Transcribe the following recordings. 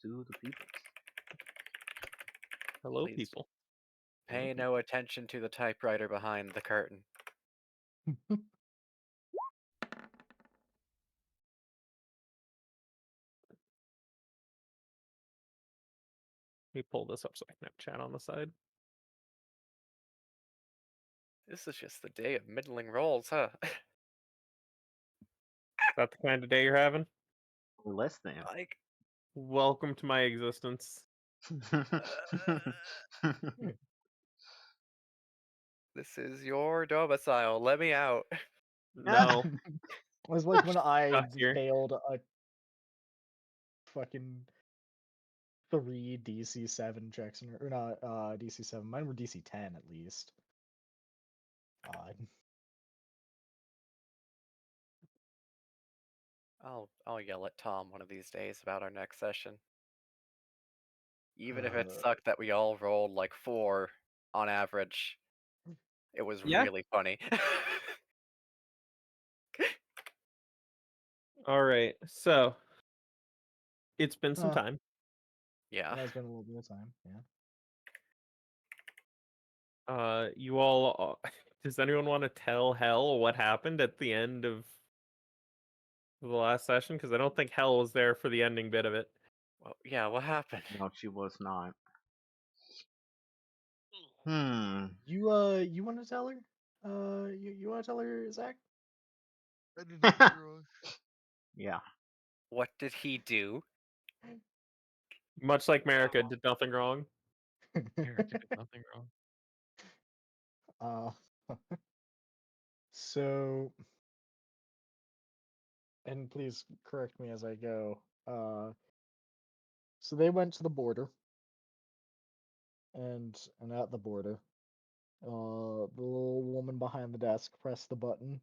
to the people. Hello, Please people. pay no attention to the typewriter behind the curtain. Let me pull this up so I can have chat on the side. This is just the day of middling rolls, huh? Is that the kind of day you're having? Or less than. Like, Welcome to my existence. this is your domicile. Let me out. No, It was like when I stuck here. failed a fucking 3 DC7 checks, or not DC7. Mine were DC10 at least. I'll yell at Tom one of these days about our next session. Even if it Uh, sucked that we all rolled like 4 on average, it was Yeah. really funny. All right. So it's been some huh, time. Yeah. it has been a little bit of time, yeah. You all. Does anyone want to tell Hell what happened at the end of the last session? Because I don't think Hell was there for the ending bit of it. Well, yeah, what happened? No, she was not. You want to tell her? You want to tell her, Zach? I did nothing wrong. Yeah. What did he do? Much like America did nothing wrong. America did nothing wrong. uh, so, and please correct me as I go. So they went to the border, and at the border, the little woman behind the desk pressed the button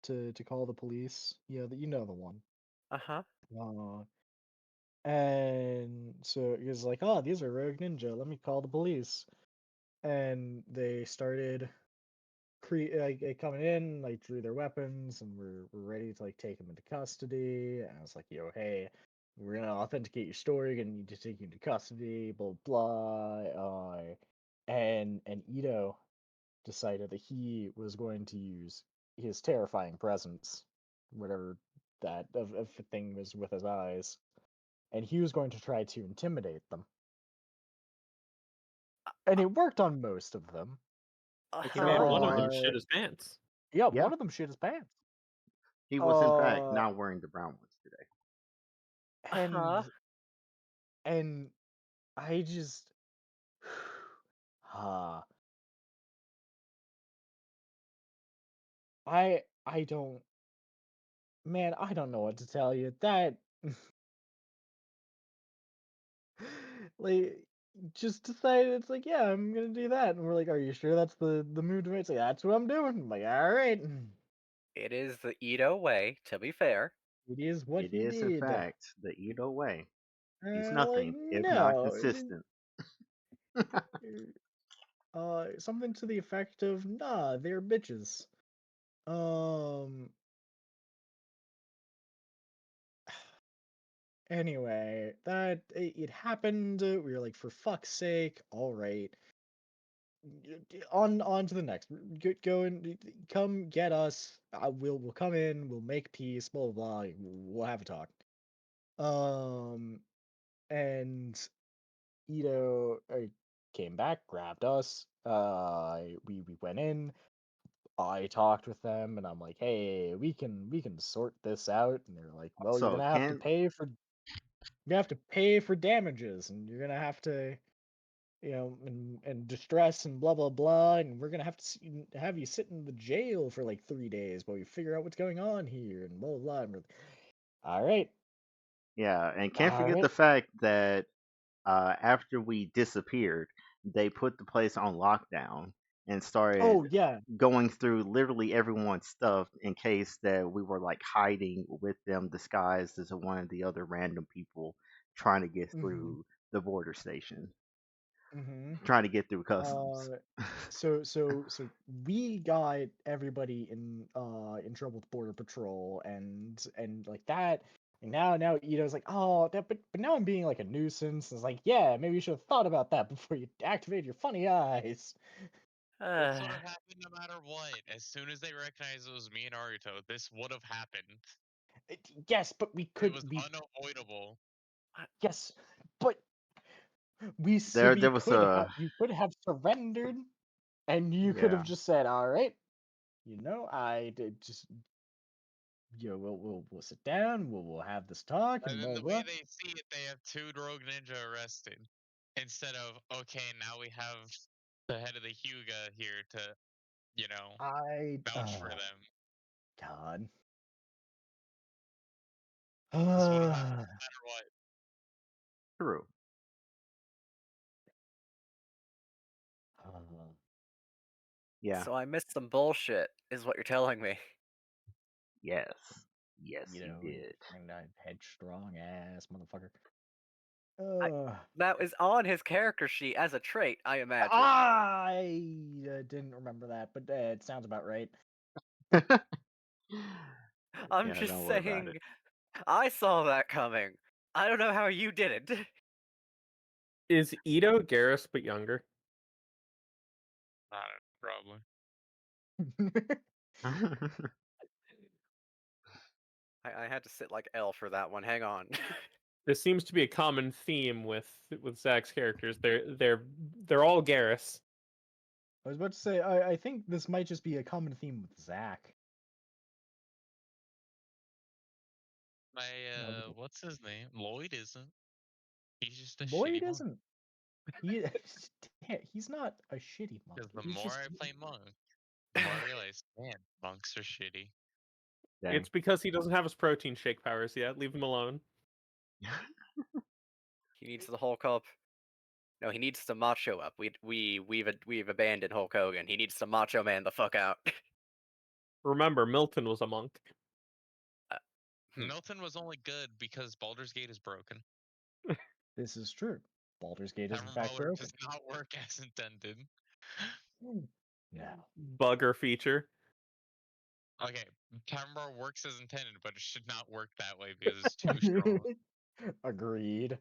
to call the police. Yeah, you know the one. Uh-huh. Uh, and so he was like, "Oh, these are Rogue Ninja. Let me call the police." And they started coming in, like drew their weapons, and we're ready to like take him into custody. And I was like, "Yo, hey, we're gonna authenticate your story. We're gonna need to take you into custody." Blah blah. And Ito decided that he was going to use his terrifying presence, whatever that of the thing was with his eyes, and he was going to try to intimidate them. And it worked on most of them. He made Uh-huh. one of them Uh, shit his pants. yeah, Yeah. one of them shit his pants. He was in fact Uh, not wearing the brown ones today. Uh-huh. and I just, uh, I don't, man, I don't know what to tell you. That like just decided it's like, yeah, I'm gonna do that, and we're like, are you sure that's the move to make? It's like, that's what I'm doing. I'm like, all right, It is the Ito way, to be fair. it is what It he is in did. fact the Edo way. He's Like, nothing if not no, consistent. something to the effect of, nah, they're bitches. Um. Anyway, that it happened. We were like, for fuck's sake, all right. On to the next. Go and come get us. We'll come in. We'll make peace. Blah blah blah. We'll have a talk. Um, and Ito came back, grabbed us. We went in. I talked with them, and I'm like, hey, we can sort this out. And they're like, well, you're So gonna have to can pay for damages, and you're gonna have to, and distress and blah blah blah, and we're gonna have to have you sit in the jail for like 3 days while we figure out what's going on here, and blah blah blah. And all right, yeah, and can't all forget the right. fact that after we disappeared, they put the place on lockdown and started Oh yeah. going through literally everyone's stuff in case that we were like hiding with them disguised as one of the other random people trying to get Mm-hmm. through the border station, Mm-hmm. trying to get through customs. Uh, so we got everybody in trouble with border patrol and like that, Now Ito's like, oh, but now I'm being like a nuisance. It's like, yeah, maybe you should have thought about that before you activated your funny eyes. This would have happened no matter what. As soon as they recognized it was me and Naruto, this would have happened. Yes, but we It could was we unavoidable. yes, but we There was a you could have surrendered, and you could have yeah. just said, all right, I did just we'll sit down, we'll have this talk And and then blah the way blah. they see it, they have two Rogue Ninja arrested. Instead of, okay, now we have the head of the Hyuga here to, I vouch for them. God. This would have happened no matter what. True. Yeah. So I missed some bullshit, is what you're telling me. Yes. Yes, you did. And I headstrong ass motherfucker. That is on his character sheet as a trait, I imagine. I didn't remember that, but it sounds about right. I'm Yeah, just don't worry about saying, it. I saw that coming. I don't know how you did it. Is Ito Garrus but younger? I don't know, I had to sit like L for that one. Hang on. This seems to be a common theme with Zach's characters. They're all Garrus. I was about to say, I think this might just be a common theme with Zach. My, No, what's his name? Lloyd isn't. He's just a Lloyd shitty monk. isn't. He, he's not a shitty monk. Because the He's more just I play monk, the more I realize, man, monks are shitty. Dang. It's because he doesn't have his protein shake powers yet. Leave him alone. He needs the Hulk up. No, he needs to macho up. We've abandoned Hulk Hogan. He needs to macho man the fuck out. Remember, Milton was a monk. Hmm. Milton was only good because Baldur's Gate is broken. This is true. Baldur's Gate is in Tavern fact Brawler broken. does not work as intended. No. Bugger feature. Okay, Tavern Brawler works as intended, but it should not work that way because it's too strong. Agreed.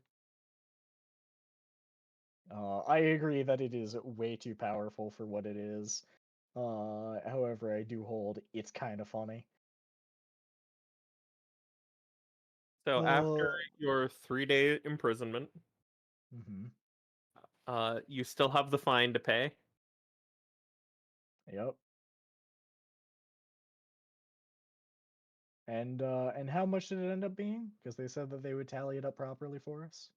I agree that it is way too powerful for what it is. However, I do hold it's kind of funny. So after your 3-day imprisonment, Mhm. you still have the fine to pay. Yep. And how much did it end up being? Because they said that they would tally it up properly for us.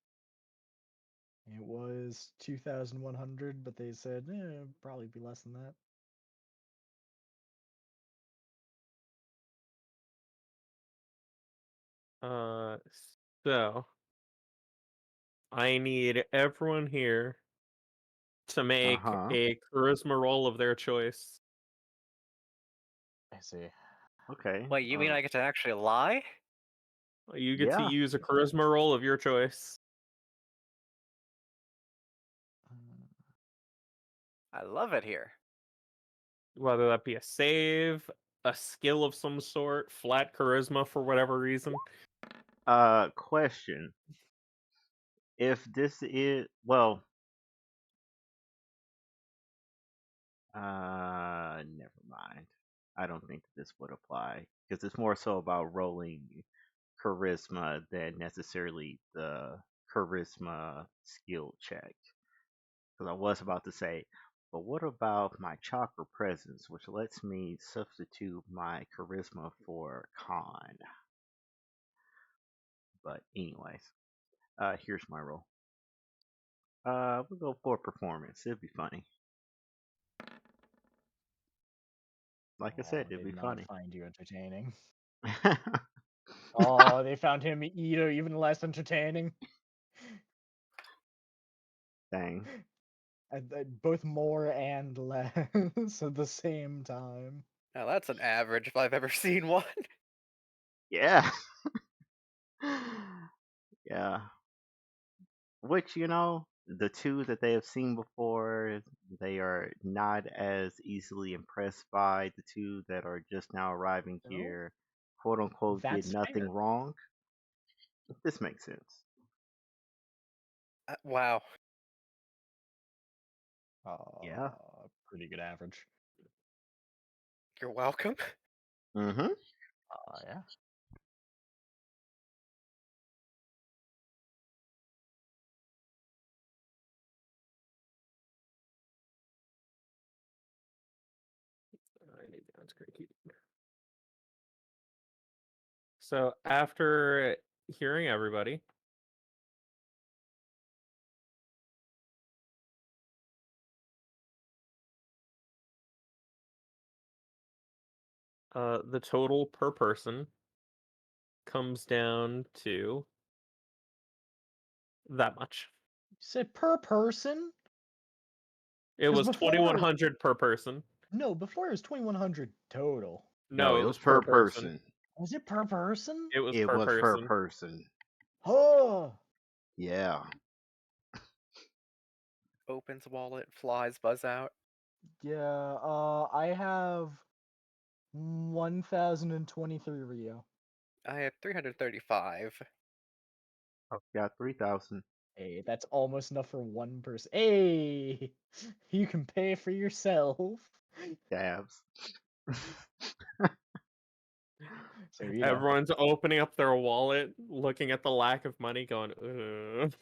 It was 2,100, but they said probably be less than that. So I need everyone here to make Uh-huh. a charisma roll of their choice. I see. Okay. Wait, you mean I get to actually lie? You get to Yeah. use a charisma roll of your choice. I love it here. Whether that be a save, a skill of some sort, flat charisma for whatever reason. Question. If this is well, never mind. I don't think this would apply because it's more so about rolling charisma than necessarily the charisma skill check. Because I was about to say, but what about my chakra presence, which lets me substitute my charisma for con? But anyways, here's my roll. We'll go for performance. It'd be funny. Like I said, it'd Did be not funny. find you entertaining. Oh, they found him Ito even less entertaining. Dang. Both more and less at the same time. Now that's an average if I've ever seen one. Yeah. Yeah. Which, the two that they have seen before, they are not as easily impressed by. The two that are just now arriving No, here, quote unquote, did that's nothing fair. wrong. This makes sense. Wow. Yeah. Pretty good average. You're welcome. Mm-hmm. Yeah. I need the on-screen key. So after hearing everybody, the total per person comes down to that much. You said per person? It 'Cause was before- 2,100 per person. No, before it was 2,100 total. No, it was per person. Was it per person? It was It per was person. per person. Oh. Yeah. Opens wallet, flies, buzz out. Yeah. I have 1,023 Rio. I had 335. Oh, got 3,000. Hey, that's almost enough for one person. Hey, you can pay for yourself. Dabs. So you know, Everyone's opening up their wallet, looking at the lack of money, going, ugh.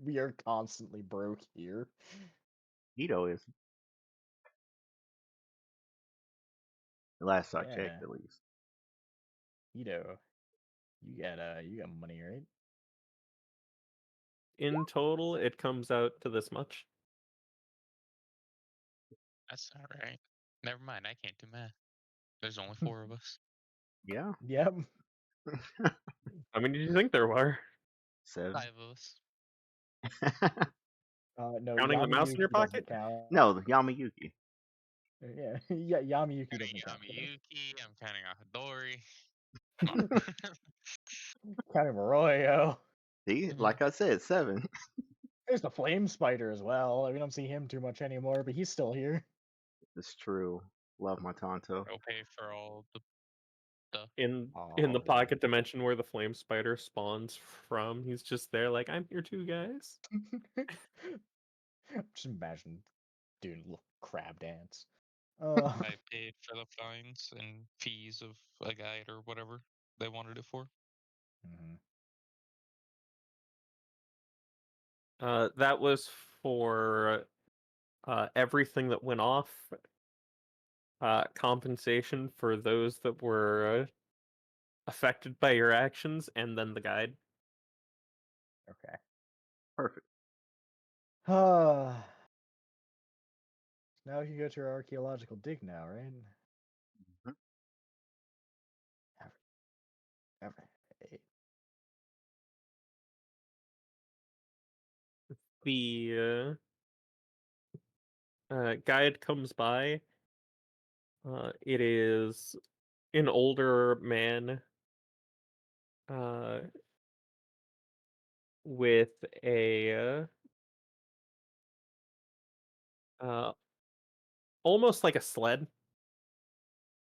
we are constantly broke here. Ito is. The last I Yeah. checked, at least. You got money, right? In total, it comes out to this much. That's not right. Never mind, I can't do math. There's only 4 of us. Yeah. Yep. How many do you think there were? 7. 5 of us. No, Counting the mouse in your Yamayuki pocket? doesn't count. No, the Yamayuki. Yeah, yeah, Yamayuki Counting doesn't count. for this. Yamayuki, I'm counting Ahadori. Come on. Counting Moroyo. See, like I said, 7. There's the Flame Spider as well. We don't see him too much anymore, but he's still here. It's true. Love my Tonto. I'll pay for all the stuff. In Oh, the boy. pocket dimension where the flame spider spawns from, he's just there like, I'm here too, guys. Just imagine doing a little crab dance. I paid for the fines and fees of a guide or whatever they wanted it for. Mhm. That was for everything that went off, compensation for those that were affected by your actions, and then the guide. Okay. Perfect. Now we can go to our archaeological dig now, right? Mhm. Alright. The guide comes by. It is an older man with a almost like a sled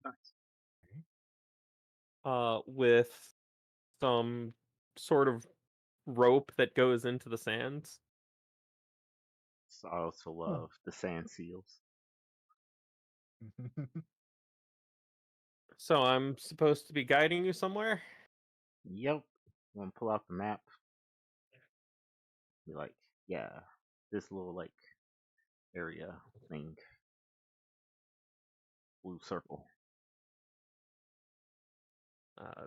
Nice. with some sort of rope that goes into the sands. So I also love the sand seals. So I'm supposed to be guiding you somewhere? Yep. Want to pull out the map? Be like, yeah, this little like area thing. Blue circle.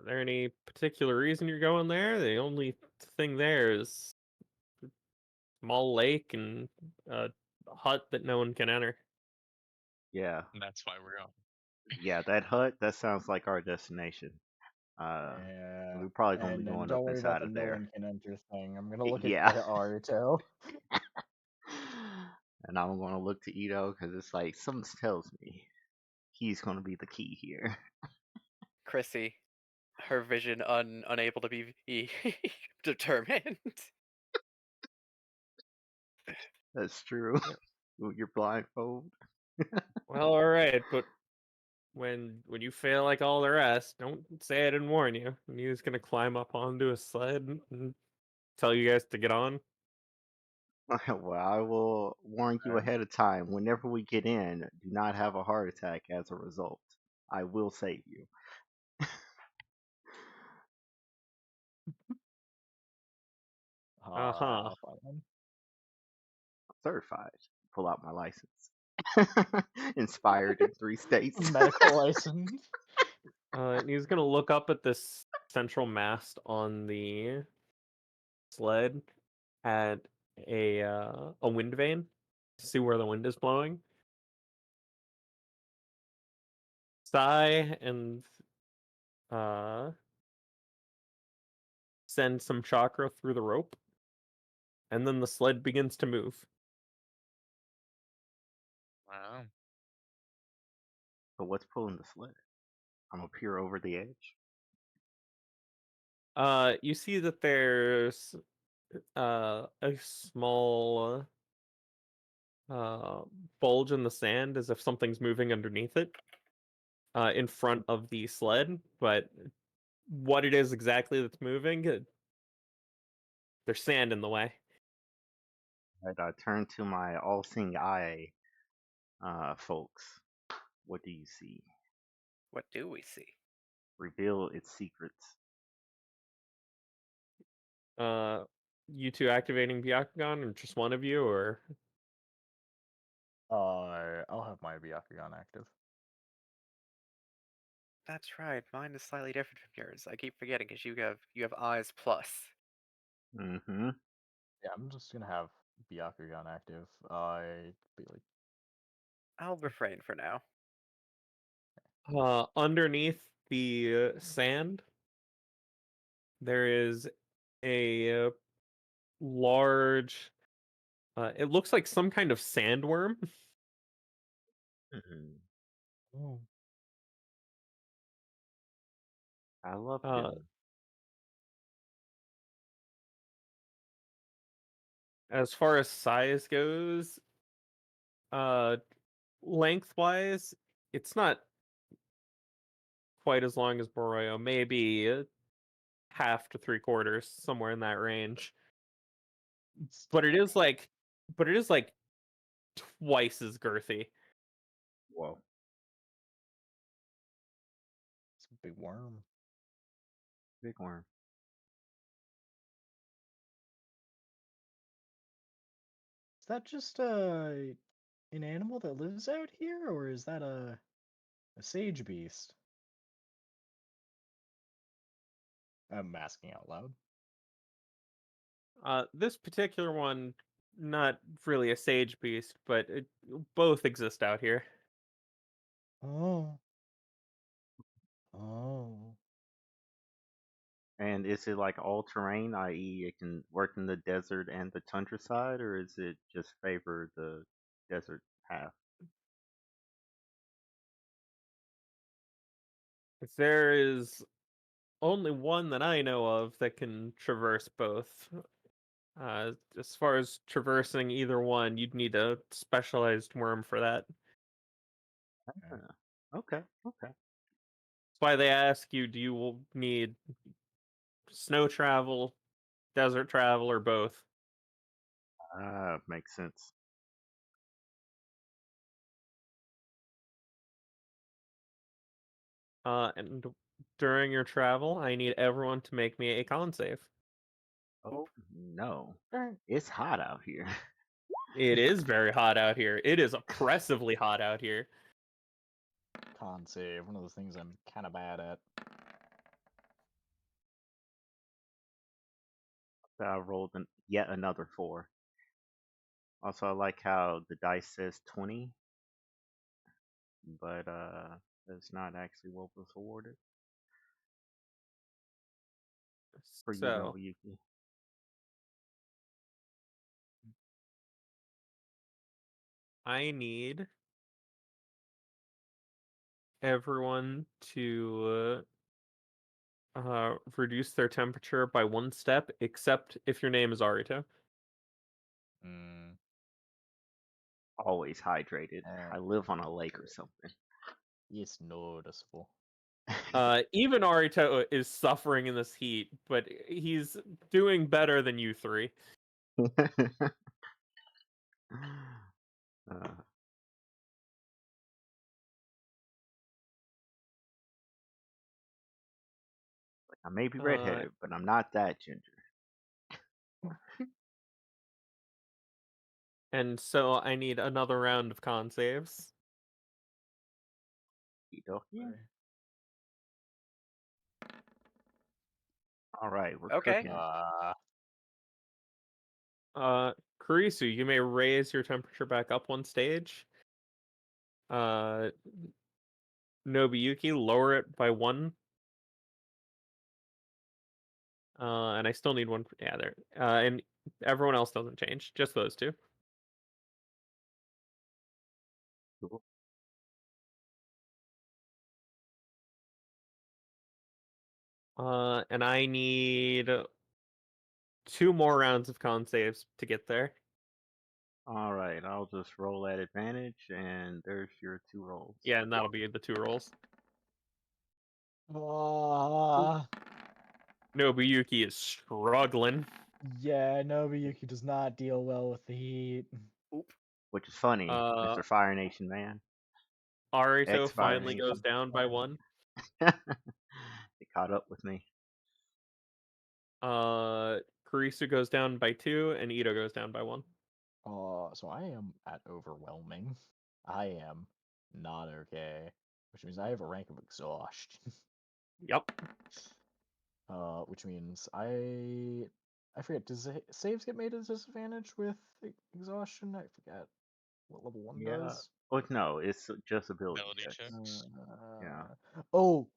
There any particular reason you're going there? The only thing there is a small lake and a hut that no one can enter. Yeah. And that's why we're going. Yeah, that hut, that sounds like our destination. Yeah. We're probably gonna be And going don't up worry about inside the of no there. one can enter thing. I'm gonna look Yeah. at Aruto. And I'm gonna look to Ito because it's like something tells me he's gonna be the key here. Chrissy, her vision unable to be determined. That's true. Yeah. With your blindfold. Well, all right, but when you fail like all the rest, don't say I didn't warn you. And he's gonna climb up onto a sled and tell you guys to get on. Well, I will warn you Okay. ahead of time. Whenever we get in, do not have a heart attack as a result. I will save you. Uh-huh. Fine. Certified. Pull out my license. Inspired in 3 states. Medical license. And he's gonna look up at this central mast on the sled at a wind vane to see where the wind is blowing. Sigh and uh send some chakra through the rope, and then the sled begins to move. Wow. But what's pulling the sled? I'm gonna peer over the edge. You see that there's a small uh bulge in the sand as if something's moving underneath it in front of the sled, but what it is exactly that's moving, there's sand in the way. I turn to my all-seeing eye, folks. What do you see? What do we see? Reveal its secrets. You two activating Byakugan, or just one of you, or I'll have my Byakugan active. That's right. Mine is slightly different from yours. I keep forgetting because you have eyes plus. Mm-hmm. Yeah, I'm just gonna have Byakugan active. I be like, I'll refrain for now. underneath the sand, there is a large. It looks like some kind of sandworm. Mm-hmm. oh, I love Uh, them. as far as size goes, lengthwise, it's not quite as long as Boroyo. Maybe half to 3/4, somewhere in that range. But it is like, but it is like twice as girthy. Whoa. it's a big worm. Big worm. Is that just an animal that lives out here, or is that a sage beast? I'm asking out loud. This particular one, not really a sage beast, but both exist out here. Oh. Oh. And is it like all terrain, i.e., it can work in the desert and the tundra side, or is it just favor the desert half? There is only one that I know of that can traverse both. As far as traversing either one, you'd need a specialized worm for that. Okay, okay. That's why they ask you, do you need snow travel, desert travel, or both? Makes sense. And during your travel, I need everyone to make me a con save. Oh no, Alright. it's hot out here. It is very hot out here. It is oppressively hot out here. Con save, one of those things I'm kind of bad at. I rolled yet another 4. Also, I like how the dice says 20, but that's not actually what was awarded for you, So Nobuyuki. I need everyone to reduce their temperature by 1 step, except if your name is Arito. Mm, Always hydrated. eh, I live on a lake or something. It's noticeable. Even Arito is suffering in this heat, but he's doing better than you three. Uh, I may be redheaded, but I'm not that ginger. And so I need another round of con saves. Okey-dokey. Sorry. All right, we're Okay. cooking. Kurisu, you may raise your temperature back up one stage. Nobuyuki, lower it by 1. And I still need 1. Yeah, there. And everyone else doesn't change. Just those two. Cool. And I need 2 more rounds of con saves to get there. All right, I'll just roll at advantage, and there's your 2 rolls. Yeah, and that'll be the 2 rolls. Nobuyuki is struggling. Yeah, Nobuyuki does not deal well with the heat. Oop. Which is funny, Uh, Mr. Fire Nation man. Arito Fire finally Nation. goes down by 1. It caught up with me. Kurisu goes down by 2, and Ito goes down by 1. So I am at overwhelming. I am not okay, which means I have a rank of exhaustion. Yep. Which means I forget. Does saves get made at disadvantage with exhaustion? I forget what level 1 Yeah. does. Oh no, it's just ability Ability checks. checks. Yeah. Oh.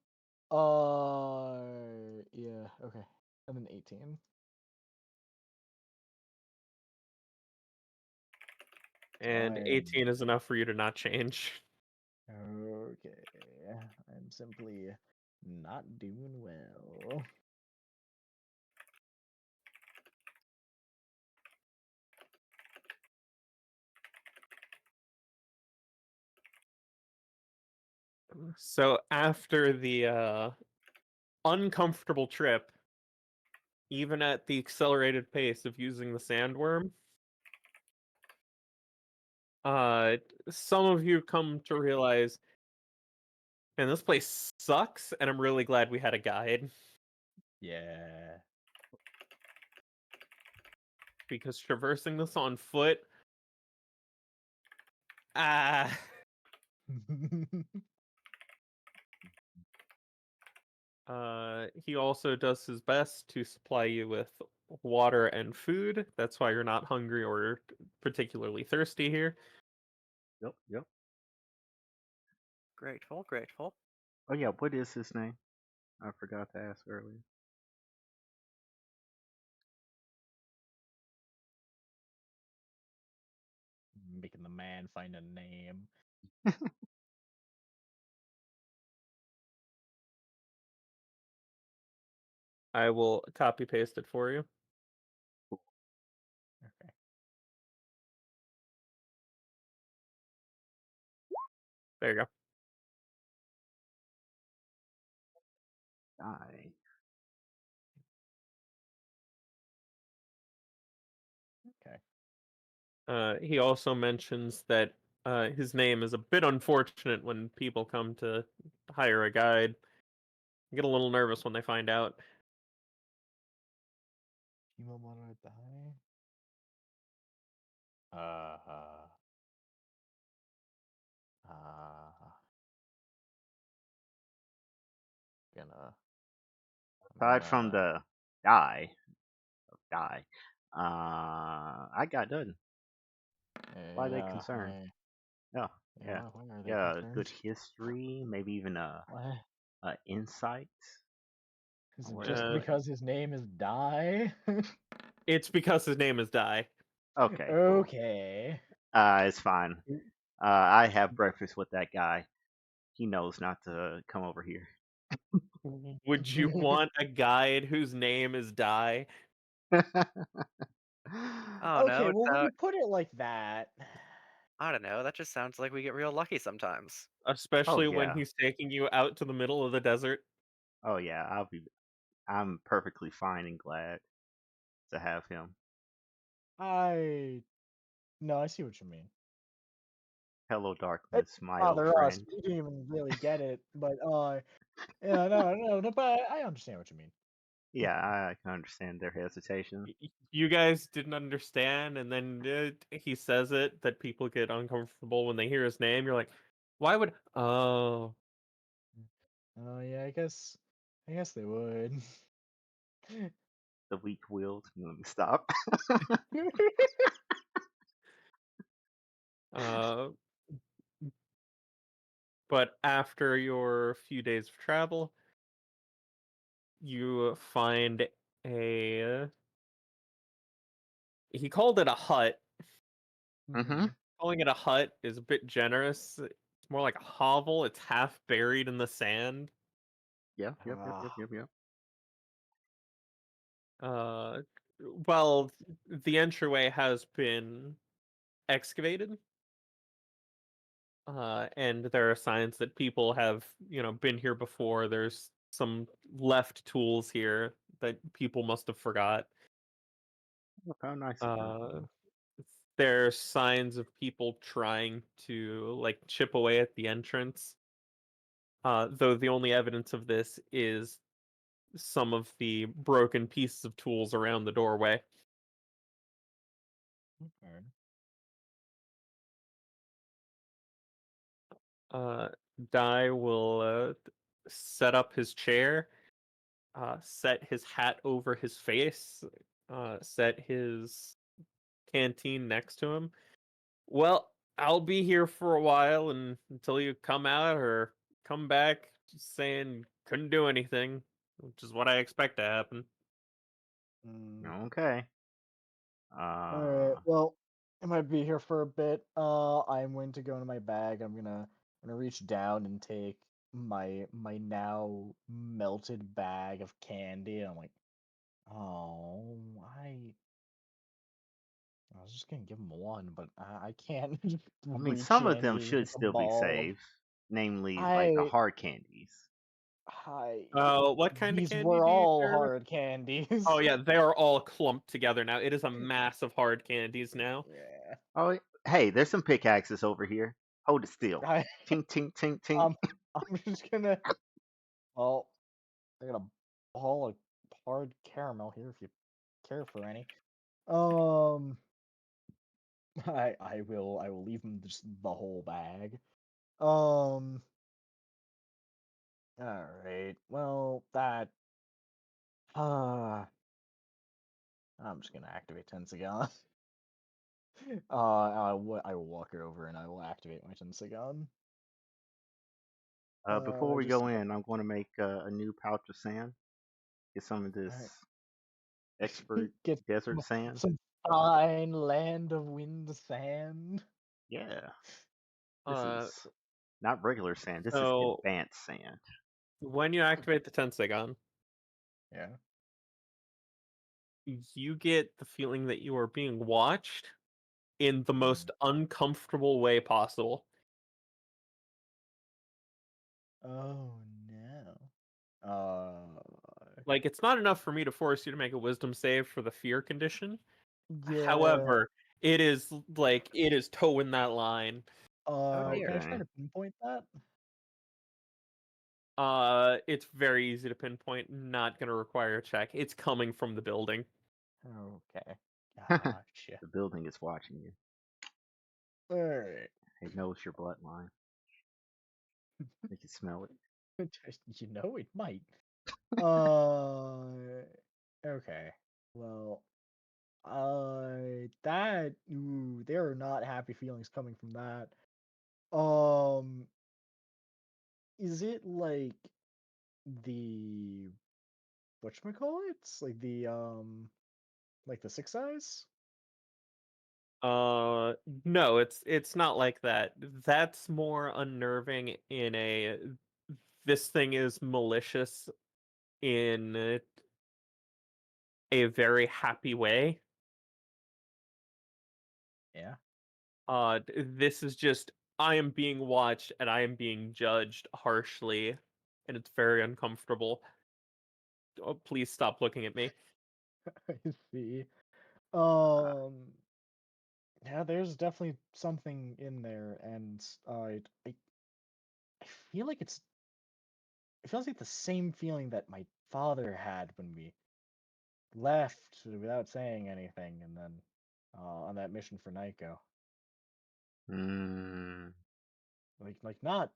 Yeah. Okay. And then 18. And I 18 is enough for you to not change. Okay. I'm simply not doing well. So after the uncomfortable trip, even at the accelerated pace of using the sandworm, some of you come to realize, man, this place sucks, and I'm really glad we had a guide. Yeah. Because traversing this on foot, ah, he also does his best to supply you with water and food. That's why you're not hungry or particularly thirsty here. Yep. Grateful, grateful. Oh yeah, what is his name? I forgot to ask earlier. Making the man find a name. I will copy paste it for you. Okay. There you go. Die. Okay. He also mentions that his name is a bit unfortunate when people come to hire a guide. Get a little nervous when they find out. Emo mono at the high. Uh. Gonna. Aside from the die, I got done. Why are they Yeah. concerned? Yeah, yeah, Why are they yeah. concerned? Good history, maybe even Why? insight. Is it Where just they- because his name is Die? It's because his name is Dai. Okay, cool. Okay. It's fine. I have breakfast with that guy. He knows not to come over here. Would you want a guide whose name is Dai? Oh Okay, no, well, when you put it like that. I don't know. That just sounds like we get real lucky sometimes. Especially when yeah. he's taking you out to the middle of the desert. Oh yeah, I'm perfectly fine and glad to have him. No, I see what you mean. Hello, It darkness, didn't my old bother us. friend. We didn't even really get it, but yeah, no, but I understand what you mean. Yeah, I can understand their hesitation. You guys didn't understand, and then he says it that people get uncomfortable when they hear his name. You're like, why would? Oh, Oh yeah, I guess they would. The weak-willed. Let me stop. uh, but after your few days of travel, you find a. He called it a hut. Mm-hmm. Calling it a hut is a bit generous. It's more like a hovel. It's half buried in the sand. Ah, Yep. Uh, well, the entryway has been excavated, and there are signs that people have, been here before. There's some left tools here that people must have forgot. Look how nice of them. Uh, there's signs of people trying to like chip away at the entrance. Though the only evidence of this is some of the broken pieces of tools around the doorway. okay. Uh, Dai will set up his chair, set his hat over his face, set his canteen next to him. Well, I'll be here for a while and until you come out or come back just saying couldn't do anything, which is what I expect to happen. Mm. Okay. All right. Uh, Well, I might be here for a bit. I'm going to go into my bag. I'm gonna reach down and take my now melted bag of candy. And I'm like, oh, I was just gonna give him one, but I can't just I mean, reach some of in them and should take a still be ball of. saved, namely like the I hard candies. I What kind of These candy were do you all share? hard candies. Oh yeah, they are all clumped together now. It is a mass of hard candies now. Yeah. Oh, hey, there's some pickaxes over here. Hold it still. I Tink, tink, tink, tink. I'm just gonna. Well, I got a ball of hard caramel here if you care for any. Um, I will leave him just the whole bag. Um, all right. Well, that. Uh, I'm just gonna activate Tensagon. I will walk it over and I will activate my Tensagon. Before we Just go in, I'm going to make a new pouch of sand. Get some of this all right. expert Get desert sand. some fine land of wind sand. Yeah, this Uh, is not regular sand. This is so advanced sand. when you activate the Tensagon, Yeah. you get the feeling that you are being watched in the Mm. most uncomfortable way possible. Oh no. Uh, Like it's not enough for me to force you to make a wisdom save for the fear condition. yeah. However, it is towing that line. Oh dear. Can I try Okay. to pinpoint that? It's very easy to pinpoint, not gonna require a check. It's coming from the building. Okay. Gotcha. The building is watching you. All right. It knows your bloodline. They can smell it. You know it might. Uh. Okay. Well. There are not happy feelings coming from that. Um. Is it like the whatchamacallits? Like the six eyes? No, it's not like that. That's more unnerving in a this thing is malicious in a very happy way. Yeah. This is just I am being watched and I am being judged harshly, and it's very uncomfortable. Oh, please stop looking at me. I see. Um, yeah, there's definitely something in there, and I feel like it feels like the same feeling that my father had when we left without saying anything, and then on that mission for Nico. Mm, Like not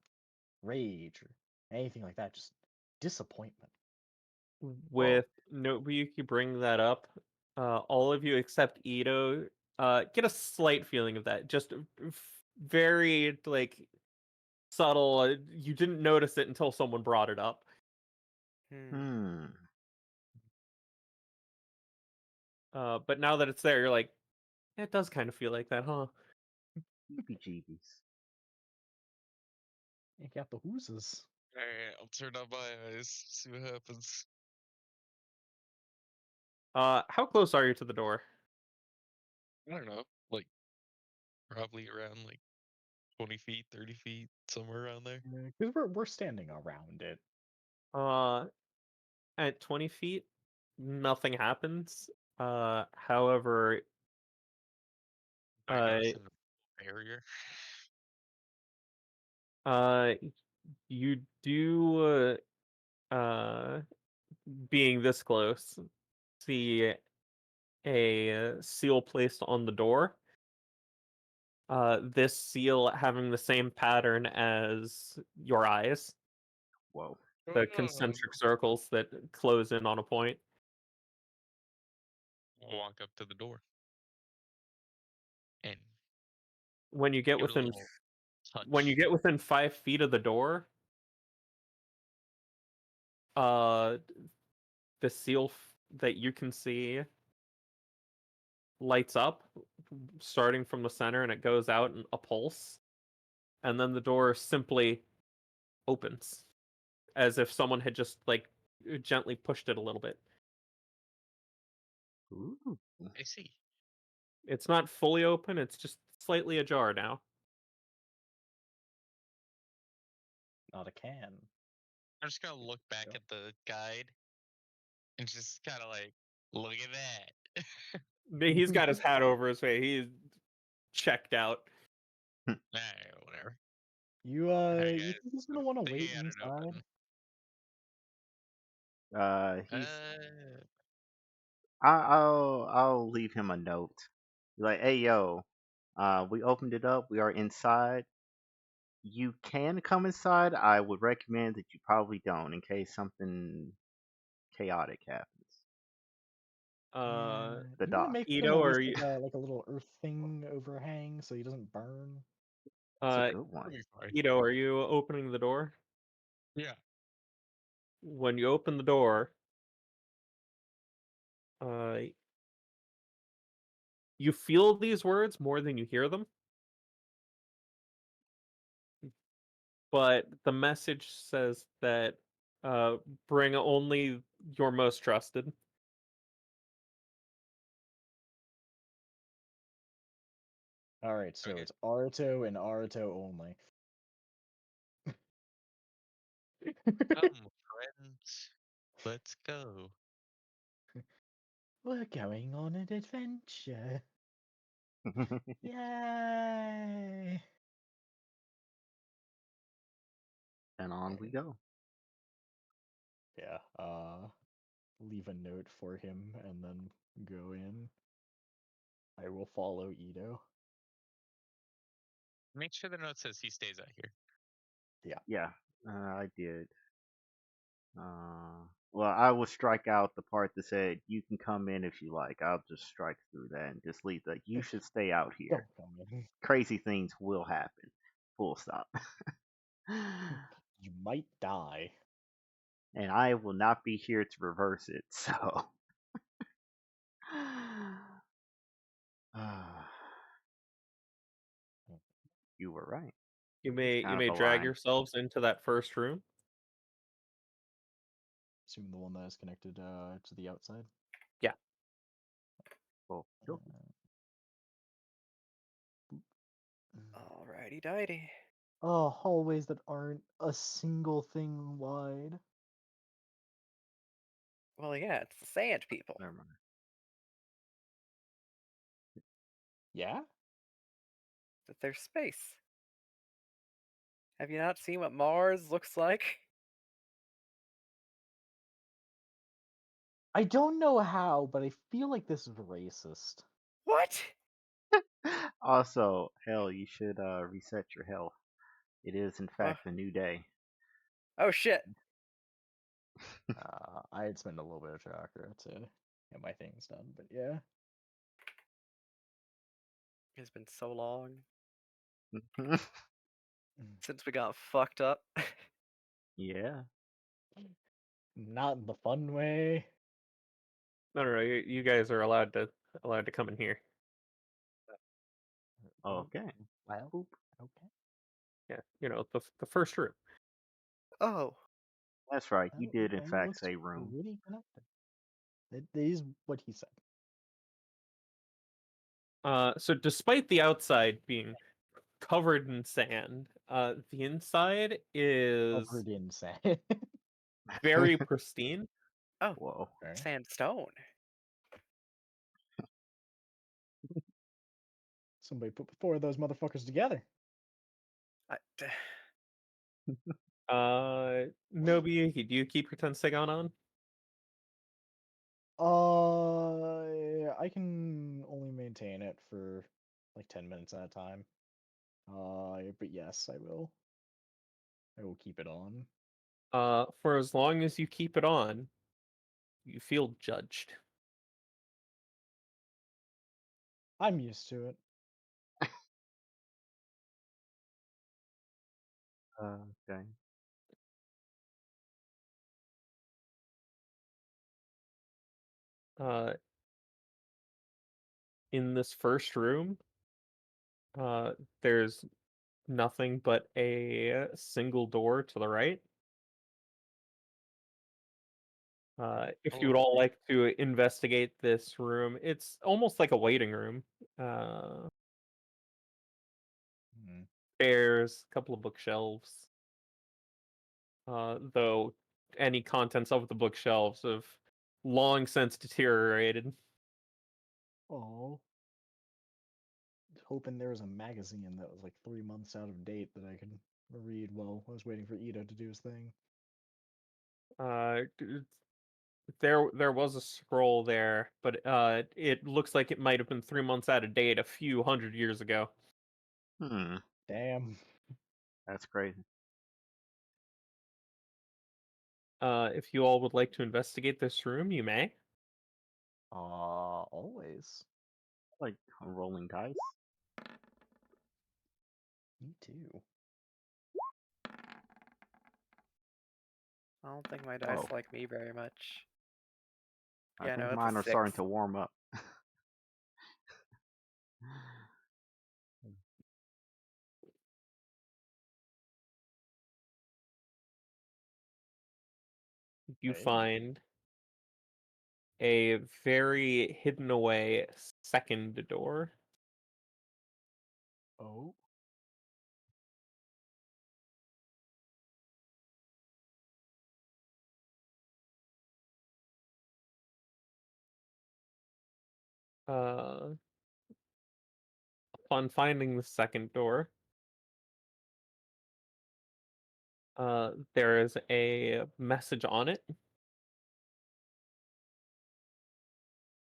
rage or anything like that, just disappointment. whoa. With Nobuyuki bringing that up, all of you except Ito get a slight feeling of that. Just very like subtle. You didn't notice it until someone brought it up. Hmm. But now that it's there, you're like, it does kind of feel like that, huh? Heebie jeebies. You got the whoozes. Alright, I'll turn on my eyes, see what happens. How close are you to the door? I don't know, like probably around like 20 feet, 30 feet, somewhere around there. Because we're standing around it. At 20 feet, nothing happens. However, I uh, notice a barrier. uh, you do, being this close, see a seal placed on the door. This seal having the same pattern as your eyes, Whoa. the concentric circles that close in on a point. I'll walk up to the door and When you get give it a within little when you touch. get within 5 feet of the door, uh, the seal that you can see lights up, starting from the center, and it goes out in a pulse, and then the door simply opens, as if someone had just like gently pushed it a little bit. Ooh. I see. It's not fully open; it's just slightly ajar now. Not a can. I'm just gonna look back Go. at the guide and just kind of like, look at that. He's got his hat over his face. He's checked out. Nah, whatever. You Hey you guys, think he's I gonna want to think wait he had it inside? He's. open. I'll leave him a note. Like, hey yo, we opened it up. We are inside. You can come inside. I would recommend that you probably don't, in case something chaotic happens. Uh, The You want to doc. make him Ito, at are least you? like a little earth thing overhang so he doesn't burn. It's a Uh, good It'll one. be fine. Ito, are you opening the door? Yeah. When you open the door, uh, you feel these words more than you hear them, but the message says that bring only your most trusted. All right, so Okay. it's Aruto and Aruto only. Come, friends. Let's go. We're going on an adventure. Yay! And on we go. Yeah, leave a note for him and then go in. I will follow Ito. Make sure the note says he stays out here. Yeah, I did. Well, I will strike out the part that said you can come in if you like. I'll just strike through that and just leave that. You should stay out here. Don't come in. Crazy things will happen. Full stop. You might die. And I will not be here to reverse it. So, you were right. You It's may kind of a drag lie. yourselves into that first room. Assume the one that is connected to the outside. Yeah. Well, Uh, Righty tighty. Oh, hallways that aren't a single thing wide. Well, yeah, it's the sand people. Never mind. Yeah? That there's space. Have you not seen what Mars looks like? I don't know how, but I feel like this is racist. What? Also, hell, you should reset your health. It is, in Uh, fact, a new day. oh shit. I'd spend a little bit of chakra to get my things done, but yeah. It's been so long Mm. since we got fucked up. Yeah. Not in the fun way. No. You guys are allowed to come in here. Okay. Well, okay. Yeah, the first room. Oh. That's right. You Well, did, in okay, fact, looks say room. pretty connected. It is what he said. So despite the outside being covered in sand, the inside is Covered in sand. very pristine. Oh. Whoa. Okay. Sandstone. Somebody put 4 of those motherfuckers together. I, Nobi, do you keep your Tensegon on? I can only maintain it for like 10 minutes at a time. But yes, I will. I will keep it on. For as long as you keep it on, you feel judged. I'm used to it. Okay. Uh, in this first room, there's nothing but a single door to the right. If you would all like to investigate this room, it's almost like a waiting room. Hmm. Stairs, a couple of bookshelves. Though any contents of the bookshelves have long since deteriorated. Oh. Hoping there was a magazine that was like 3 months out of date that I could read while I was waiting for Ito to do his thing. There was a scroll there, but it looks like it might have been 3 months out of date a few hundred years ago. Hmm. Damn. That's crazy. If you all would like to investigate this room, you may. Always. Like rolling dice. Me too. I don't think my dice Whoa. like me very much. I Yeah, think no, it's mine a are starting 6. to warm up. You Okay. find a very hidden away second door. Oh. Uh, upon finding the second door, there is a message on it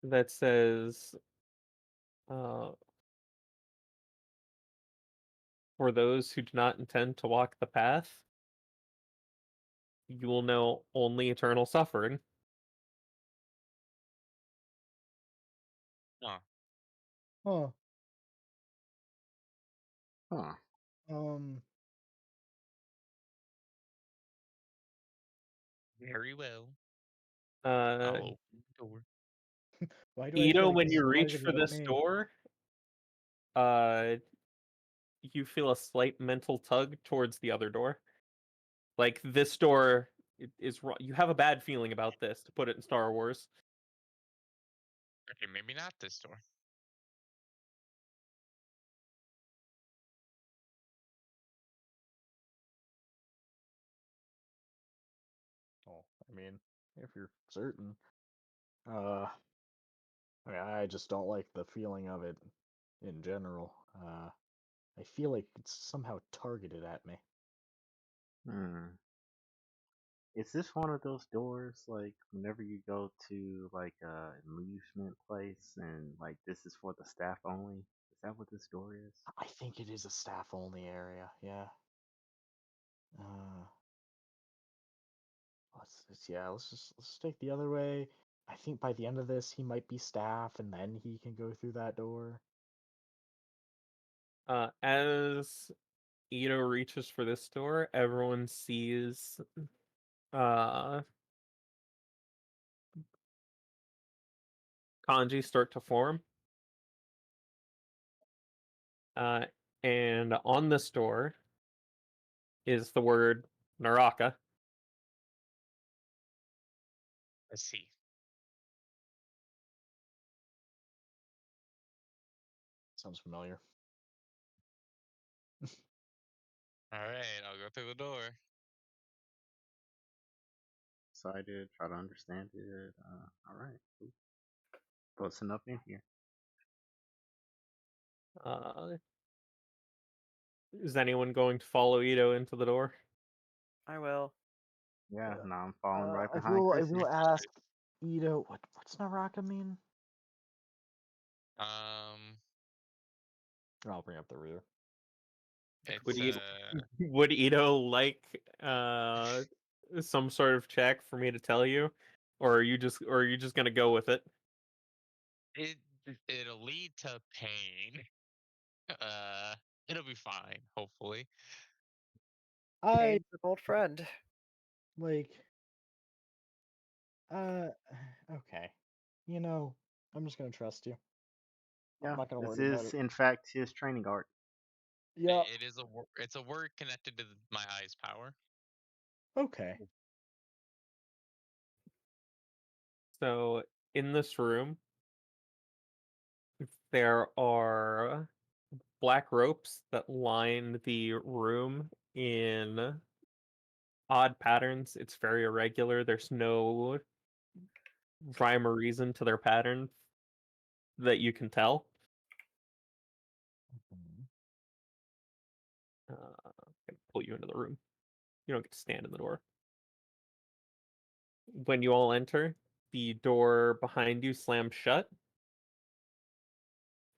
that says, uh, for those who do not intend to walk the path, you will know only eternal suffering. Huh. Huh. Huh. Um. Very well. Uh, I'll open the door. Why do I feel Ito, like when this is you probably reach gonna for be about this me? door, uh, you feel a slight mental tug towards the other door. Like this door is wrong. You have a bad feeling about this, to put it in Star Wars. Okay, maybe not this door. if you're certain. I just don't like the feeling of it in general. I feel like it's somehow targeted at me. Hmm. Is this one of those doors like whenever you go to like a amusement place and like this is for the staff only? Is that what this door is? I think it is a staff only area. Yeah. Let's take the other way. I think by the end of this, he might be staff, and then he can go through that door. As Ito reaches for this door, everyone sees kanji start to form. And on this door is the word Naraka. I see. Sounds familiar. All right, I'll go through the door. Excited, try to understand it. All right, cool. Close up in here. Is anyone going to follow Ito into the door? I will. Yeah, now I'm falling right I behind will. I Chrissy. will ask Ito. What's Naraka mean? Um, I'll bring up the rear. Would it's would Ito like some sort of check for me to tell you, or are you just gonna go with it? it it'll lead to pain. It'll be fine, hopefully. I Pain's an old friend. like. Okay. I'm just gonna trust you. I'm Yeah, not gonna this worry about is it. in fact his training art. Yeah. It is it's a word connected to my eyes power. Okay. So in this room, there are black ropes that line the room in odd patterns. It's very irregular. There's no rhyme or reason to their pattern that you can tell. I'm gonna pull you into the room. You don't get to stand in the door. When you all enter, the door behind you slams shut,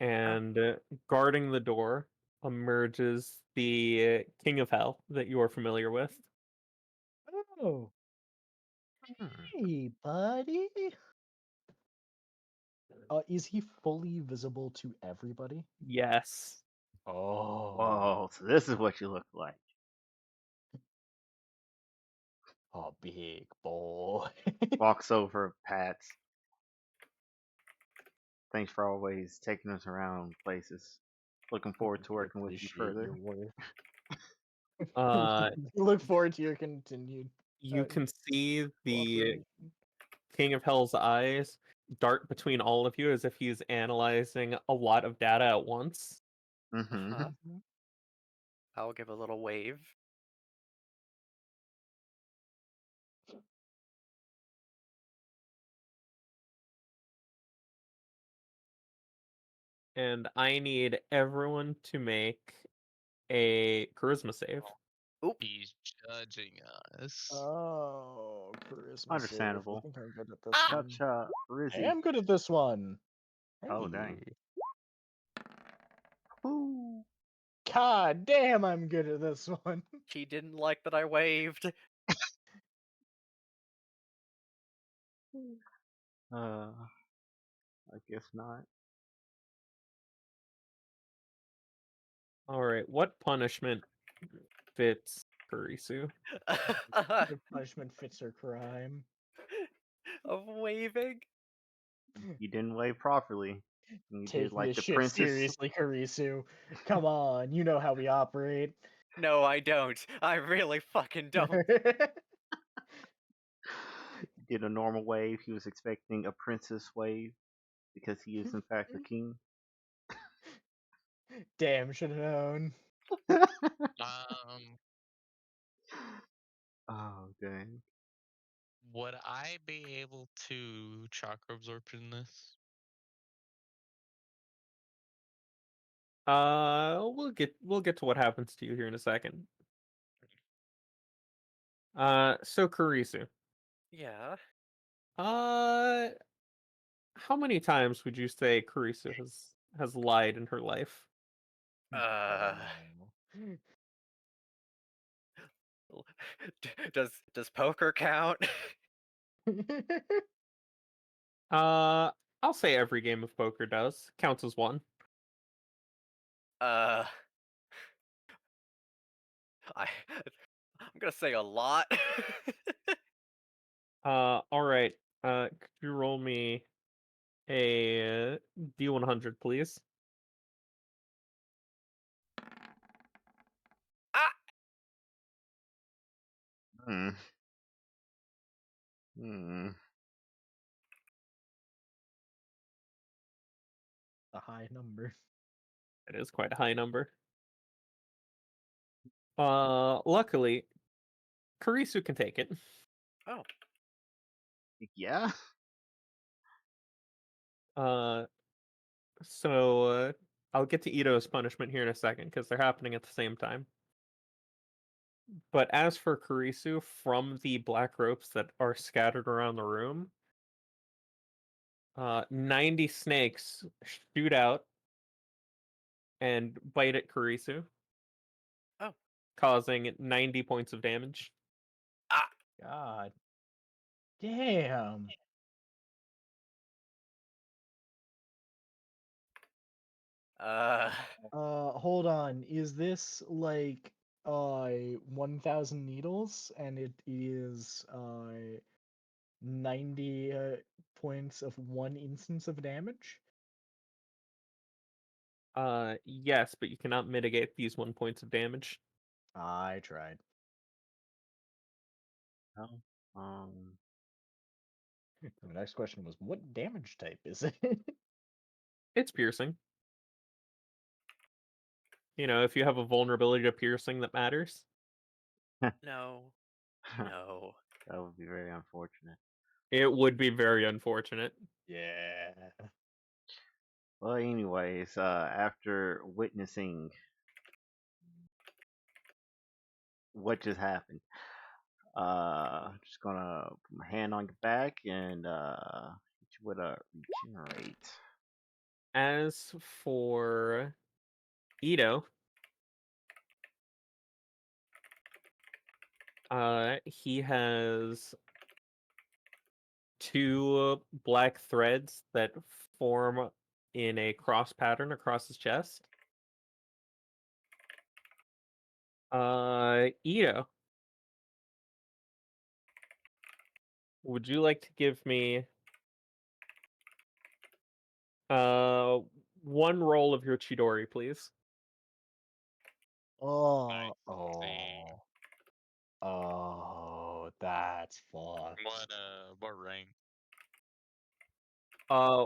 and guarding the door emerges the King of Hell that you are familiar with. Oh, Hmm. hey, buddy. Is he fully visible to everybody? Yes. Oh. Whoa, so this is what you look like. Oh, big boy. Walks over, pats. Thanks for always taking us around places. Looking forward to We working with you appreciate further. your work. Uh, Look forward to your continued you can see the cooperation. King of Hell's eyes dart between all of you as if he's analyzing a lot of data at once. Mm-hmm. Uh-huh. I'll give a little wave. And I need everyone to make a charisma save. Oop. He's judging us. Oh, charisma save. I Understandable. think I'm good at this Ah! one. Gotcha, I Rizzy. am good at this one. Oh, Hey. dang. Woo. God damn, I'm good at this one. He didn't like that I waved. I guess not. All right, what punishment fits Kurisu? The punishment fits her crime. Of waving. You didn't wave properly. You did Take like this the shit princess. seriously, Karisu. Come on, you know how we operate. No, I don't. I really fucking don't. You did a normal wave. He was expecting a princess wave because he is in fact a king. Damn, should have known. Um, Oh dang. Would I be able to chakra absorption this? We'll get to what happens to you here in a second. So Karisu. Yeah. How many times would you say Karisu has lied in her life? Uh, Oh. does poker count? I'll say every game of poker does. Counts as one. uh, I I'm gonna say a lot. Alright. Could you roll me a D100, please? Ah! Hmm. Hmm. A high number. It is quite a high number. Luckily, Karisu can take it. Oh, Yeah. So I'll get to Ito's punishment here in a second because they're happening at the same time. But as for Karisu, from the black ropes that are scattered around the room, 90 snakes shoot out and bite at Karisu, oh, causing 90 points of damage. ah! God. Damn. Uh, Hold on. Is this like 1,000 needles and it is 90 points of one instance of damage? Yes, but you cannot mitigate these 1 points of damage. I tried. Oh, um. The next question was, what damage type is it? It's piercing. You know, if you have a vulnerability to piercing that matters, no, no. That would be very unfortunate. it would be very unfortunate. Yeah. Well, anyways, after witnessing what just happened, just gonna put my hand on your back and hit you with a regenerate. As for Ito, he has two black threads that form in a cross pattern across his chest. Ito, would you like to give me uh one roll of your Chidori, please? Oh, See. that's fucked. What rank?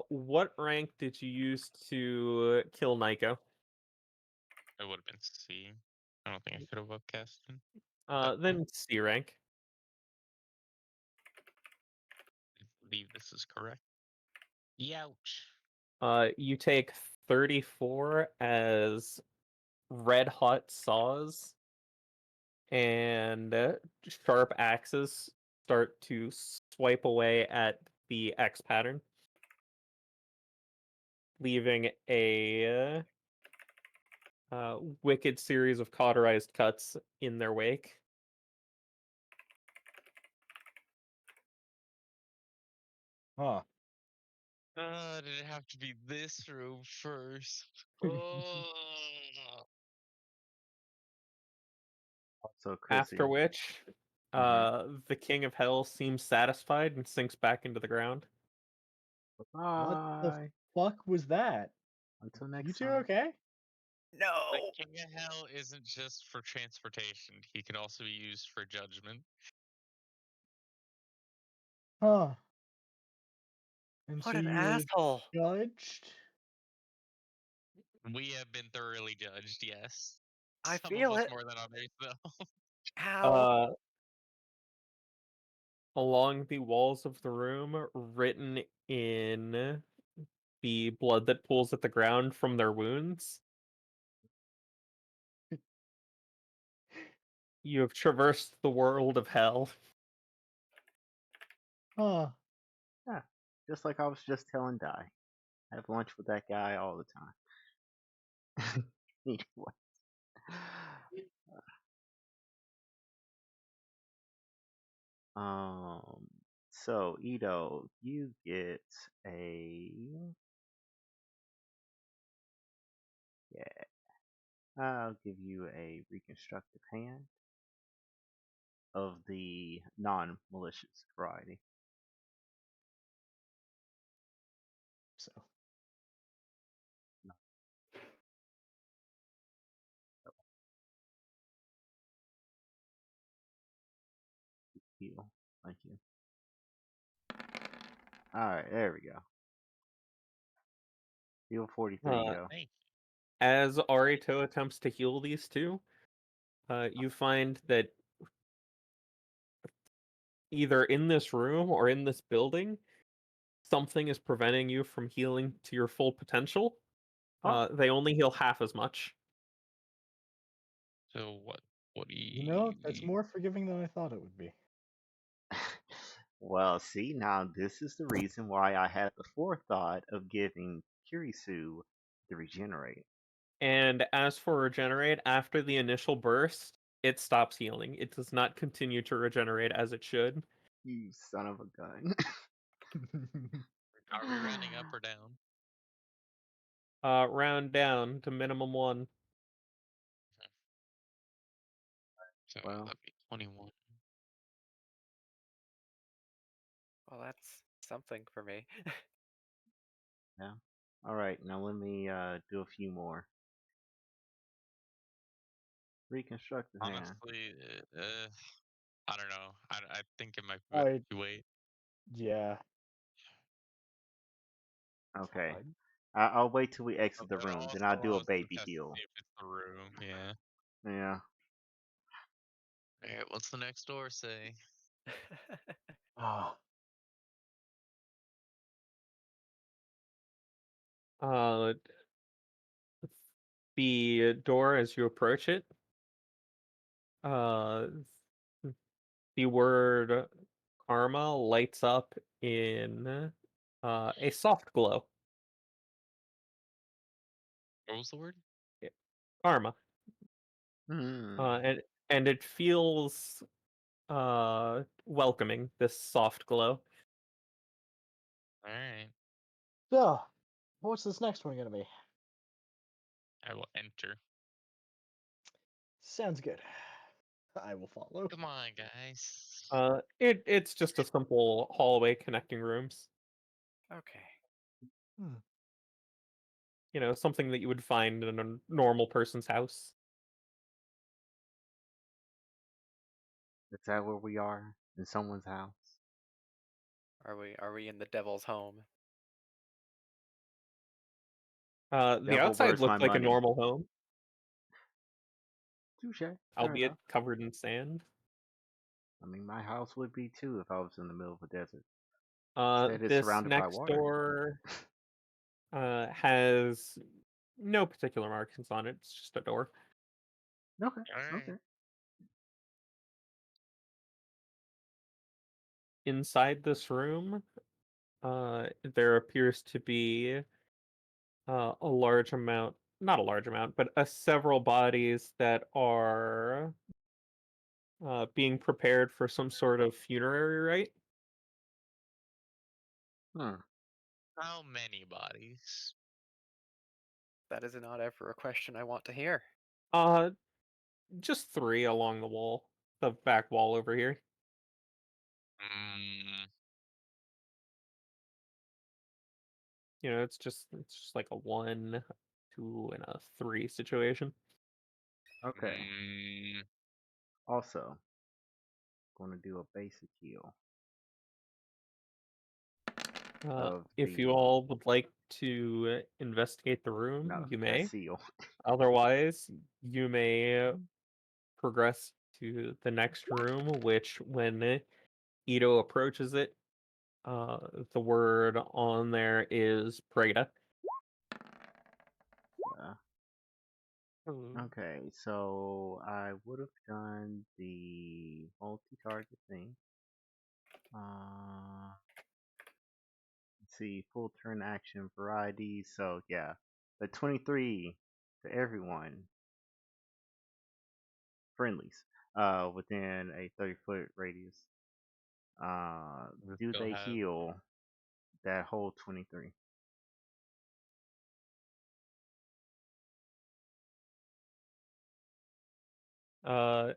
What rank did you use to kill Nico? It would have been C. I don't think I could have upcasted. Then C rank. I believe this is correct. Youch. You take 34 as red hot saws and sharp axes start to swipe away at the X pattern, leaving a wicked series of cauterized cuts in their wake. Huh. Did it have to be this room first? Oh. So, Chrissy. After which, the King of Hell seems satisfied and sinks back into the ground. What the Bye. fuck was that? Until You next two time. okay? The No. King of Hell isn't just for transportation. He can also be used for judgment. Huh. And What so an you were asshole. judged? We have been thoroughly judged, yes. I Some of feel us it. more than others, though. How? Uh, along the walls of the room, written in the blood that pools at the ground from their wounds. You have traversed the world of hell. Huh. Yeah, just like I was just telling Di. I have lunch with that guy all the time. Anyway. Um. So Ito, you get a yeah. I'll give you a reconstructive hand of the non-malicious variety. So Heal. Thank you. All right, there we go. Heal 43, Ito. Thank As Arito attempts to heal these two, you find that either in this room or in this building, something is preventing you from healing to your full potential. Oh. They only heal half as much. So what? What do that's more forgiving than I thought it would be. Well, see, now this is the reason why I had the forethought of giving Kirisu the regenerate. And as for regenerate, after the initial burst, it stops healing. It does not continue to regenerate as it should. You son of a gun. Are we rounding up or down? Round down to minimum 1. So Well. that'd be 21. Well, that's something for me. Yeah. All right, now let me do a few more. Reconstructive hand. Honestly, I don't know. I think it might be I better to wait. yeah. Okay. Fine. I'll wait till we exit the But room, then also, I'll do a also baby test to heal. see if it's the room. Yeah. Yeah. Alright, what's the next door say? Ah. The door, as you approach it, uh, the word karma lights up in a soft glow. What was the word? Karma. Hmm. And it feels welcoming, this soft glow. Alright. So, what's this next one gonna be? I will enter. Sounds good. I will follow. Come on, guys. It's just a simple hallway connecting rooms. Okay. Hmm. You know, something that you would find in a normal person's house. Is that where we are? In someone's house? Are we in the devil's home? The Devil, outside where's my looks like a money? normal home, Touche. Fair albeit enough. covered in sand. I mean, my house would be too if I was in the middle of a desert. Instead, it's This surrounded by next water. door has no particular markings on it. It's just a door. Okay. Alright. Okay. Inside this room, there appears to be a large amount, not a large amount, but several bodies that are being prepared for some sort of funerary rite. Hmm. How many bodies? That is not ever a question I want to hear. Uh, just 3 along the wall, the back wall over here. Mm, You know, it's just like a 1, 2, and a 3 situation. Okay. mm, Also, going to do a basic heal of If the. you all would like to investigate the room, No, you that's may. seal. Otherwise, you may progress to the next room, which, when Ito approaches it. The word on there is Prada. Okay, so I would have done the multi-target thing. Let's see, full turn action variety. So yeah, the 23 to everyone, friendlies, within a 30-foot radius. Do Still they have heal that whole 23?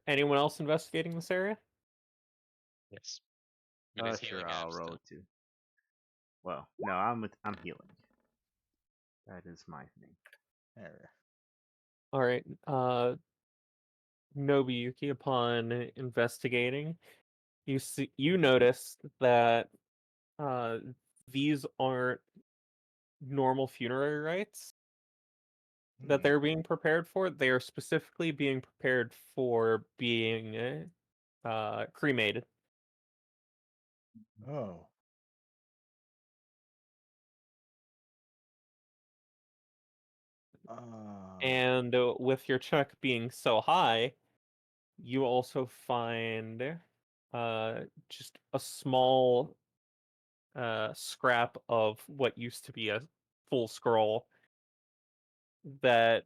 Anyone else investigating this area? yes. But is Sure, healing I'll app roll still? it too. Well, no, I'm healing. That is my thing. There. All right. Nobuyuki, upon investigating, you notice that these aren't normal funerary rites that Hmm. they're being prepared for. They are specifically being prepared for being cremated. Oh. And with your check being so high, you also find just a small scrap of what used to be a full scroll that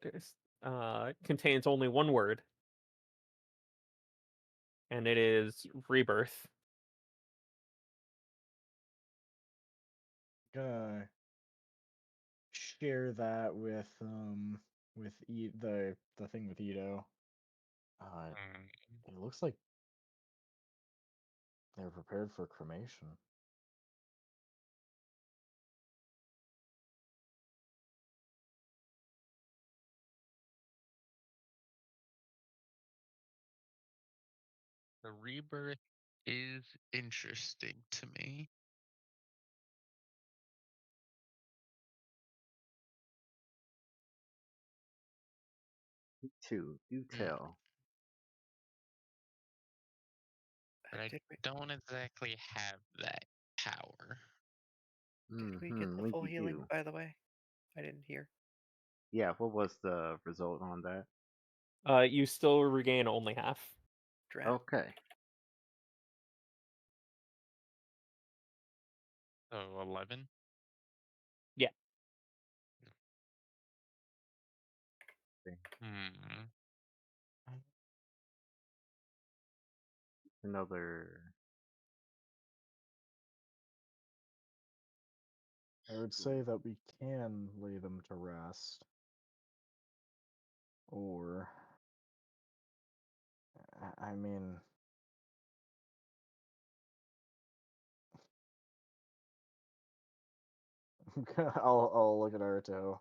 contains only one word, and it is rebirth. Gonna share that with the thing with Ito. Mm, It looks like they're prepared for cremation. the rebirth is interesting to me. Two, do Mm, tell. But I Did we don't exactly have that power. get the full Winky healing, do. by the way? I didn't hear. Yeah, what was the result on that? You still regain only half. Drat. Okay. So 11? Yeah. Hmm. Another. I would say that we can lay them to rest. Or, I mean, I'll look at Arto.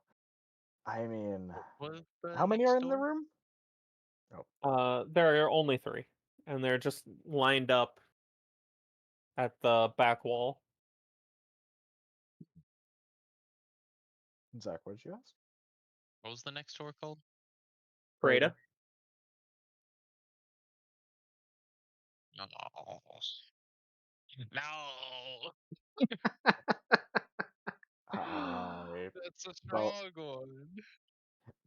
I mean, What was the how many next are in the door? room? There are only 3, and they're just lined up at the back wall. Zach, what did you ask? What was the next door called? Prada. No. No. I That's a Well, strong one.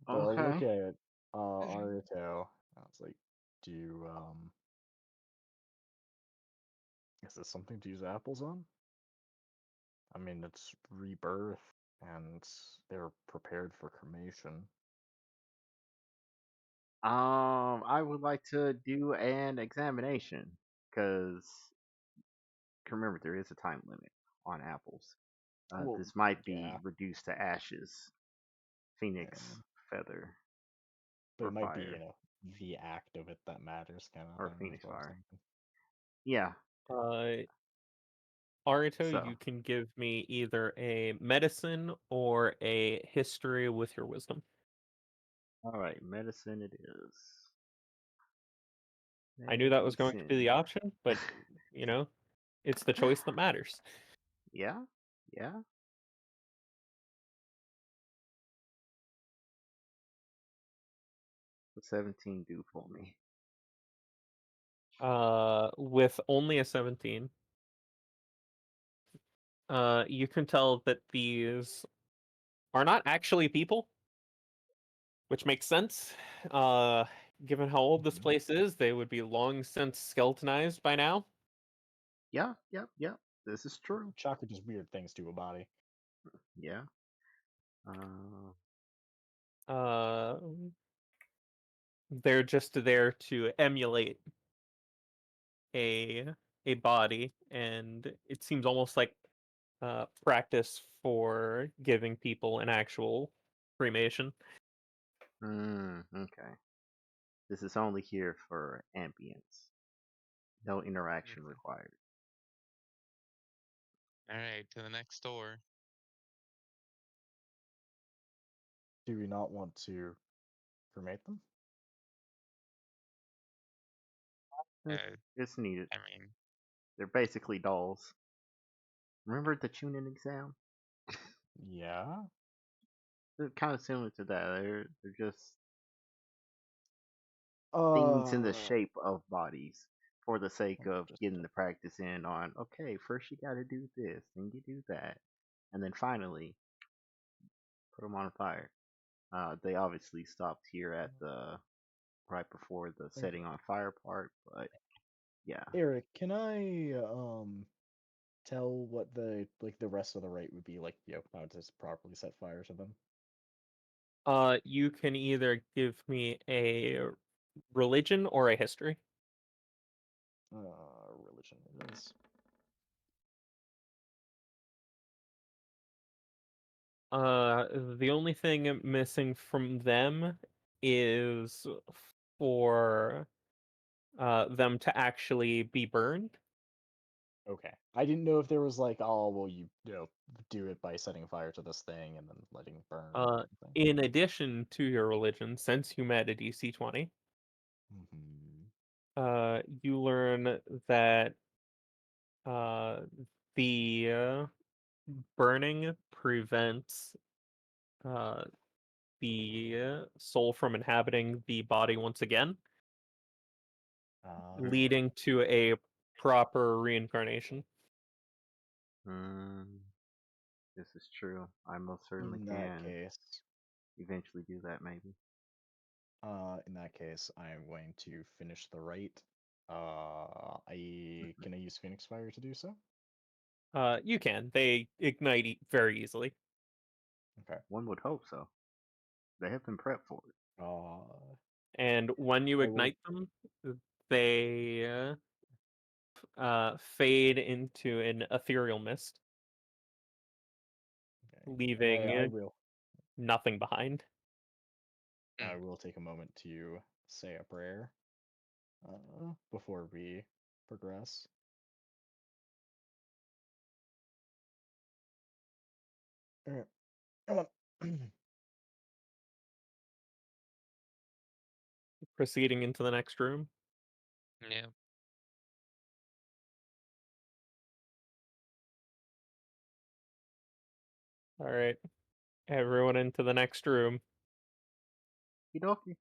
but I look Okay. at Arto. I was like, do you is this something to use apples on? I mean, it's rebirth, and they're prepared for cremation. I would like to do an examination because remember there is a time limit on apples. Well, This might be yeah, reduced to ashes, phoenix yeah, feather, but or it might be, fire, the act of it that matters, kind of or thing. Is phoenix what I was fire. thinking. Yeah. Arito, So, you can give me either a medicine or a history with your wisdom. all right, medicine it is. I knew that was going to be the Medicine. option, but it's the choice that matters. Yeah, yeah. The 17 do for me. With only a 17, You can tell that these are not actually people, which makes sense. Given how old this Mhm. place is, they would be long since skeletonized by now. Yeah, yep, yep. This is true. Chakra does weird things to a body. Yeah. Uh, Uh, they're just there to emulate a a body, and it seems almost like practice for giving people an actual cremation. okay. This is only here for ambience. No interaction Okay. required. All right, to the next door. Do we not want to cremate them? Uh, It's needed. I mean, They're basically dolls. Remember the tuning exam? Yeah. They're kind of similar to that. They're just things in the Uh, shape of bodies for the sake let me of just getting the practice in on, okay, first you gotta do this, then you do that, and then finally put them on fire. They obviously stopped here at the right before the Okay. setting on fire part, but yeah. Eric, can I tell what the rest of the rite would be like, how to properly set fire to them? You can either give me a religion or a history. Religion it is. The only thing missing from them is for them to actually be burned. Okay. I didn't know if there was like, oh, well, do it by setting fire to this thing and then letting it burn or something. In addition to your religion, since you met a DC 20, you learn that uh, the burning prevents uh, the soul from inhabiting the body once again, Uh, leading to a proper reincarnation. Mm, this is true. I most certainly in that can case, eventually do that, maybe. I am going to finish the rite. Can I use Phoenix Fire to do so? You can. They ignite very easily. Okay. One would hope so. They have been prepped for it. And when you I will. ignite them, they fade into an ethereal mist, Okay. leaving I will. nothing behind. I will take a moment to say a prayer before we progress. All right. Come on. Proceeding into the next room. yeah. All right, everyone into the next room. Okie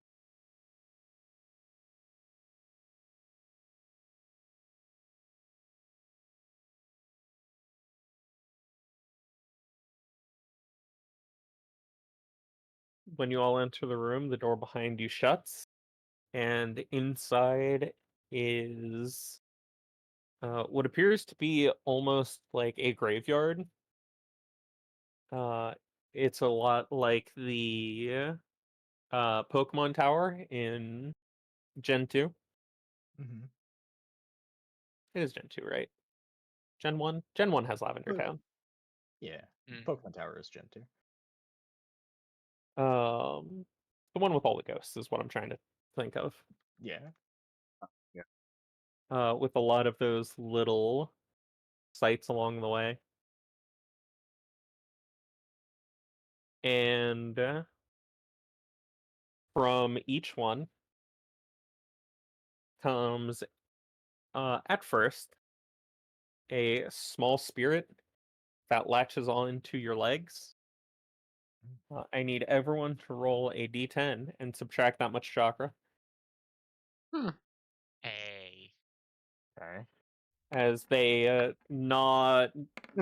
When you all enter the room, the door behind you shuts, and inside is what appears to be almost like a graveyard. Uh, it's a lot like the Pokemon Tower in Gen 2. Mm-hmm. It is Gen 2, right? Gen 1? Gen 1 has Lavender Town. Yeah. Mm. Pokemon Tower is Gen 2. The one with all the ghosts is what I'm trying to think of. Yeah. Yeah. With a lot of those little sites along the way. And from each one comes, at first, a small spirit that latches onto your legs. I need everyone to roll a d10 and subtract that much chakra. Hmm. Hey. Okay. as they not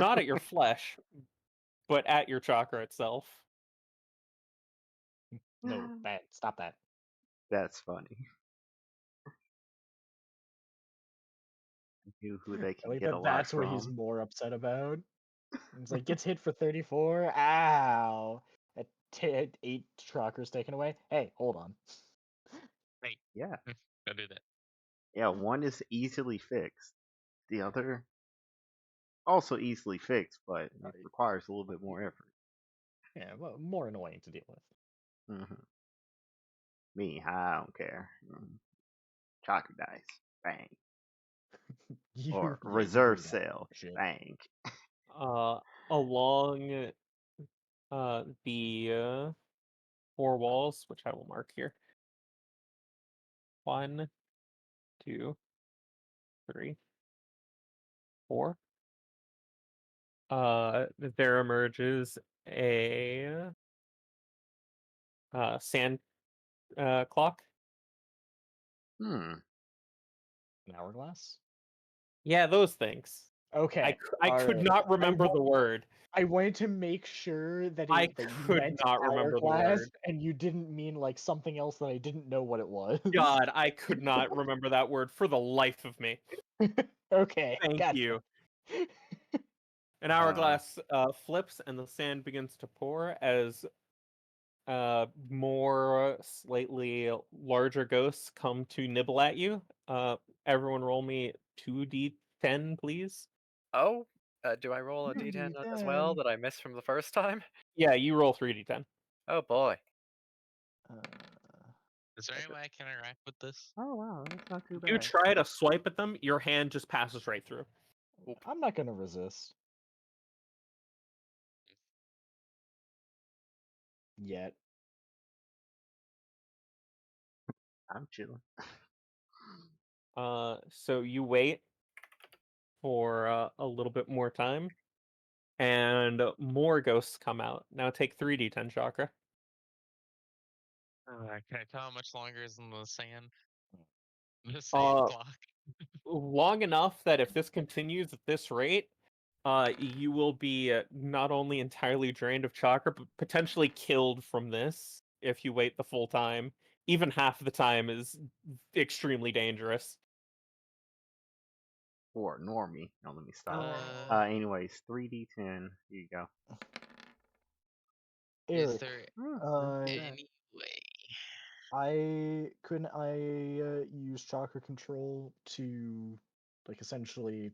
at your flesh, but at your chakra itself. No, stop that. That's funny. Knew who they I can like get a that. lot That's what he's from. more upset about. It's like gets hit for 34. Ow! At 8 chakras taken away. Hey, hold on. Hey, Yeah. don't do that. Yeah, one is easily fixed. The other also easily fixed, but it requires a little bit more effort. Yeah, well, more annoying to deal with. Me, I don't care. Chakra dice, bang. Or Yeah, you reserve do that sale, shit. bang. Along the 4 walls, which I will mark here. 1, 2, 3, 4. There emerges a sand clock. Hmm. An hourglass? Yeah, those things. Okay. I could alright. not remember the word. I wanted to make sure that I that you could meant not remember the hourglass word. and you didn't mean like something else that I didn't know what it was. God, I could not remember that word for the life of me. Okay. Thank Gotcha. you. An hourglass flips and the sand begins to pour as more slightly larger ghosts come to nibble at you. Everyone roll me 2d10, please. Oh, do I roll a d10 as well 2d10. that I missed from the first time? Yeah, you roll 3d10. Oh boy. Is there any way I can interact with this? Oh wow, that's not too You bad. try to swipe at them, your hand just passes right through. I'm not gonna resist. Yet. I'm chilling. So you wait for a little bit more time, and more ghosts come out. Now take 3d10 chakra. Can I tell how much longer is in the sand? The sand Uh, clock. long enough that if this continues at this rate, you will be not only entirely drained of chakra, but potentially killed from this if you wait the full time. Even half the time is extremely dangerous. Or normie. No, let me stop. Uh, Anyways, 3d10. Here you go. is Eric, there any way? couldn't I use chakra control to like essentially,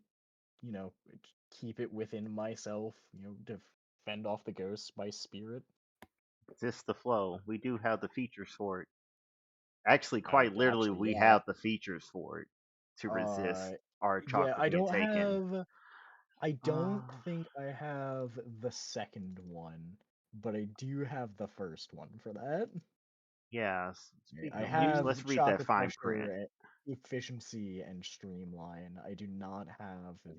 you know, keep it within myself, defend off the ghosts by spirit? Just the flow. We do have the features for it. Actually, Uh, quite literally, actually, we yeah. have the features for it to resist our Yeah, chakra being taken. I don't Uh, think I have the second one, but I do have the first one for that. Yeah. Yeah, Speaking I of which, have let's read that chakra fine print. pressure, efficiency, and streamline. I do not have the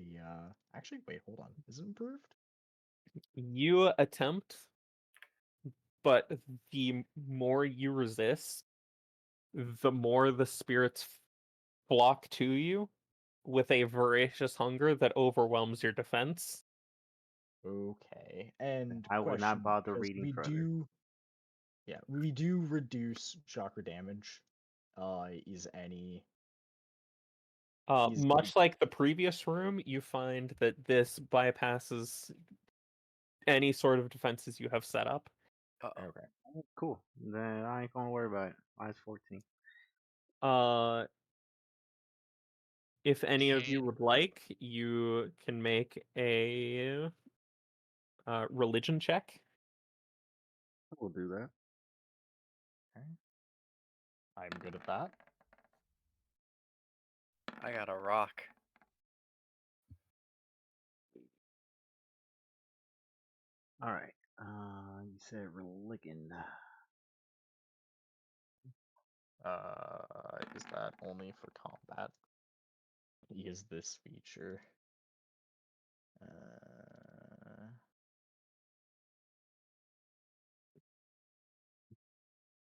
actually wait, hold on. Is it improved? You attempt, but the more you resist, the more the spirits flock to you with a voracious hunger that overwhelms your defense. Okay. And I will not question, bother because reading further. we do reduce chakra damage. Is any is Much like the previous room, you find that this bypasses any sort of defenses you have set up. Uh-oh. okay. Cool. Then I ain't gonna worry about it. Mine's 14. Uh, if any of you Can would like, you can make a religion check. We'll do that. Okay. I'm good at that. I got a rock. All right. You said religion. Is that only for combat? Is this feature?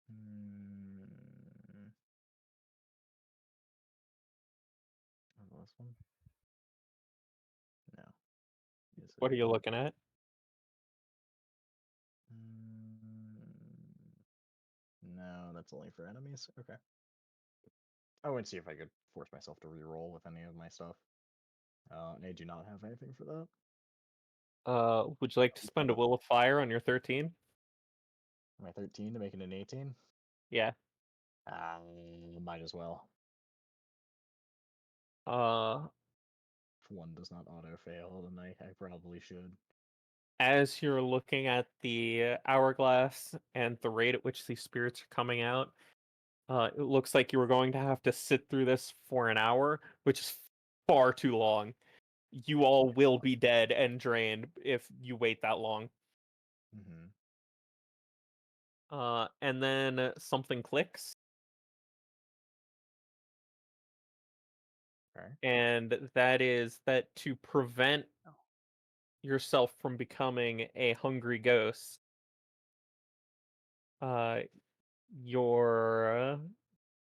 Hmm, this one. What are you looking at? No, that's only for enemies. Okay. I went to see if I could force myself to re-roll with any of my stuff. And I do not have anything for that. Would you like to spend a will of fire on your 13? Am I 13 to make it an 18? Yeah. Might as well. Uh, If one does not auto fail, then I probably should. as you're looking at the hourglass and the rate at which these spirits are coming out, it looks like you were going to have to sit through this for an hour, which is far too long. You all will be dead and drained if you wait that long. Mm-hmm. And then something clicks, Okay. and that is that to prevent yourself from becoming a hungry ghost, your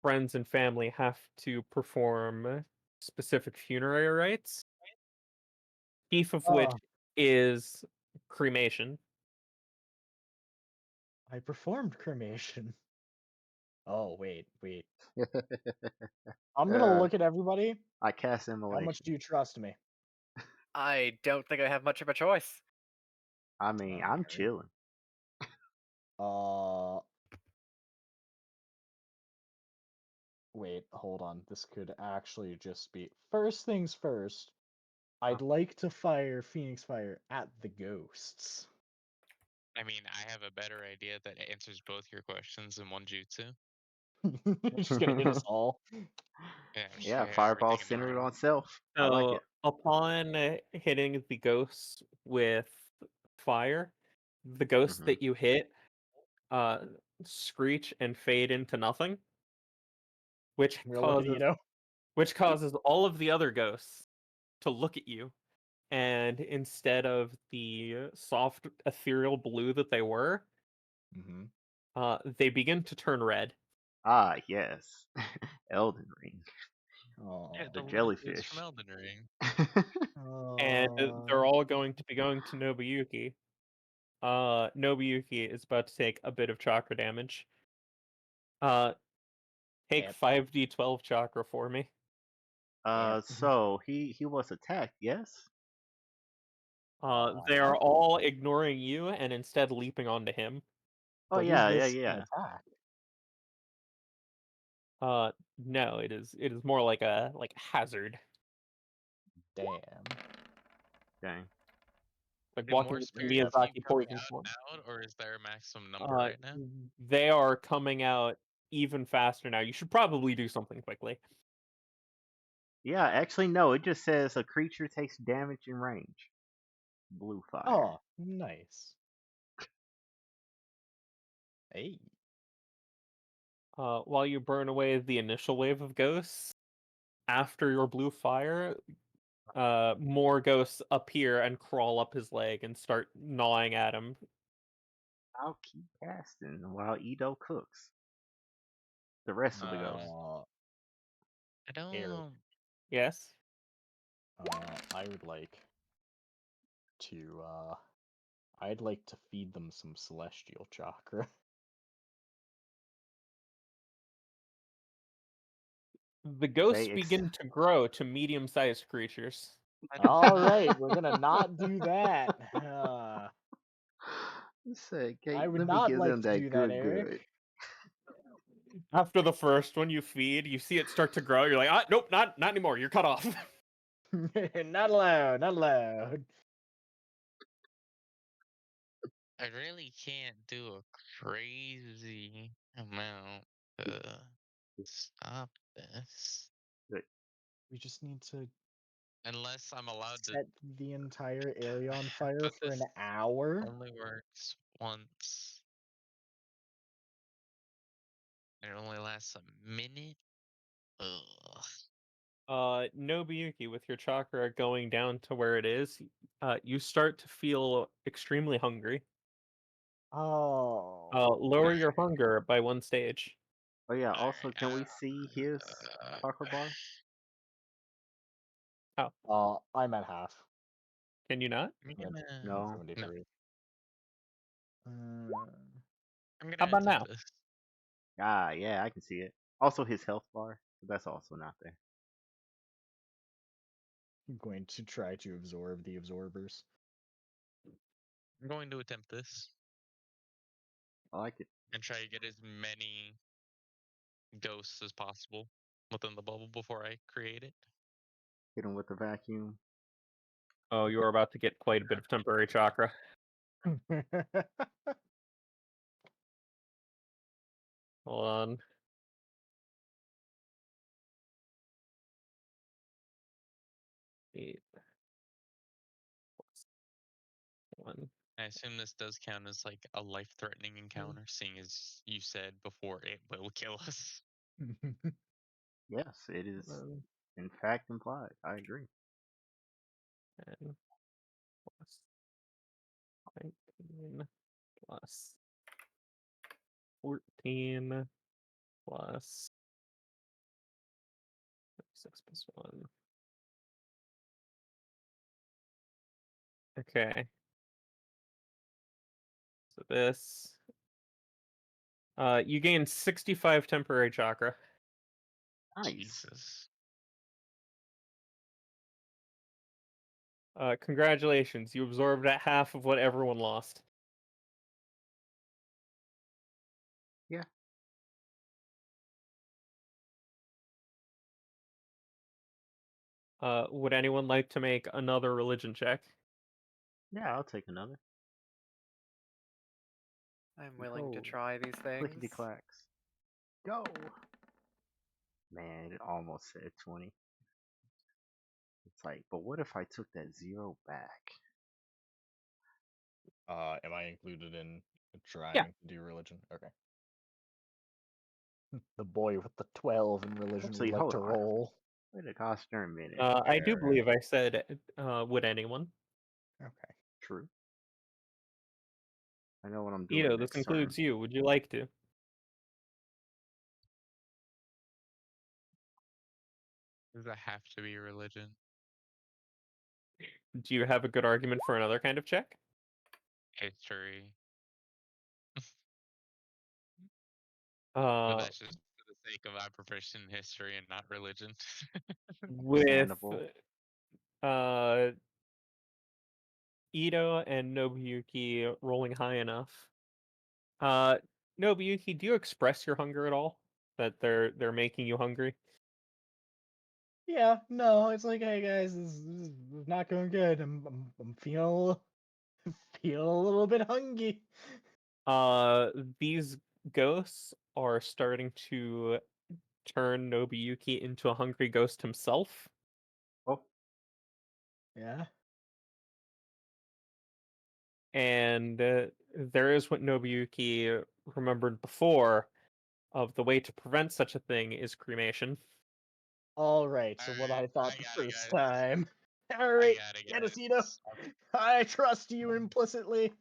friends and family have to perform specific funerary rites, chief of which Oh, is cremation. I performed cremation. Oh, wait. I'm gonna look at everybody. I cast How immolation. much do you trust me? I don't think I have much of a choice. I mean, I'm Okay. chilling. Wait, hold on. This could actually just be first things first. I'd like to fire Phoenix Fire at the ghosts. I mean, I have a better idea that answers both your questions in one jutsu. Just gonna hit us all. Yeah, I'm just Yeah, gonna hit fireball everything in the centered room. on self. I like So it. upon hitting the ghosts with fire, the ghosts Mhm. that you hit uh, screech and fade into nothing, which Real look at causes all of the other ghosts to look at you, and instead of the soft ethereal blue that they were, Mm-hmm. they begin to turn red. Ah, yes. Elden Ring. Oh. Yeah, The the little dudes from jellyfish. Elden Ring. And they're all going to be going to Nobuyuki. Nobuyuki is about to take a bit of chakra damage. Take Yep. 5d12 chakra for me. Yep. So he was attacked, yes? They are all ignoring you and instead leaping onto him. Oh But yeah, is yeah, this an yeah. attack? No, it is more like a hazard. Damn. Dang. Like Do walking more with the spirits keep Miyazaki coming poison out form. now, or is there a maximum number right now? They are coming out even faster now. You should probably do something quickly. Yeah, actually no, it just says a creature takes damage in range. Blue fire. Oh, nice. Hey. While you burn away the initial wave of ghosts, after your blue fire, more ghosts appear and crawl up his leg and start gnawing at him. I'll keep casting while Edo cooks. The rest of the ghosts. I don't. Eric. Yes? I would like to I'd like to feed them some celestial chakra. The ghosts They begin to grow to medium-sized creatures. I don't All know. right, we're gonna not do that. Say, I okay, would let me not give like them to that do that, good Eric. After the first one you feed, you see it start to grow. You're like, nope, not anymore. You're cut off. Not allowed, not allowed. I really can't do a crazy amount to stop this. We just need to Unless I'm allowed to. set the entire area on fire But for an this hour. only works once. And it only lasts a minute. Ugh. Nobuyuki, with your chakra going down to where it is, you start to feel extremely hungry. Oh. Lower your hunger by 1 stage. Oh yeah, also Alright, can we see his chakra bar? Oh, I'm at half. Can you not? I'm Yeah, gonna, No. 73. I'm How gonna about now? attempt this. Ah, yeah, I can see it. Also, his health bar, but that's also not there. I'm going to try to absorb the absorbers. I'm going to attempt this I like it. and try to get as many ghosts as possible within the bubble before I create it. Hit him with the vacuum. Oh, you are about to get quite a bit of temporary chakra. Hold on. Eight plus 1. I assume this does count as like a life-threatening encounter, seeing as you said before it will kill us. Yes, it is. 11, In fact, implied. I agree. 10 plus 19 plus 14 plus 6 plus 1. Okay. So this. You gain 65 temporary chakra. Nice. Jesus. Congratulations, you absorbed at half of what everyone lost. Yeah. Would anyone like to make another religion check? Yeah, I'll take another. I'm willing to Go. try these Clickety things. clacks. Go. Man, it almost said 20. It's like, but what if I took that 0 back? Am I included in Yeah. trying to do religion? Okay. The boy with the 12 in religion Actually, would like hold to on. roll. Wait a gosh darn minute. I do believe I said, would anyone? Okay. True. I know what I'm doing Ito, this next includes turn. you. Would you like to? Does that have to be religion? Do you have a good argument for another kind of check? History. But Uh, that's just for the sake of I'm proficient in history and not religion. with Understandable. Ito and Nobuyuki rolling high enough. Nobuyuki, do you express your hunger at all? That they're making you hungry? Yeah, no, it's like, hey guys, this is not going good. I'm feeling a little, feeling a little bit hungry. These ghosts are starting to turn Nobuyuki into a hungry ghost himself. Oh, Yeah. And there is what Nobuyuki remembered before of the way to prevent such a thing is cremation. All right. So what I Alright, thought I the got it, first guys. time. All I right, got it, Yanacito, guys. I trust you implicitly.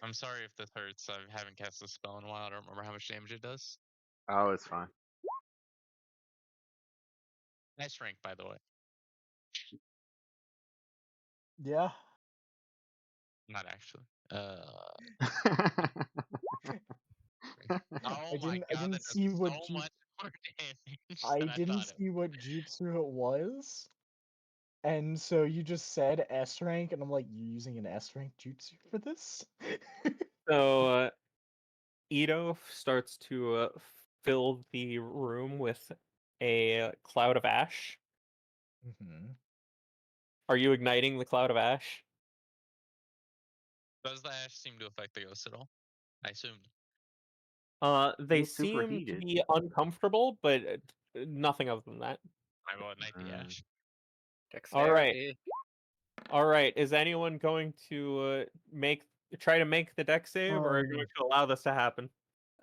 I'm sorry if this hurts. I haven't cast this spell in a while. I don't remember how much damage it does. oh, it's fine. Nice rank, by the way. Yeah. Not actually. I Oh my god, didn't that does see so what much more damage I than I didn't thought it see would. what jutsu it was. And so you just said S rank, and I'm like, you're using an S rank jutsu for this? So Ito starts to fill the room with a cloud of ash. Mm-hmm. Are you igniting the cloud of ash? Does the ash seem to affect the ghost at all? I assumed. They looks super seem to heated. be uncomfortable, but nothing other than that. I will ignite the ash. Dexterity. All right. Is anyone going to try to make the deck save, or are you going to allow this to happen?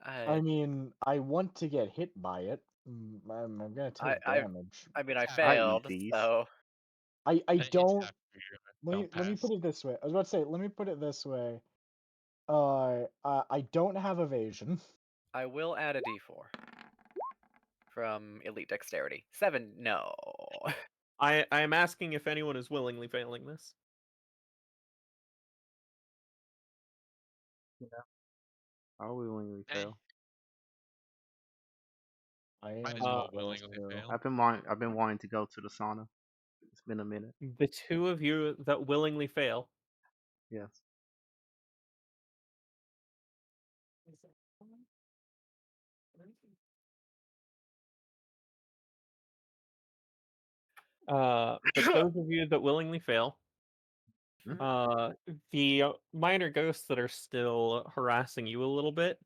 I mean, I want to get hit by it. I'm gonna take damage. I mean, It's I happening. I eat failed, these. so I It's don't. happening. Let Don't me pass. put it this way. I was about to say, let me put it this way. I don't have evasion. I will add a d4 from Elite Dexterity. 7, no. I am asking if anyone is willingly failing this. I'll willingly Eh, fail. I might am as well also- willingly fail. I've been wanting to go to the sauna. It's been a minute. The two of you that willingly fail. Yes. But those of you that willingly fail, Hmm? the minor ghosts that are still harassing you a little bit,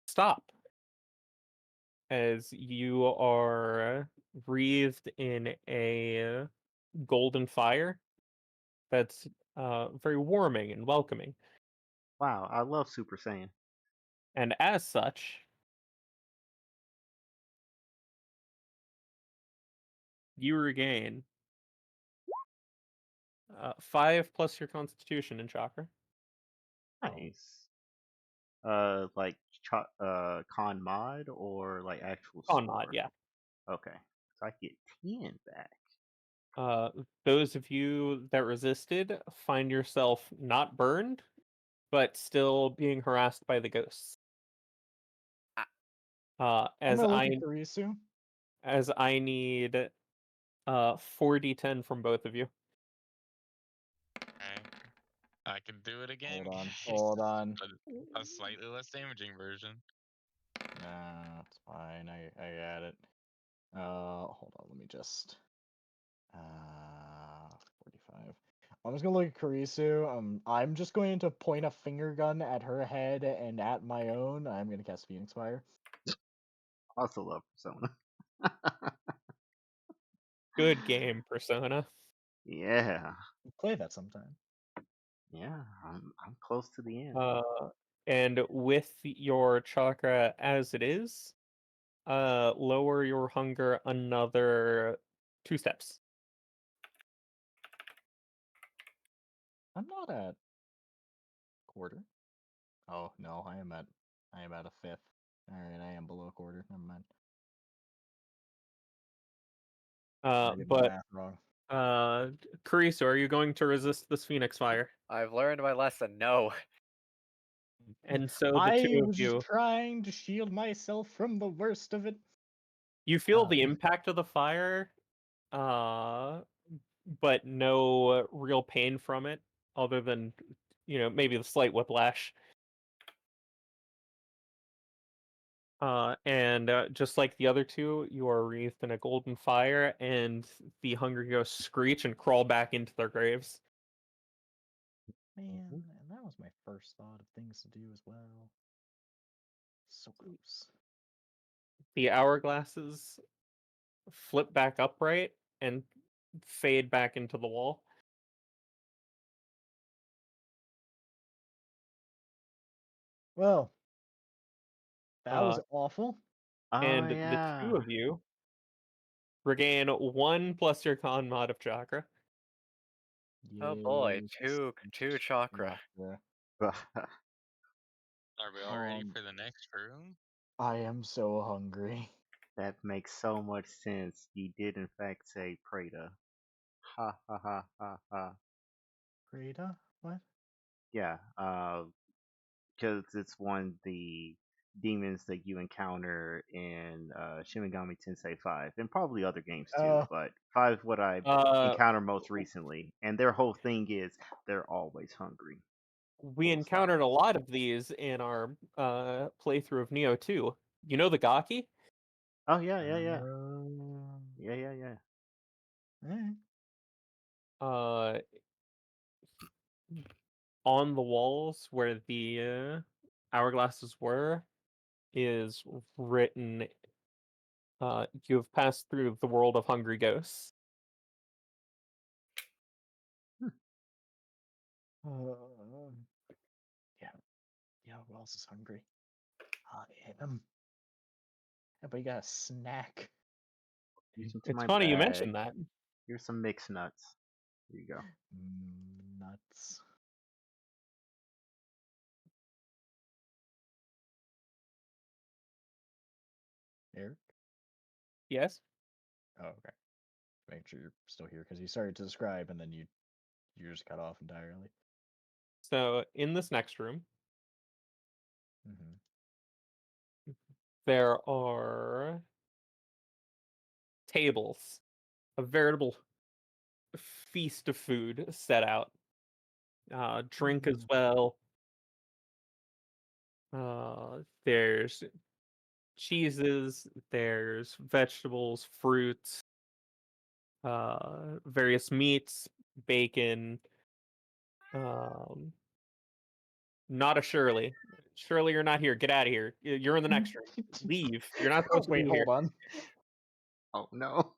stop as you are wreathed in a golden fire that's very warming and welcoming. Wow, I love Super Saiyan. And as such, you regain 5 plus your constitution and chakra. Nice. Like con mod or like actual On mod, score? yeah. Okay, so I get 10 back. Those of you that resisted find yourself not burned, but still being harassed by the ghosts. Ah. I'm As gonna look I at Kurisu. as I need 4d10 from both of you. Okay. I can do it again, Hold on, guys. hold on. A slightly less damaging version. Nah, it's fine. I got it. Hold on. Let me just. 45. I'm just gonna look at Kurisu. I'm just going to point a finger gun at her head and at my own. I'm gonna cast Phoenix Fire. I also love Persona. Good game, Persona. Yeah, Play that sometime. yeah. I'm close to the end. And with your chakra as it is, lower your hunger another 2 steps. I'm not at quarter. Oh no, I am at a fifth. All right, I am below quarter. Never mind. I did my But math wrong. Kurisu, are you going to resist this Phoenix Fire? I've learned my lesson. No. And so the I two of was just you, trying to shield myself from the worst of it. you feel the Um, impact of the fire, but no real pain from it, other than maybe the slight whiplash. And just like the other two, you are wreathed in a golden fire, and the hungry ghosts screech and crawl back into their graves. Man, and that was my first thought of things to do as well. So gross. The hourglasses flip back upright and fade back into the wall. Well, that was Uh, awful. Oh and the yeah. two of you regain 1 plus your con mod of chakra. Oh boy, Yay, two chakra. chakra. Are we all ready Um, for the next room? I am so hungry. That makes so much sense. You did in fact say Prada. Ha ha ha ha ha. Greta? What? Yeah, because it's one of the demons that you encounter in Shin Megami Tensei 5, and probably other games too, Oh, but 5 what I Uh, encountered most recently, and their whole thing is they're always hungry. we Full stop. encountered a lot of these in our playthrough of Neo 2. You know the Gaki? Oh yeah, yeah, yeah, um, yeah, yeah, yeah. eh. Uh, on the walls where the hourglasses were is written, you have passed through the world of hungry ghosts. Uh, yeah, yeah. Who else is hungry? I am. Everybody got a snack. Reach into It's my funny you bag. mentioned that. Here's some mixed nuts. Here you go. Nuts. Eric? Yes? Oh, okay. Make sure you're still here because you started to describe and then you just cut off entirely. So in this next room, Mm-hmm. there are tables, a veritable feast of food set out. Drink as well. There's cheeses, there's vegetables, fruits, various meats, bacon. Not a Shirley. Shirley, you're not here. Get out of here. You're in the next room. Leave. You're not supposed to Wait, be here. hold on. Oh no.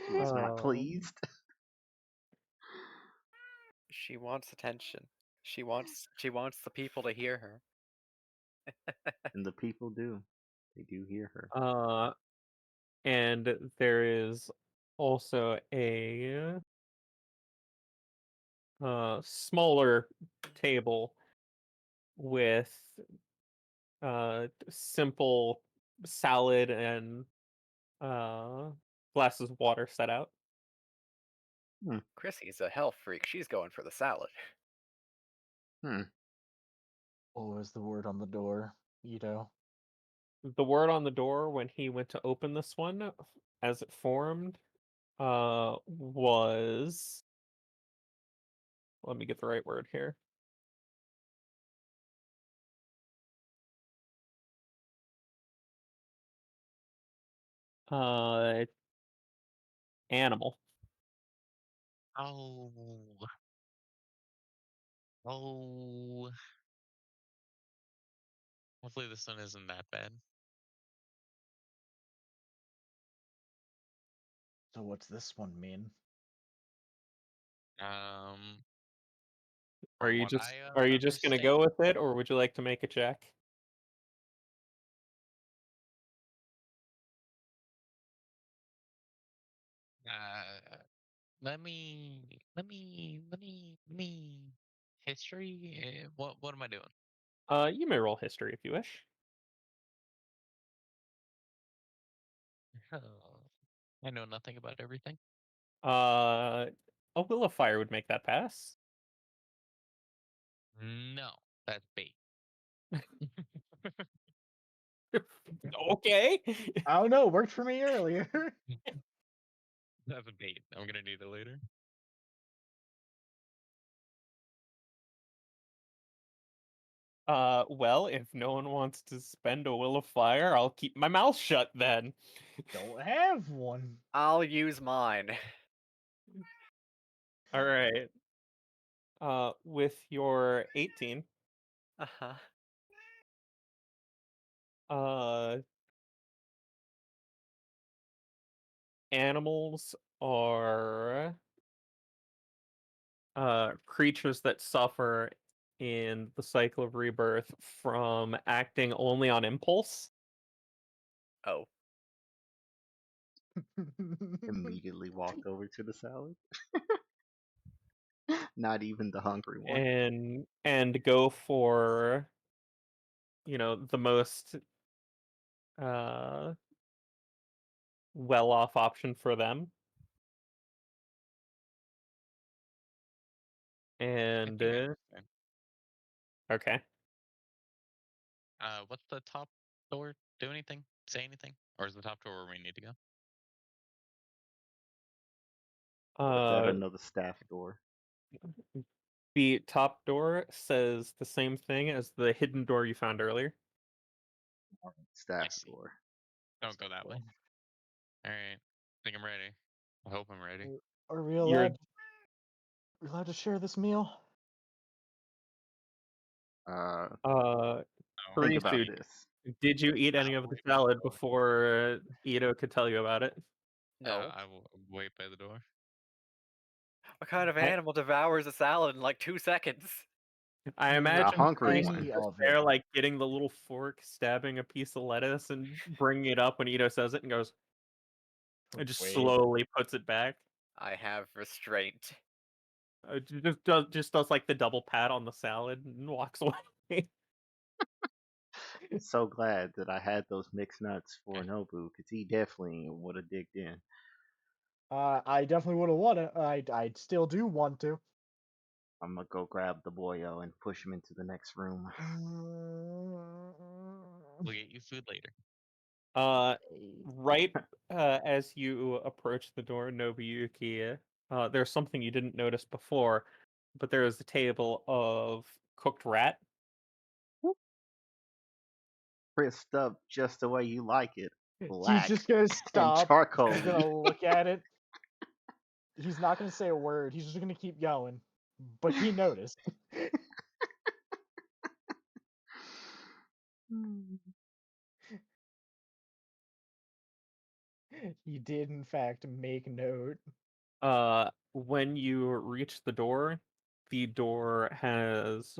She was not pleased. She wants attention. She wants the people to hear her. And the people do. They do hear her. And there is also a smaller table with simple salad and glasses of water set out. Chrissy's a health freak. She's going for the salad. Hmm. What was the word on the door, Ito? The word on the door when he went to open this one, as it formed, was, let me get the right word here. Animal. Oh. Oh. Hopefully this one isn't that bad. So what's this one mean? Are From you what just I are you just gonna go understand, with it, or would you like to make a check? let me history. What am I doing? You may roll history if you wish. I know nothing about everything. A will of fire would make that pass. No, that's bait. Okay. I don't know. Worked for me earlier. That's a bait. I'm gonna need it later. Well, if no one wants to spend a will of fire, I'll keep my mouth shut then. Don't have one. I'll use mine. All right. With your 18, Uh-huh. uh, animals are creatures that suffer in the cycle of rebirth from acting only on impulse. Oh. Immediately walked over to the salad. Not even the hungry one. And go for the most uh well-off option for them. I And think I understand. okay. What's the top door? Do anything? Say anything? Or is the top door where we need to go? Or is that Uh another staff door? the top door says the same thing as the hidden door you found earlier. Staff see. door. Don't go that way. All right. I think I'm ready. I hope I'm ready. Are we You're allowed to share this meal? Uh, Oh, think Karisu, about this. did you eat any of the salad before Ito could tell you about it? No. I will wait by the door. What kind of I- animal devours a salad in like 2 seconds? I A imagine hungry Karisu one. was of there, it. like getting the little fork, stabbing a piece of lettuce, and bringing it up when Ito says it, and goes, and just Wait. slowly puts it back. I have restraint. Just does like the double pat on the salad and walks away. So glad that I had those mixed nuts for Nobu because he definitely would have digged in. I definitely would have wanted. I still do want to. I'm gonna go grab the boyo and push him into the next room. We'll get you food later. Right as you approach the door, Nobuyuki, there's something you didn't notice before, but there is a table of cooked rat. Crisped up just the way you like it. He's Black just gonna and stop. charcoal. He's gonna look at it. He's not gonna say a word. He's just gonna keep going. But he noticed. He did, in fact, make note. When you reach the door has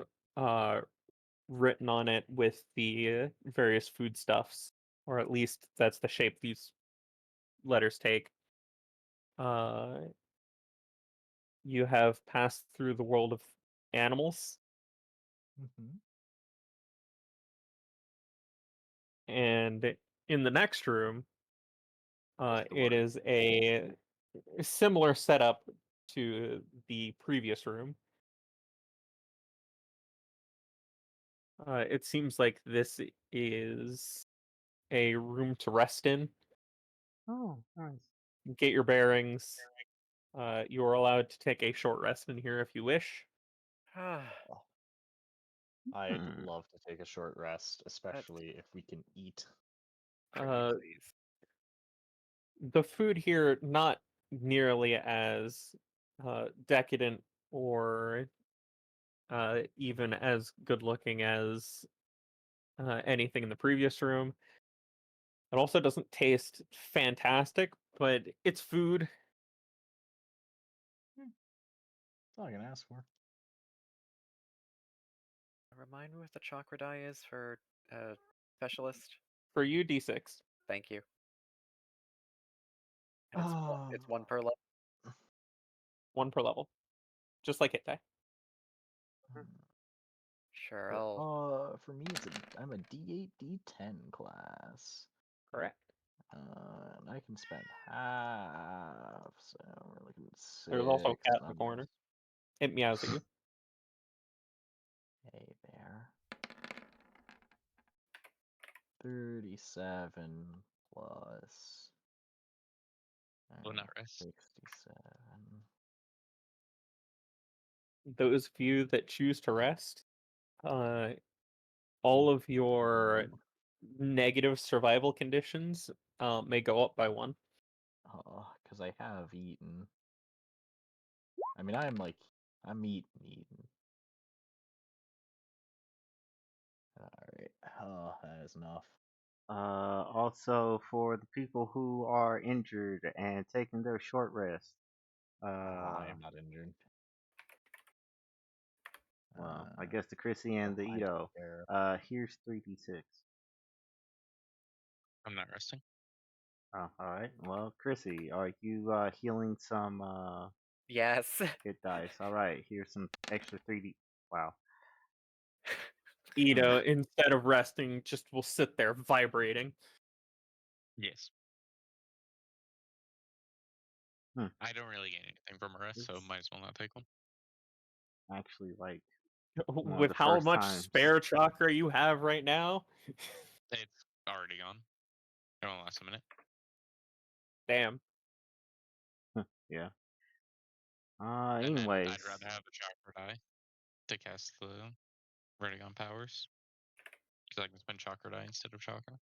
written on it with the various foodstuffs, or at least that's the shape these letters take. You have passed through the world of animals, Mm-hmm. and in the next room, Just the it word. is a similar setup to the previous room. It seems like this is a room to rest in, Oh, nice. get your bearings. You are allowed to take a short rest in here if you wish. I'd Hmm. love to take a short rest, especially if we can eat. Pretty Uh, please. the food here not nearly as decadent or even as good looking as anything in the previous room. It also doesn't taste fantastic, but it's food. That's all I can ask for. Remind me what the chakra die is for specialist. For you, D6. Thank you. And it's one per level. 1 per level. Just like hit die. Sure, I'll. For me, I'm a D8, D10 class. Correct. And I can spend half, so we're looking at 6. There's also a cat in the numbers. corner. It meows at you. Hey there. 37 plus. Will not rest. 67. Those of you that choose to rest, all of your negative survival conditions may go up by 1. Because I have eaten. I mean, I'm eating. Alright. Oh, that is enough. Also, for the people who are injured and taking their short rest, I am not injured. well, I guess the Chrissy and the I Ito. took care Here's 3d6. I'm not resting. Oh, all right. Well, Chrissy, are you healing some Yes. hit dice? All right. Here's some extra 3d. Wow. Ito, instead of resting, just will sit there vibrating. Yes. Hmm. I don't really get anything from a rest, so It's might as well not take one. actually like one of With the how first much times. spare chakra you have right now? It's already gone. It only lasts a minute. Damn. Yeah. And then Anyways, I'd rather have a chakra die to cast the Vertigon powers. Because I can spend chakra die instead of chakra.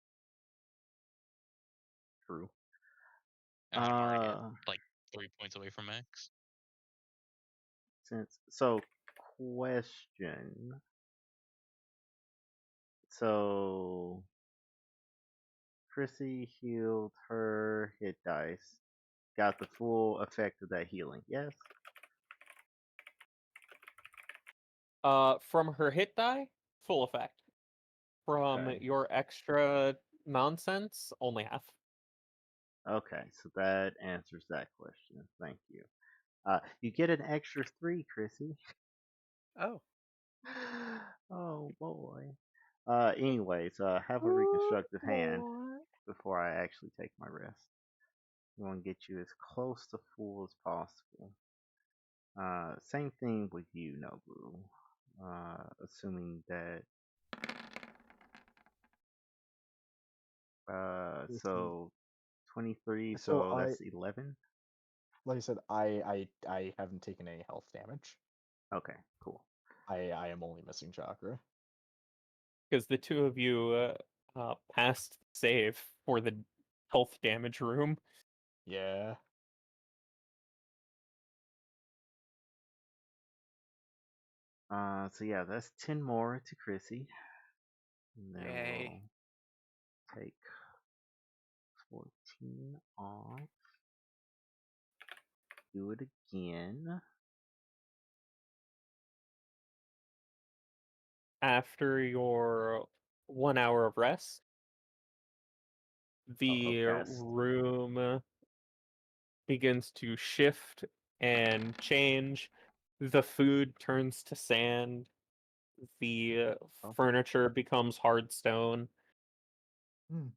true. And I'm already at like 3 points away from max. Question. So Chrissy healed her hit dice. Got the full effect of that healing. Yes. From her hit die, full effect. From Okay. your extra nonsense, only half. Okay, so that answers that question. Thank you. You get an extra 3, Chrissy. Oh. Oh boy. Anyways, have a reconstructive hand before I actually take my rest. I want to get you as close to full as possible. Same thing with you, Nobu. Assuming that. This is- So 23. So So that's 11. like I said, I haven't taken any health damage. Okay, cool. I am only missing chakra. Because the two of you passed save for the health damage room. Yeah. So yeah, that's 10 more to Chrissy. And then Yay. we'll take 14 off. Do it again. After your 1 hour of rest, the rest. room begins to shift and change. The food turns to sand. The Oh. furniture becomes hard stone. Hmm.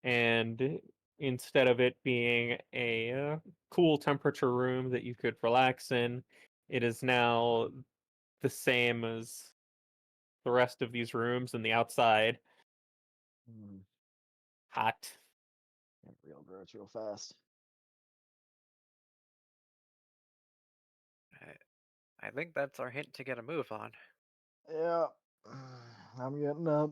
And instead of it being a cool temperature room that you could relax in, it is now the same as the rest of these rooms, and the outside Hmm. hot. Can't real fast. I think that's our hint to get a move on. Yeah. I'm getting up.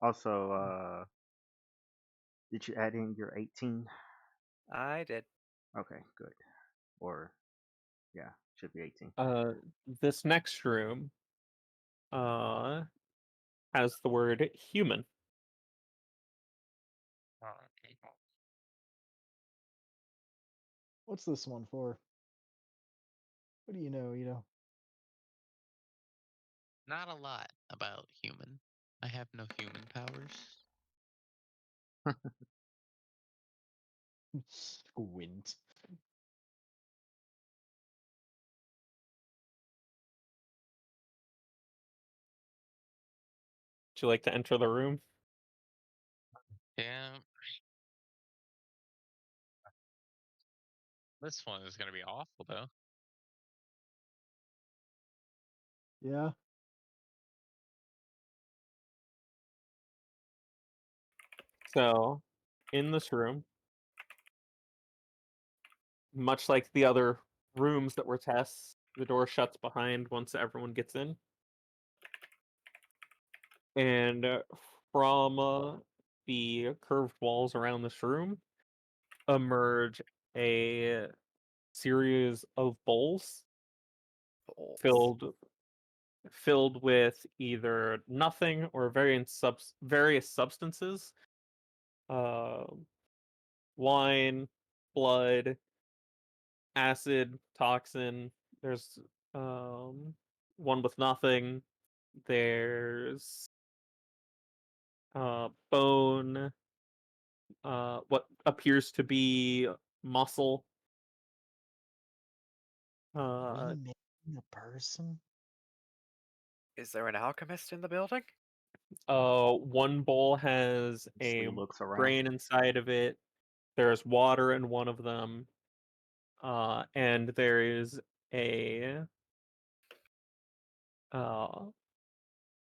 Also, did you add in your 18? I did. Okay, good. Or, yeah, should be 18. This next room has the word human. What's this one for? What do you know? You know. Not a lot about human. I have no human powers. Squint. Would you like to enter the room? Yeah. This one is gonna be awful though. Yeah. So, in this room, much like the other rooms that were tests, the door shuts behind once everyone gets in. And from the curved walls around this room emerge a series of bowls Bolts. filled with either nothing or various substances, uh, wine, blood, acid, toxin. There's one with nothing. There's bone, what appears to be muscle. Remaking a person? Is there an alchemist in the building? One bowl has Just a looks around. brain inside of it. There's water in one of them. And there is a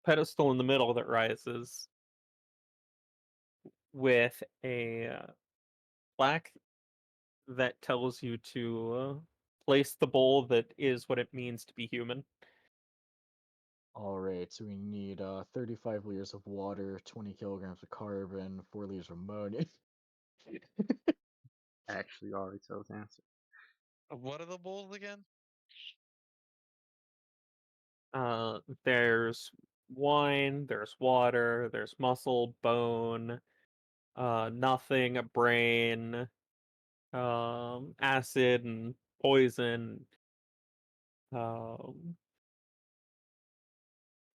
pedestal in the middle that rises with a plaque that tells you to place the bowl that is what it means to be human. All right, so we need 35 liters of water, 20 kilograms of carbon, 4 liters of ammonia. Actually, already tells the answer. What are the bowls again? There's wine, there's water, there's muscle, bone, nothing, a brain, acid and poison, um,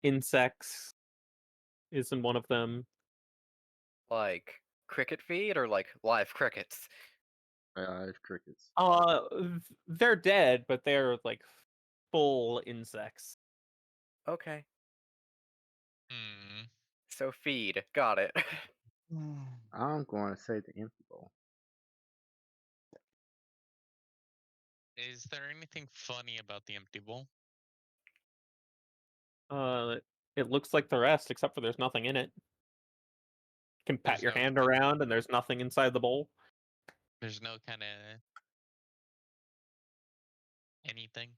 insects is in one of them. Like cricket feed or like live crickets? Crickets. They're dead, but they're like full insects. Okay. Hmm. So feed. Got it. I'm going to say the empty bowl. Is there anything funny about the empty bowl? It looks like the rest, except for there's nothing in it. You can pat There's your no hand kind around, and there's nothing inside the bowl. There's no kind of anything,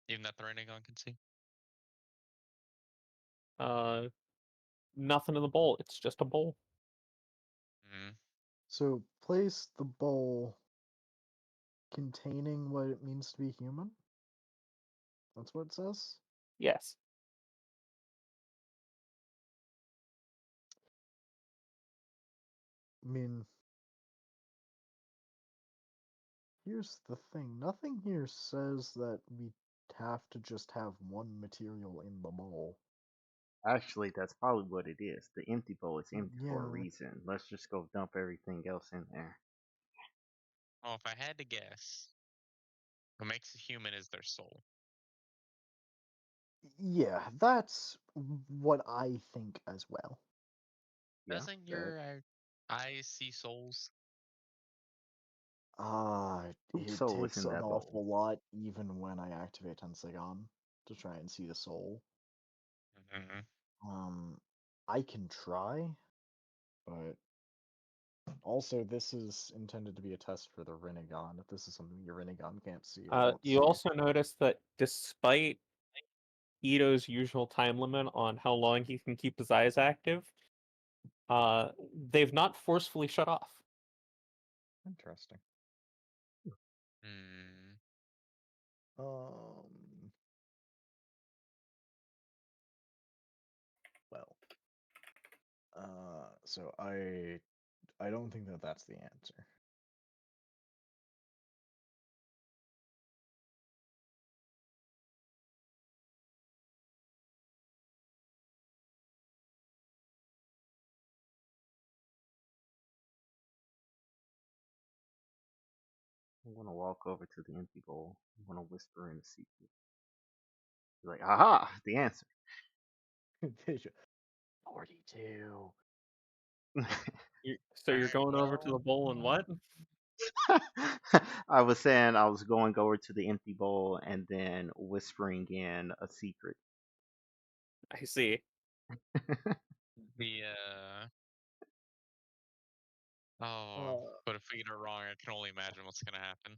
even that the Renegon can see. Uh, Nothing in the bowl. It's just a bowl. Mm. So place the bowl containing what it means to be human. That's what it says. Yes. I mean, here's the thing. Nothing here says that we have to just have one material in the bowl. Actually, that's probably what it is. The empty bowl is empty for a Yeah. reason. Let's just go dump everything else in there. Oh, if I had to guess, what makes a human is their soul. Yeah, that's what I think as well. Yeah, Doesn't that your eyes see souls? whose It soul is takes in an that bowl? awful lot even when I activate Tensagon to try and see the soul. Mm-hmm. I can try, but also this is intended to be a test for the Rinnegan. If this is something your Rinnegan can't see, it won't see You it. also notice that despite Ito's usual time limit on how long he can keep his eyes active, they've not forcefully shut off. Interesting. Mm. Well, so I don't think that that's the answer. I'm gonna walk over to the empty bowl. I'm gonna whisper in a secret. Be like, aha, the answer. 42. So you're Alright, going over to the bowl and what? I was saying I was going over to the empty bowl and then whispering in a secret. I see. the oh, but if we get it wrong, I can only imagine what's gonna happen.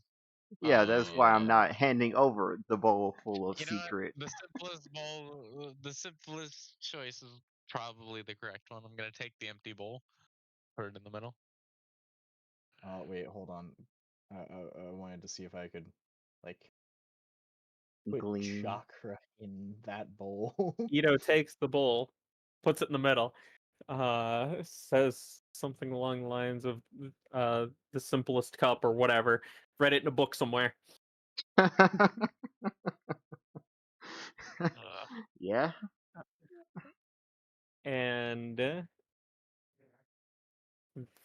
Yeah, that's why I'm Uh, not handing over the bowl full of you know what? secret. The simplest choice is probably the correct one. I'm gonna take the empty bowl, put it in the middle. Wait, hold on. I wanted to see if I could, like, put Gleam. chakra in that bowl. Ito takes the bowl, puts it in the middle, says something along the lines of the simplest cup or whatever. Read it in a book somewhere. Yeah. And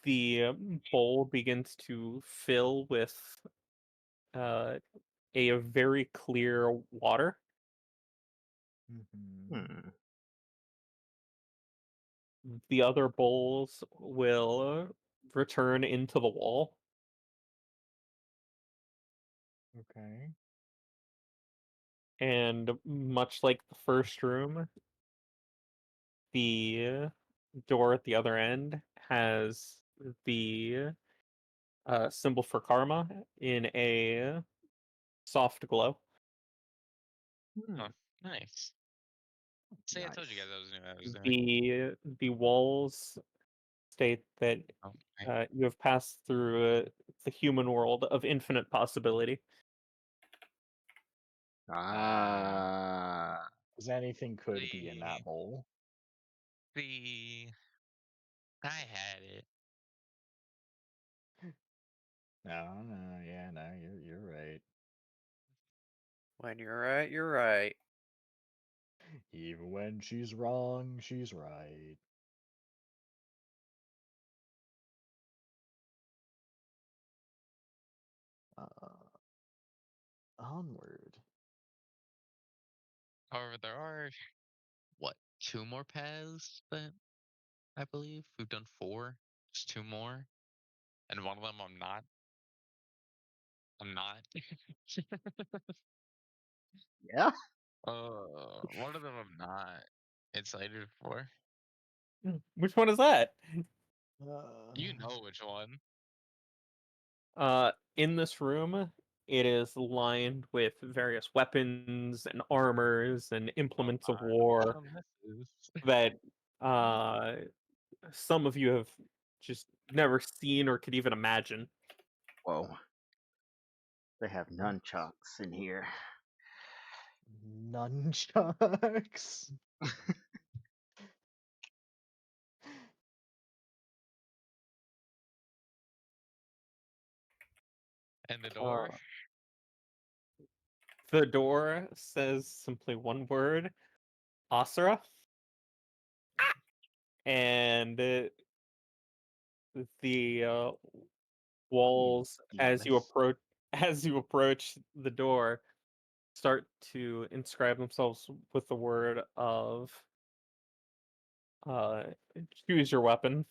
the bowl begins to fill with a very clear water. Hmm. The other bowls will return into the wall. Okay. And much like the first room, the door at the other end has the symbol for karma in a soft glow. Oh, nice. See, I told you guys Nice. I was knew I was doing. The walls state that Oh, okay. you have passed through the human world of infinite possibility. Ah. Because anything could be in The that bowl. the I had it. No, yeah, no, you're right. When you're right, you're right. Even when she's wrong, she's right. Onward. However, there are what 2 more paths that I believe. We've done 4. Just 2 more. And one of them I'm not. I'm not. Yeah. One of them I'm not excited for. Which one is that? You know which one. In this room, it is lined with various weapons and armors and implements of war that some of you have just never seen or could even imagine. Whoa. They have nunchucks in here. Nunchucks. And the door. The door says simply one word, Asura. And the walls as you approach the door start to inscribe themselves with the word of uh choose your weapon.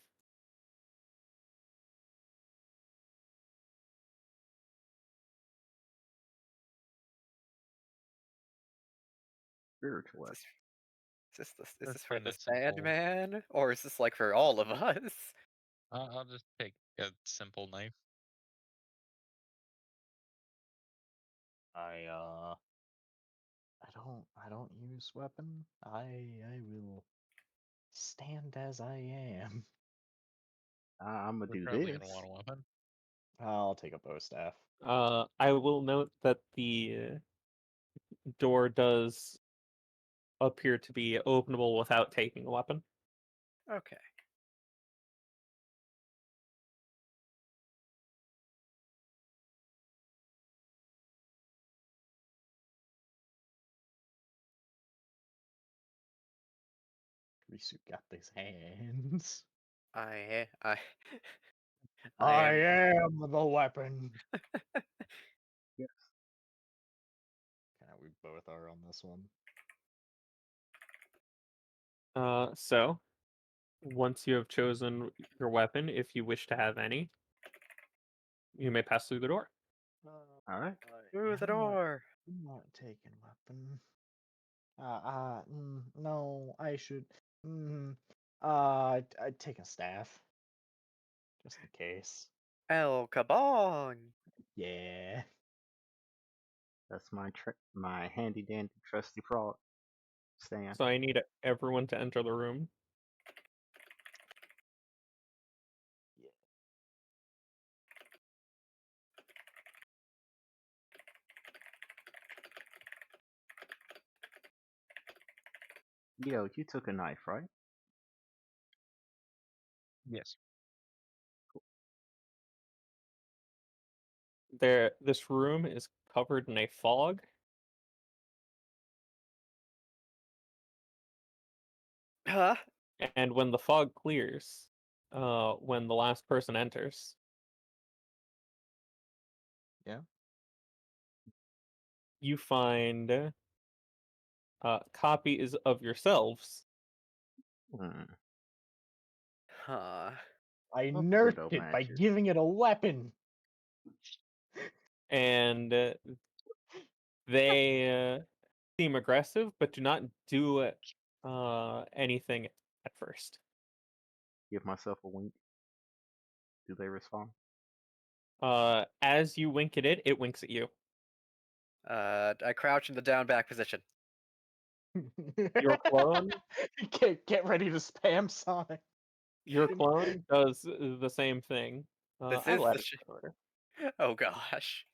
Spiritual weapon. Is Let's this for find a the simple. Sandman, or is this like for all of us? I'll just take a simple knife. I don't use weapon. I will stand as I am. I'm gonna We're do probably this. gonna want a weapon. I'll take a bow staff. I will note that the door does appear to be openable without taking a weapon. Okay. Risu got these hands. I I am. am the weapon. Yes. We both are on this one. So once you have chosen your weapon, if you wish to have any, you may pass through the door. All right. Through the I'm not- door. I'm not taking weapon. No, I should. I'd take a staff, just in case. El Kabong. Yeah. That's my handy dandy trusty frog stand. So I need everyone to enter the room. Yo, you took a knife, right? Yes. This room is covered in a fog. Huh? And when the fog clears, when the last person enters, Yeah. you find copies of yourselves. Hmm. Huh. I Oh, nerfed pseudo it by magic. giving it a weapon. And they seem aggressive, but do not do anything at first. Give myself a wink. Do they respond? As you wink at it, it winks at you. I crouch in the down back position. Your clone, Get ready to spam Sonic. your clone does the same thing. This I is let the it order. Oh gosh.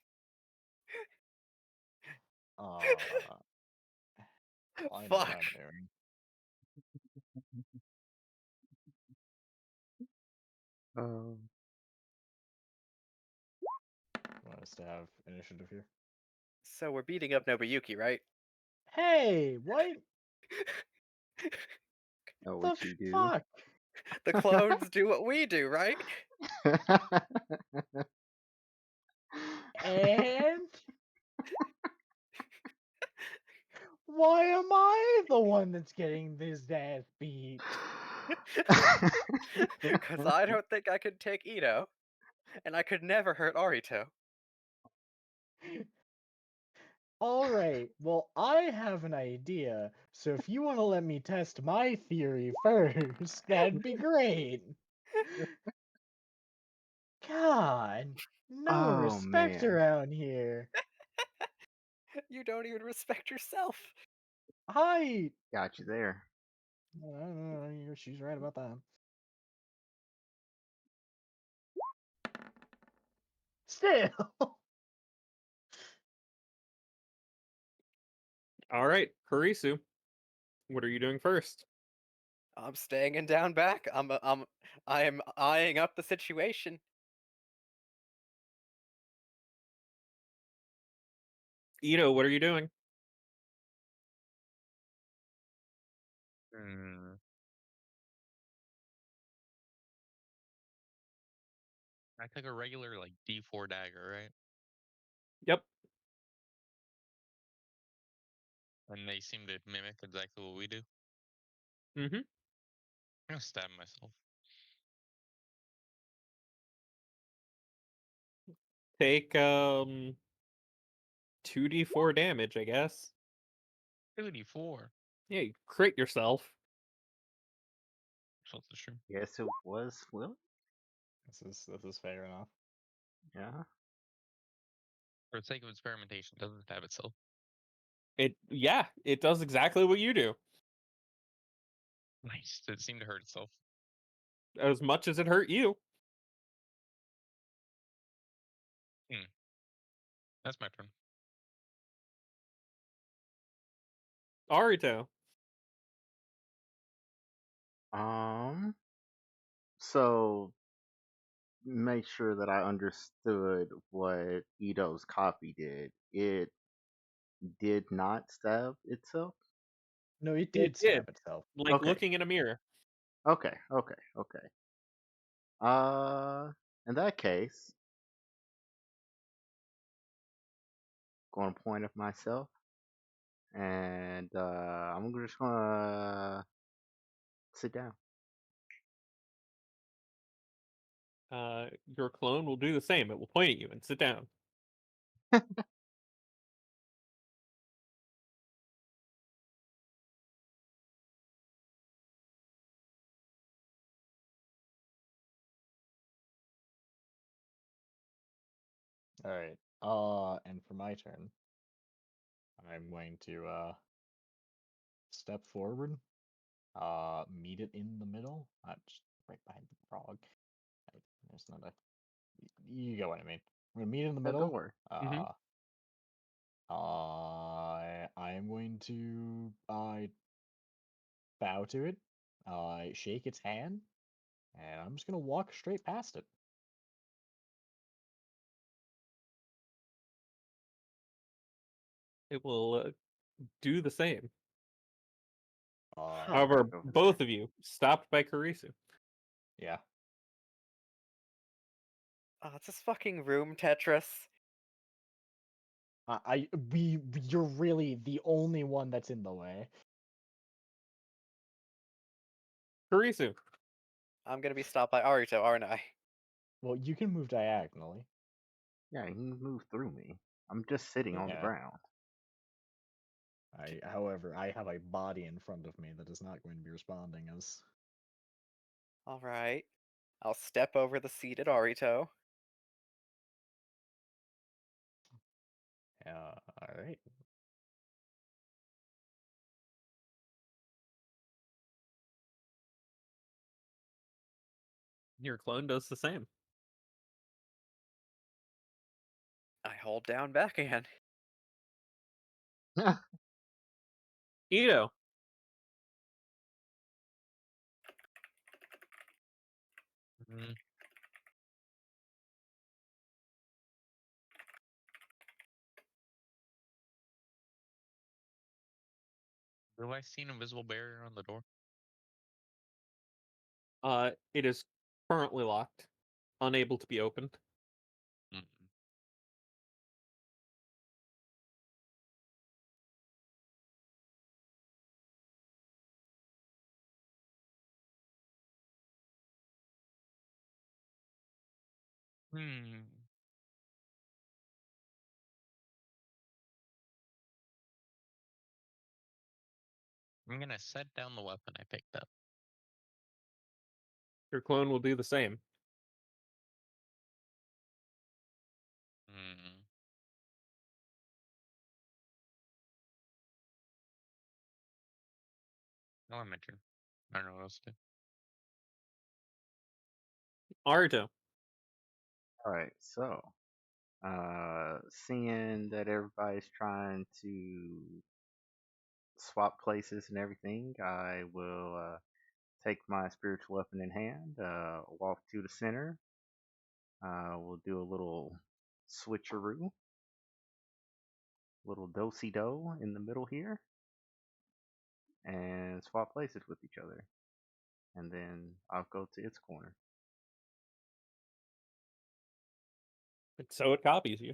I know what Fuck. I'm doing. Um. Want us to have initiative here? So we're beating up Nobuyuki, right? Hey, what Know the what you do? fuck? The clones do what we do, right? And why am I the one that's getting this ass beat? Because I don't think I could take Ito, and I could never hurt Arito. All right. Well, I have an idea. So if you want to let me test my theory first, that'd be great. God, no Oh respect man, around here. You don't even respect yourself. I got you there. she's right about that. Still. All right, Karisu, what are you doing first? I'm staying in down back. I am eyeing up the situation. Ito, what are you doing? Hmm. I took a regular like D4 dagger, right? Yep. And they seem to mimic exactly what we do. Mm-hmm. I'm gonna stab myself. Take 2d4 damage, I guess. 2d4. Yeah, you crit yourself. So that's true. Yes, it was Will. This is fair enough. Yeah. For the sake of experimentation, it doesn't stab itself. It does exactly what you do. Nice. Did it seem to hurt itself? As much as it hurt you. That's my turn. Arito. So make sure that I understood what Ito's copy did. It did not stab itself. No, it It did did. stab itself. Like Okay. looking in a mirror. Okay. Uh, in that case, going to point of myself, and I'm just gonna sit down. Your clone will do the same. It will point at you and sit down. All right. And for my turn, I'm going to step forward, meet it in the middle, just right behind the frog. There's not a. You get what I mean. I'm gonna meet it in the Yeah, don't middle. worry. Mhm. I am going to bow to it, shake its hand, and I'm just gonna walk straight past it. It will do the same. Uh, I'll However, walk over there. both of you stopped by Karisu. yeah. Oh, it's this fucking room Tetris. You're really the only one that's in the way. Karisu. I'm gonna be stopped by Arito, aren't I? Well, you can move diagonally. Yeah, he can move through me. I'm just sitting on the Yeah. ground. However, I have a body in front of me that is not going to be responding as. All right. I'll step over the seated Arito. All right. Your clone does the same. I hold down back again. Ito. Mm. Do I see an invisible barrier on the door? It is currently locked, unable to be opened. Mm. Hmm. I'm gonna set down the weapon I picked up. Your clone will do the same. Hmm. No, I'm my turn. I don't know what else to do. Arto. All right, so seeing that everybody's trying to swap places and everything, I will take my spiritual weapon in hand, walk to the center. We'll do a little switcheroo, little do-si do in the middle here, and swap places with each other. And then I'll go to its corner. So it copies you.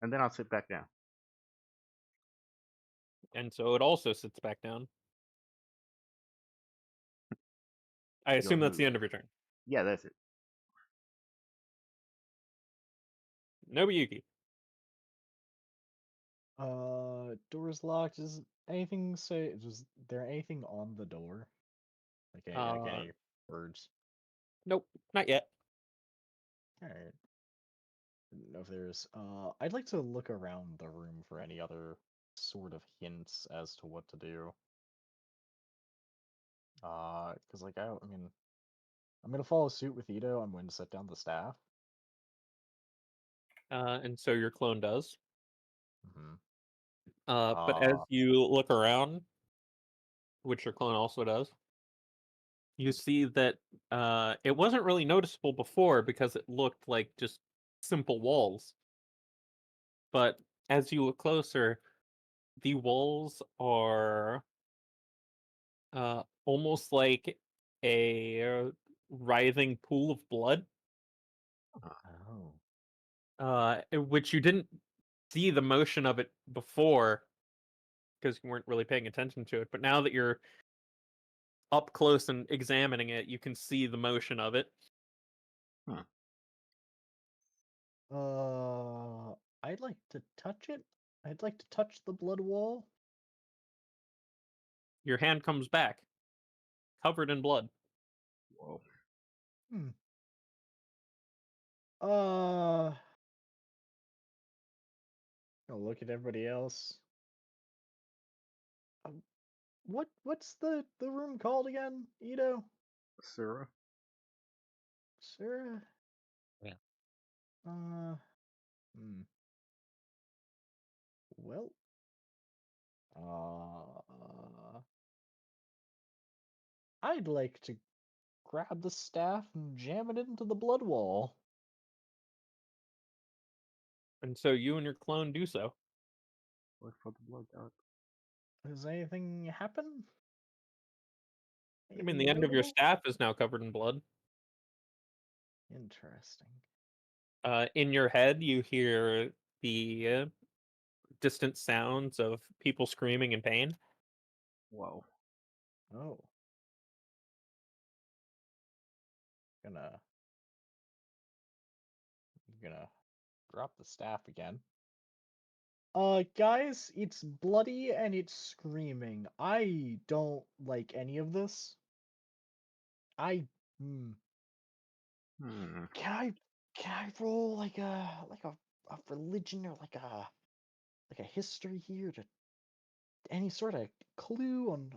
And then I'll sit back down. And so it also sits back down. I Your assume that's the move. end of your turn. Yeah, that's it. Nobuyuki. Door's locked. Is anything say? Is there anything on the door? Like Uh, any words? nope, not yet. All right. Didn't know if there's. I'd like to look around the room for any other sort of hints as to what to do. Because I mean, I'm gonna follow suit with Ito. I'm going to set down the staff. And so your clone does. Mm-hmm. But as Uh, you look around, which your clone also does, you see that it wasn't really noticeable before because it looked like just simple walls. But as you look closer, the walls are almost like a writhing pool of blood, oh. which you didn't see the motion of it before because you weren't really paying attention to it. But now that you're up close and examining it, you can see the motion of it. Huh. I'd like to touch it. I'd like to touch the blood wall. Your hand comes back, covered in blood. Whoa. Hmm. Uh, I'll look at everybody else. What's the room called again, Ito? Sura? Sir? Yeah. Hmm. Well, I'd like to grab the staff and jam it into the blood wall. And so you and your clone do so. Look for the blood god. Does anything happen? I mean, Anything the end of your notable? staff is now covered in blood. Interesting. In your head, you hear the distant sounds of people screaming in pain. Whoa. Oh. Gonna gonna drop the staff again. Guys, it's bloody and it's screaming. I don't like any of this. I hmm. Hmm. Can I roll like a religion or like a history here to any sort of clue on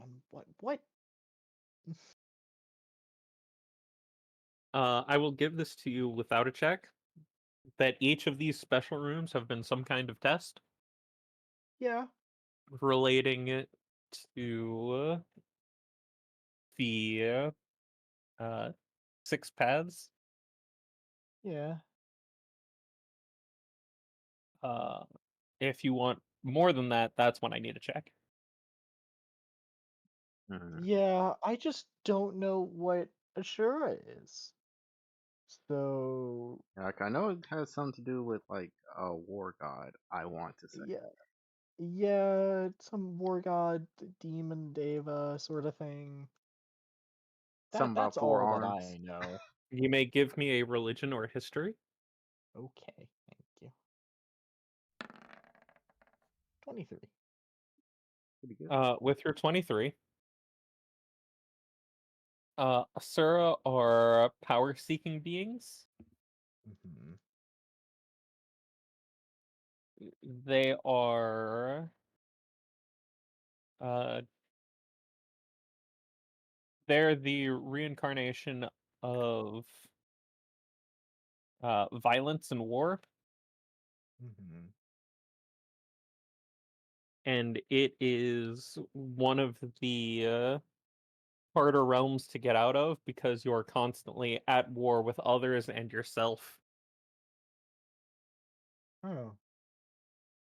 what? I will give this to you without a check. That each of these special rooms have been some kind of test Yeah, relating it to the uh, six paths. yeah. Uh, if you want more than that, that's when I need a check. Hmm. Yeah, I just don't know what Ashura is. So, Like I know it has something to do with like a war god. I want to say. yeah, yeah, some war god, demon deva sort of thing. Something about That's four all that arms. I know. You may give me a religion or history. Okay, thank you. 23. Pretty good. With your 23, Asura are power-seeking beings. Mm-hmm. They are uh, they're the reincarnation of violence and war, Mm-hmm. and it is one of the harder realms to get out of because you're constantly at war with others and yourself. Oh,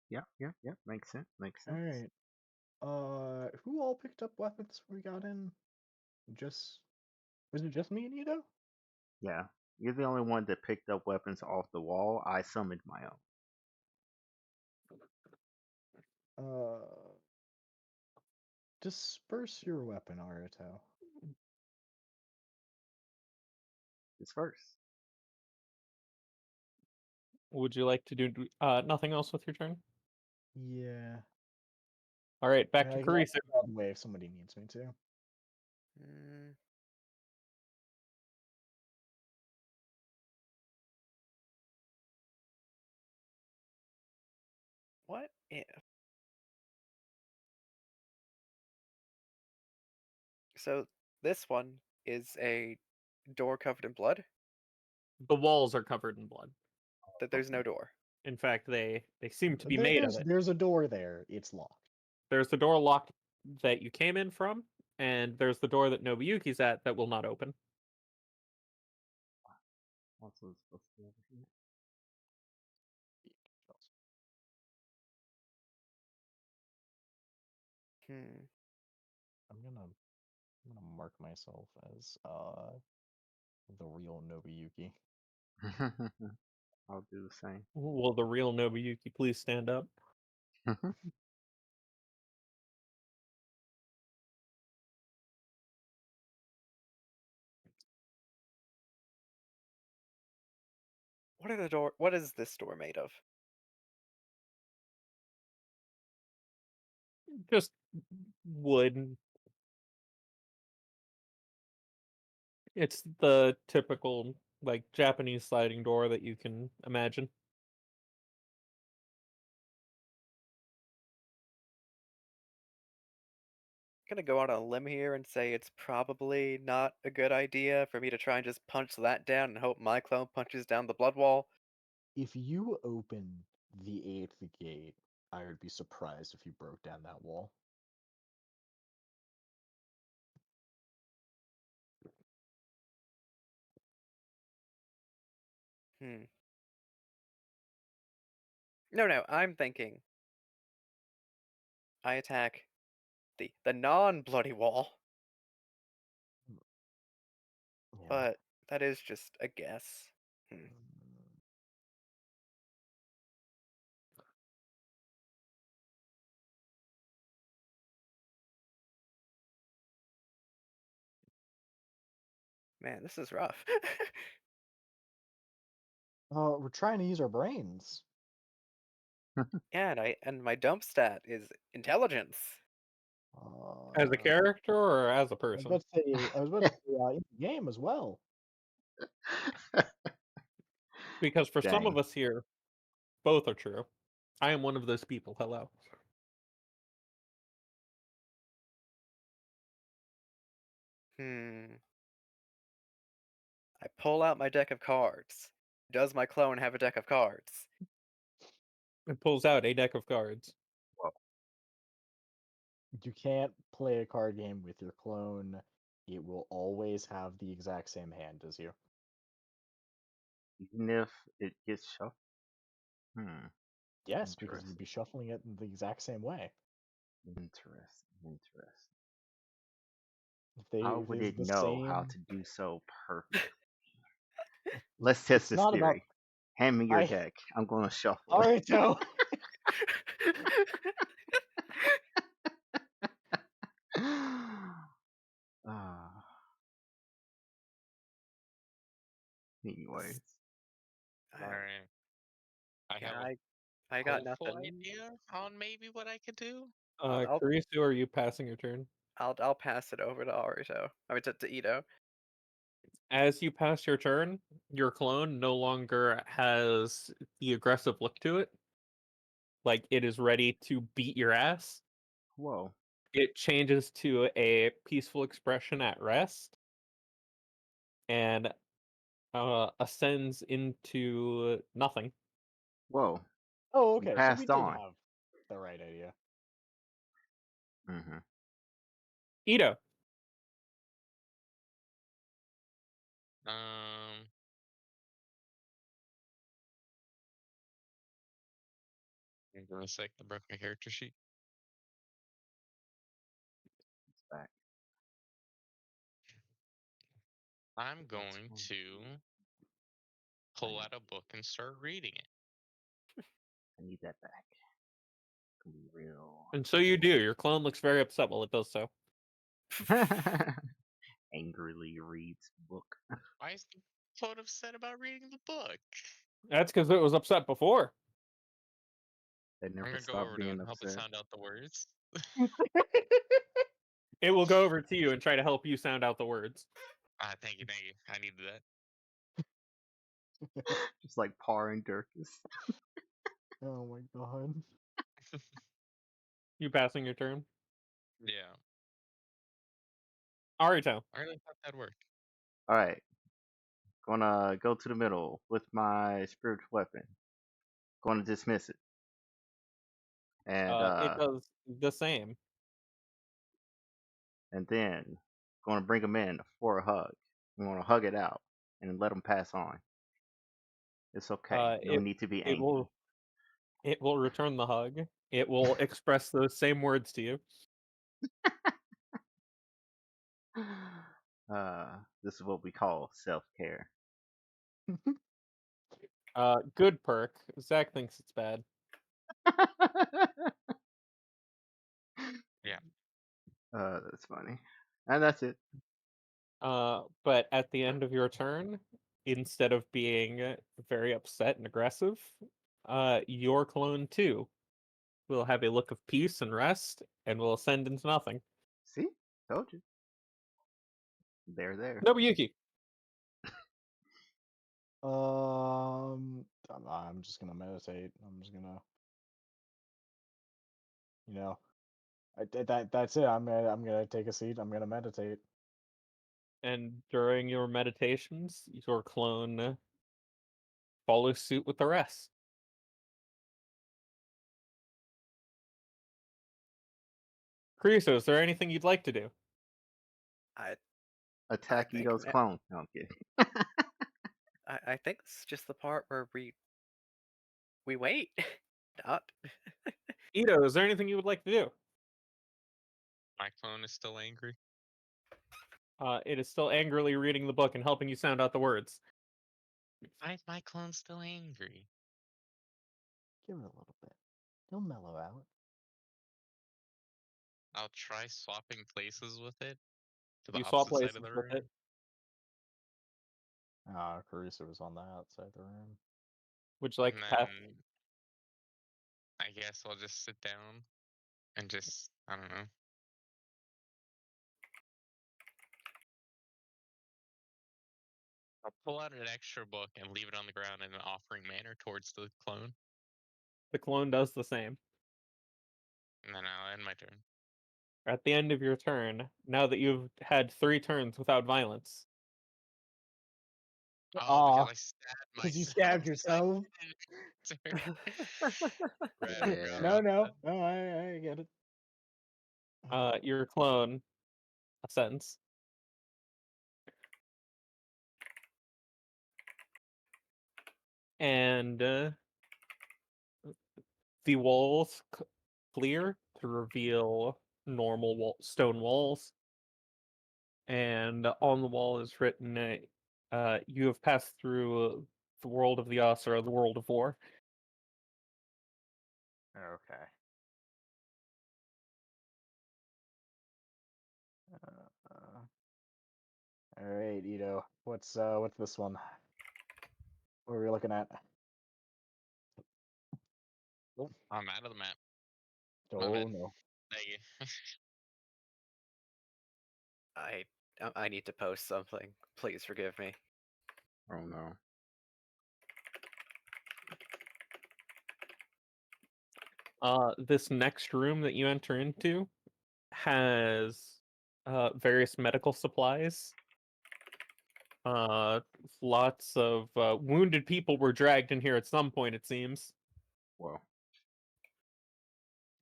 Yeah. Makes sense. Makes all sense. right. Who all picked up weapons when we got in? Was it just me and Ito? Yeah. You're the only one that picked up weapons off the wall. I summoned my own. Disperse your weapon, Aruto. It's first. Would you like to do nothing else with your turn? Yeah. All right, I back mean, to I can also Carissa. get out of the way if somebody needs me to. Mm. What if? So this one is a door covered in blood. The walls are covered in blood. That there's no door. In fact, they seem to be made of it. There's a door there. It's locked. There's the door locked that you came in from, and there's the door that Nobuyuki's at that will not open. Also supposed to be over here. Hmm. I'm gonna mark myself as the real Nobuyuki. I'll do the same. Will the real Nobuyuki please stand up? What are the door? What is this door made of? Just wood. It's the typical like Japanese sliding door that you can imagine. Gonna go out on a limb here and say it's probably not a good idea for me to try and just punch that down and hope my clone punches down the blood wall. If you open the 8th gate, I would be surprised if you broke down that wall. Hmm. No, I'm thinking I attack the non-bloody wall, Yeah. but that is just a guess. Hmm. Man, this is rough. We're trying to use our brains. Yeah, and my dump stat is intelligence. As a Uh, character or as a I was person? about to say, in the game as well. Because for some Dang. of us here, both are true. I am one of those people. Hello. Hmm. I pull out my deck of cards. Does my clone have a deck of cards? It pulls out a deck of cards. You can't play a card game with your clone. It will always have the exact same hand as you. Even if it gets shuffled. Yes, because you'd Interesting. be shuffling it in the exact same way. Interesting. If How would it's it the know how same, to do so perfectly? Let's test it's this not about. theory. Hand me your I deck. I'm going to shuffle All it. right, Joe. Ah, Anyways. All right. I Yeah, have a I got hopeful nothing. idea on maybe what I could do. I'll Karisu, are you passing your turn? I'll pass it over to Arito. I mean to Ito. As you pass your turn, your clone no longer has the aggressive look to it. Like it is ready to beat your ass. Whoa. It changes to a peaceful expression at rest and ascends into nothing. Whoa. Oh, You okay. So we passed did on. have the right idea. Mm-hmm. Ito, Um. Give me a sec. I broke my character sheet. It's back. I'm That's going fine. to pull out a book and start reading it. I need that back. Can be real. and so you do. Your clone looks very upset while it does so. Angrily reads book. Why is the phone upset about reading the book? That's because it was upset before. That I'm never gonna go stopped over to it being and help it upset. sound out the words. It will go over to you and try to help you sound out the words. Thank you, thank you. I needed that. Just like Par and Durkis. Oh my god. You passing your turn? Yeah, Arito. I really thought that'd work. Alright. Gonna go to the middle with my spiritual weapon. Gonna dismiss it. And It does the same. then gonna bring them in for a hug. I'm gonna hug it out and let them pass on. It's okay. No It need to be it angry. will return the hug. It will express those same words to you. This is what we call self-care. Good perk. Zach thinks it's bad. Yeah. That's funny. And that's it. But at the end of your turn, instead of being very upset and aggressive, your clone too will have a look of peace and rest and will ascend into nothing. See? Told you. There. Nobuyuki. I'm just gonna meditate. I'm just gonna, you know, that's it. I'm gonna take a seat. I'm gonna meditate. And during your meditations, your clone follows suit with the rest. Kriso, is there anything you'd like to do? I Attack think Ito's clone. No, I'm kidding. I think this is just the part where we wait. Not. Ito, is there anything you would like to do? My clone is still angry. It is still angrily reading the book and helping you sound out the words. Why is my clone still angry? Give it a little bit. He'll mellow out. I'll try swapping places with it to the You swap opposite side of places the with it. room. Ah, Carissa was on the outside of the room. Would you like And to pass? then I guess I'll just sit down and just, I don't know. I'll pull out an extra book and leave it on the ground in an offering manner towards the clone. The clone does the same. And then I'll end my turn. At the end of your turn, now that you've had 3 turns without violence, Oh, because Ah, I stabbed because you myself. stabbed So I yourself. didn't right, I forgot Yeah. No, about no, that. no. I get it. your clone ascends. And the walls clear to reveal normal stone walls. And on the wall is written, you have passed through the world of the Asura, the world of war. Okay. All right, Ito. What's this one? What are we looking at? Oh, I'm out of the map. My oh bad. no. Thank you. I need to post something. Please forgive me. Oh no. This next room that you enter into has various medical supplies. Lots of wounded people were dragged in here at some point, it seems. Well.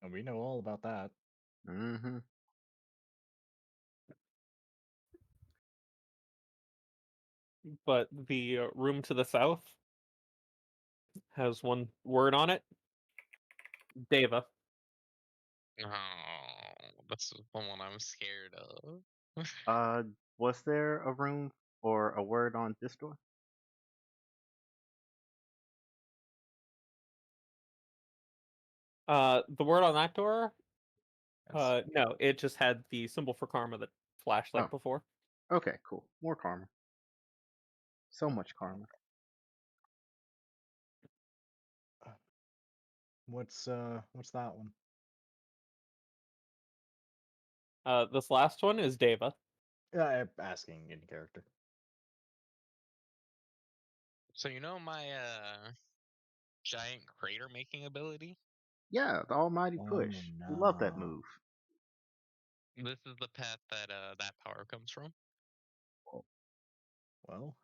And we know all about that. Mm-hmm. But the room to the south has one word on it. Deva. Oh, that's the one I'm scared of. Was there a room or a word on this door? The word on that door? Yes. No, it just had the symbol for karma that flashed like Oh. before. Okay, cool. More karma. So much karma. What's that one? This last one is Deva. I'm asking in character. So you know my giant crater making ability? Yeah, the almighty Oh push. Love that no. move. This is the path that that power comes from. Well,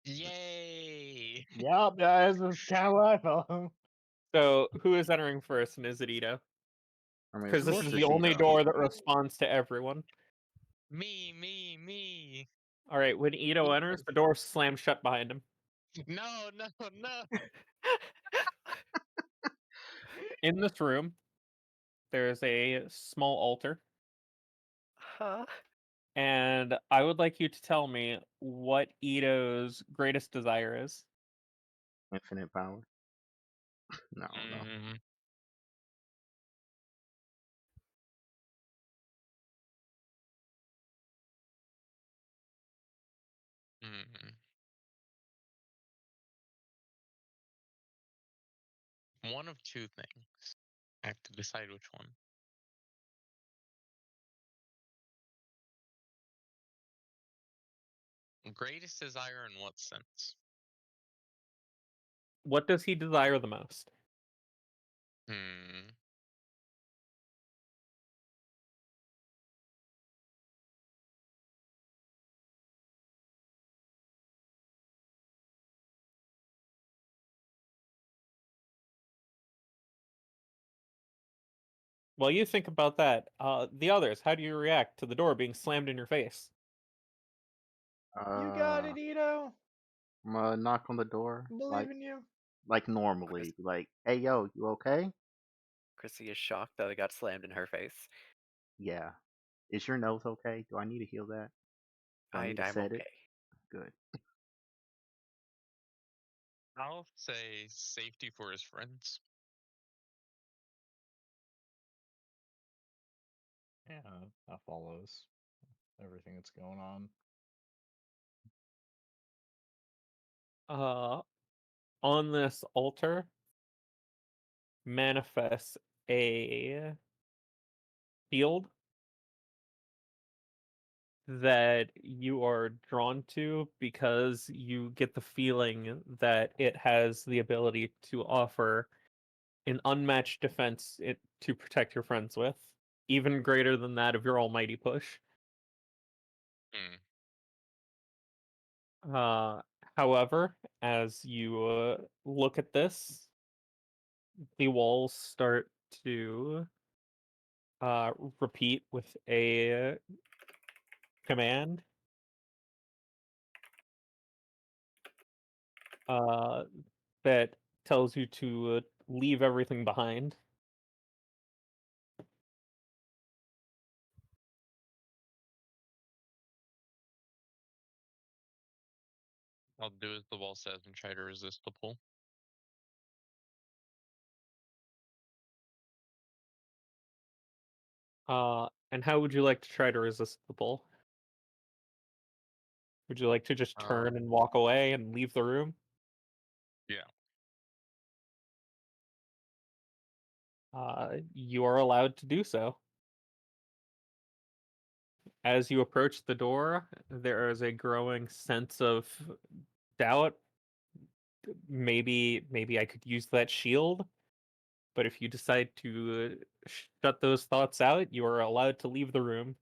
Yay! yep, guys, that's kind of what I thought. So who is entering first, and is it Ito? I mean, of Because this course is it's the only Ito. door that responds to everyone. Me. All right, when Ito enters, the door slams shut behind him. No. In this room, there's a small altar, Huh? and I would like you to tell me what Ito's greatest desire is. Infinite power. No. Mm, mm. One of two things. I have to decide which one. Greatest desire in what sense? What does he desire the most? Hmm. While you think about that, the others, how do you react to the door being slammed in your face? You got it, Ito. I'm gonna knock on the door Believe in you. like normally. Like, hey yo, you okay? Chrissy is shocked that it got slammed in her face. Yeah. Is your nose okay? Do I need to heal that? Do I need to I'm set it? okay. Good. I'll say safety for his friends. Yeah, that follows everything that's going on. On this altar manifests a field that you are drawn to because you get the feeling that it has the ability to offer an unmatched defense to protect your friends with, even greater than that of your almighty push. Hmm. However, as you look at this, the walls start to repeat with a command uh, that tells you to leave everything behind. I'll do as the wall says and try to resist the pull. And how would you like to try to resist the pull? Would you like to just turn and walk away and leave the room? Yeah. You are allowed to do so. As you approach the door, there is a growing sense of doubt. Maybe I could use that shield, but if you decide to shut those thoughts out, you are allowed to leave the room.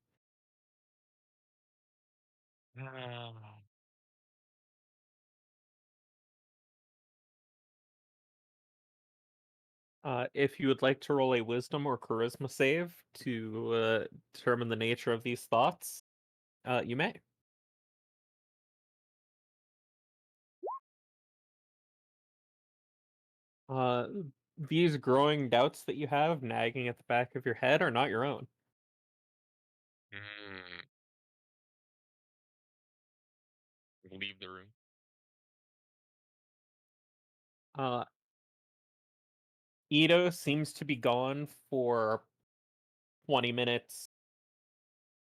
If you would like to roll a wisdom or charisma save to determine the nature of these thoughts, you may. Uh, these growing doubts that you have nagging at the back of your head are not your own. Leave the room. Uh, Ito seems to be gone for 20 minutes,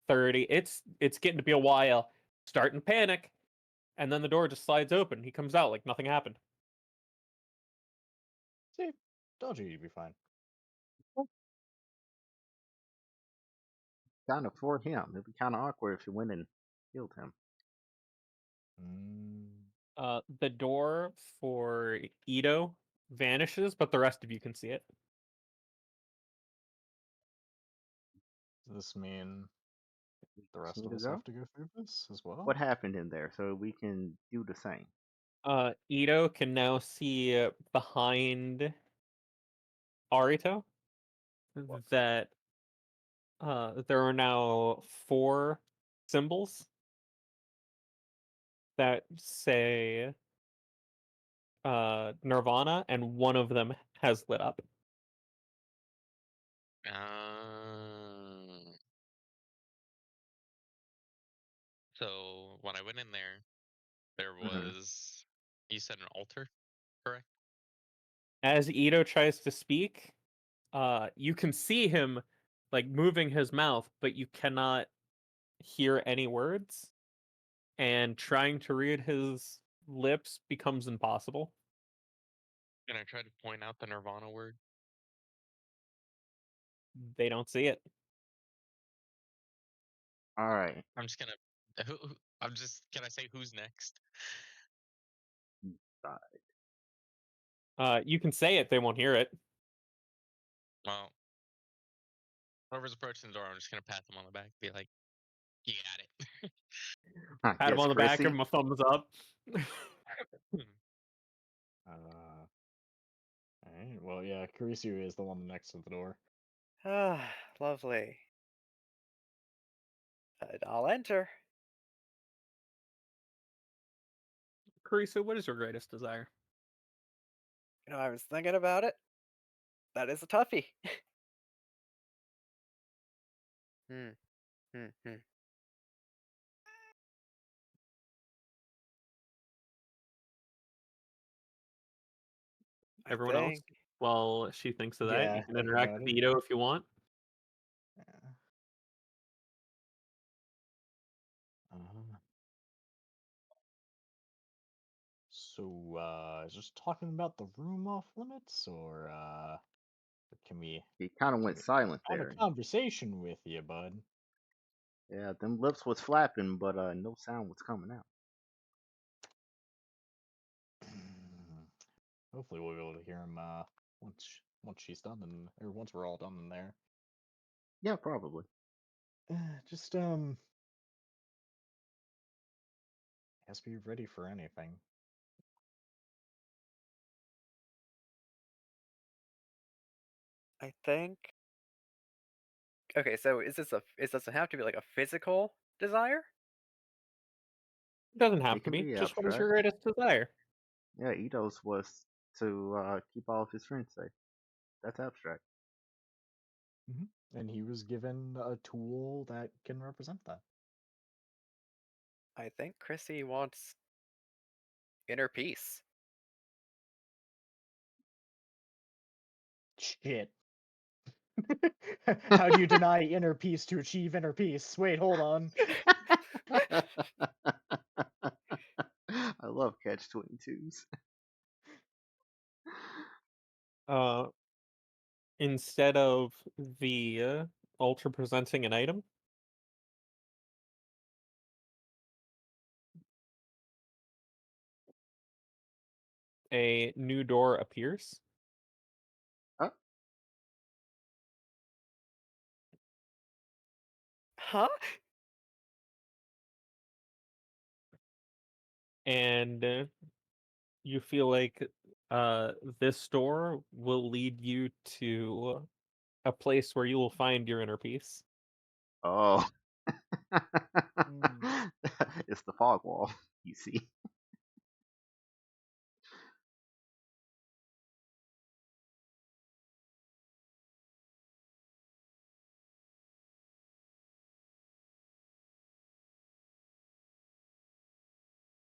30. It's getting to be a while. Starting to panic, and then the door just slides open. He comes out like nothing happened. See, told you you'd be fine. Kind of for him. It'd be kind of awkward if you went and killed him. The door for Ito vanishes, but the rest of you can see it. Does this mean the rest Me of to us go? have to go through this as well? What happened in there so we can do the same? Ito can now see behind Arito that there are now 4 symbols that say Nirvana, and one of them has lit up. So when I went in there Mhm. was, you said an altar, correct? As Ito tries to speak, you can see him like moving his mouth, but you cannot hear any words. And trying to read his lips becomes impossible. And I tried to point out the Nirvana word. They don't see it. All right. I'm just gonna. I'm just. Can I say who's next? You can say it, they won't hear it. Well, whoever's approaching the door, I'm just gonna pat them on the back, be like, "You got it." I Pat him guess on the back, give Chrissy. him a thumbs up. Alright, well, yeah, Kurisu is the one next to the door. Ah, lovely. I'll enter. Carissa, what is your greatest desire? I was thinking about it. That is a toughie. Hmm. Hmm. Hmm. I Everyone else? think. While she thinks of that, Yeah, you can think interact about with it. Ito if you want. Yeah. So, is just talking about the room off limits, or can we He kind of have went silent a there. conversation with you, bud? Yeah, them lips was flapping, but no sound was coming out. Hopefully, we'll be able to hear him once she's done, or once we're all done in there. Yeah, probably. Just guess be ready for anything. I think. Okay, so is this does it have to be like a physical desire? It doesn't have It to can be. be Just what is your abstract. greatest desire? Yeah, Ito's was to keep all of his friends safe. That's abstract. And he was given a tool that can represent that. I think Chrissy wants inner peace. Shit. How do you deny inner peace to achieve inner peace? Wait, hold on. I love catch 22s. Instead of the altar presenting an item, a new door appears. Oh, Huh? And you feel like this door will lead you to a place where you will find your inner peace. oh. Hmm. It's the fog wall, you see.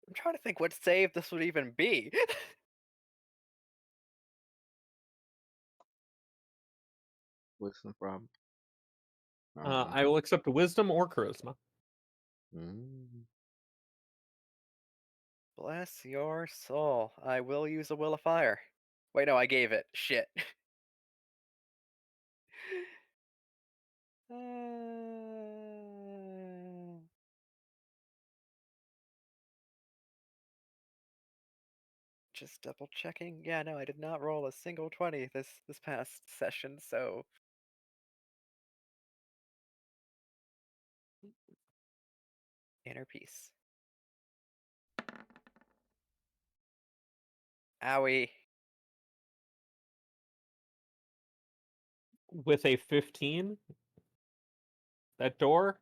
I'm trying to think what save this would even be. What's the problem? I will accept wisdom or charisma. Mm. Bless your soul. I will use a Will of Fire. Wait, no, I gave it. Shit. Just double checking. Yeah, no, I did not roll a single 20 this past session, so inner peace. Owie. With a 15, that door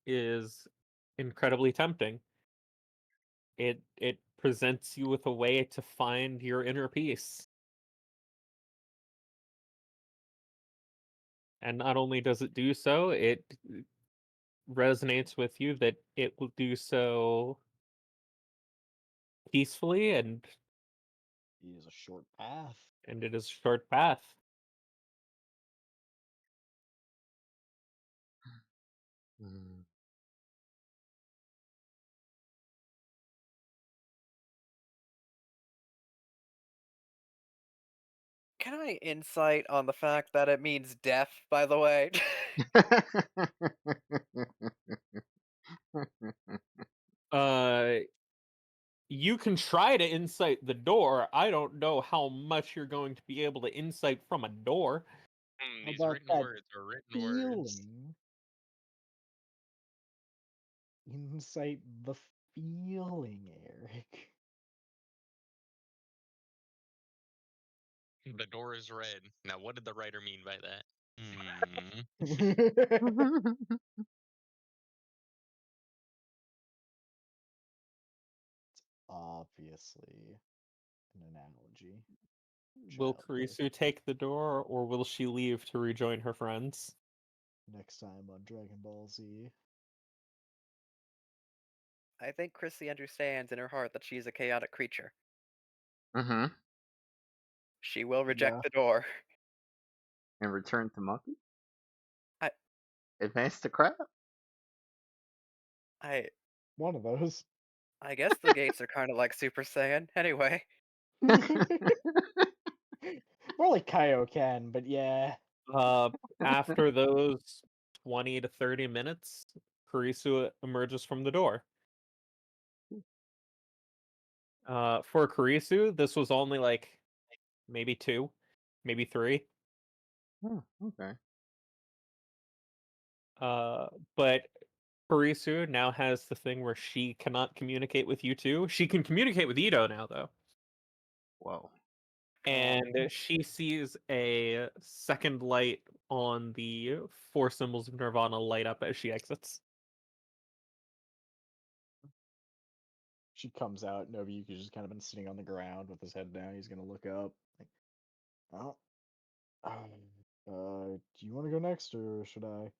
is incredibly tempting. It presents you with a way to find your inner peace. And not only does it do so, it resonates with you that it will do so peacefully and It is a short path. it is a short path. Mm. Can I insight on the fact that it means death, by the way? Uh you can try to insight the door. I don't know how much you're going to be able to insight from a door. Hmm, How these about written that words are written words. feeling? Insight the feeling, Eric. The door is red. Now, what did the writer mean by that? Obviously an analogy. Will Childhood. Kurisu take the door, or will she leave to rejoin her friends? Next time on Dragon Ball Z. I think Chrissy understands in her heart that she's a chaotic creature. Mm-hmm. She will Yeah. reject the door. And return to monkey? I Advance to crab? I One of those. I guess the gates are kind of like Super Saiyan. Anyway, More like Kaioken, but yeah. After those 20 to 30 minutes, Kurisu emerges from the door. For Kurisu, this was only like maybe 2, maybe 3. Oh, okay. But Kurisu now has the thing where she cannot communicate with you two. She can communicate with Ito now, though. Whoa. And she sees a second light on the 4 symbols of Nirvana light up as she exits. She comes out, Nobuyuki's just kind of been sitting on the ground with his head down. He's gonna look up. Like, oh, do you want to go next, or should I?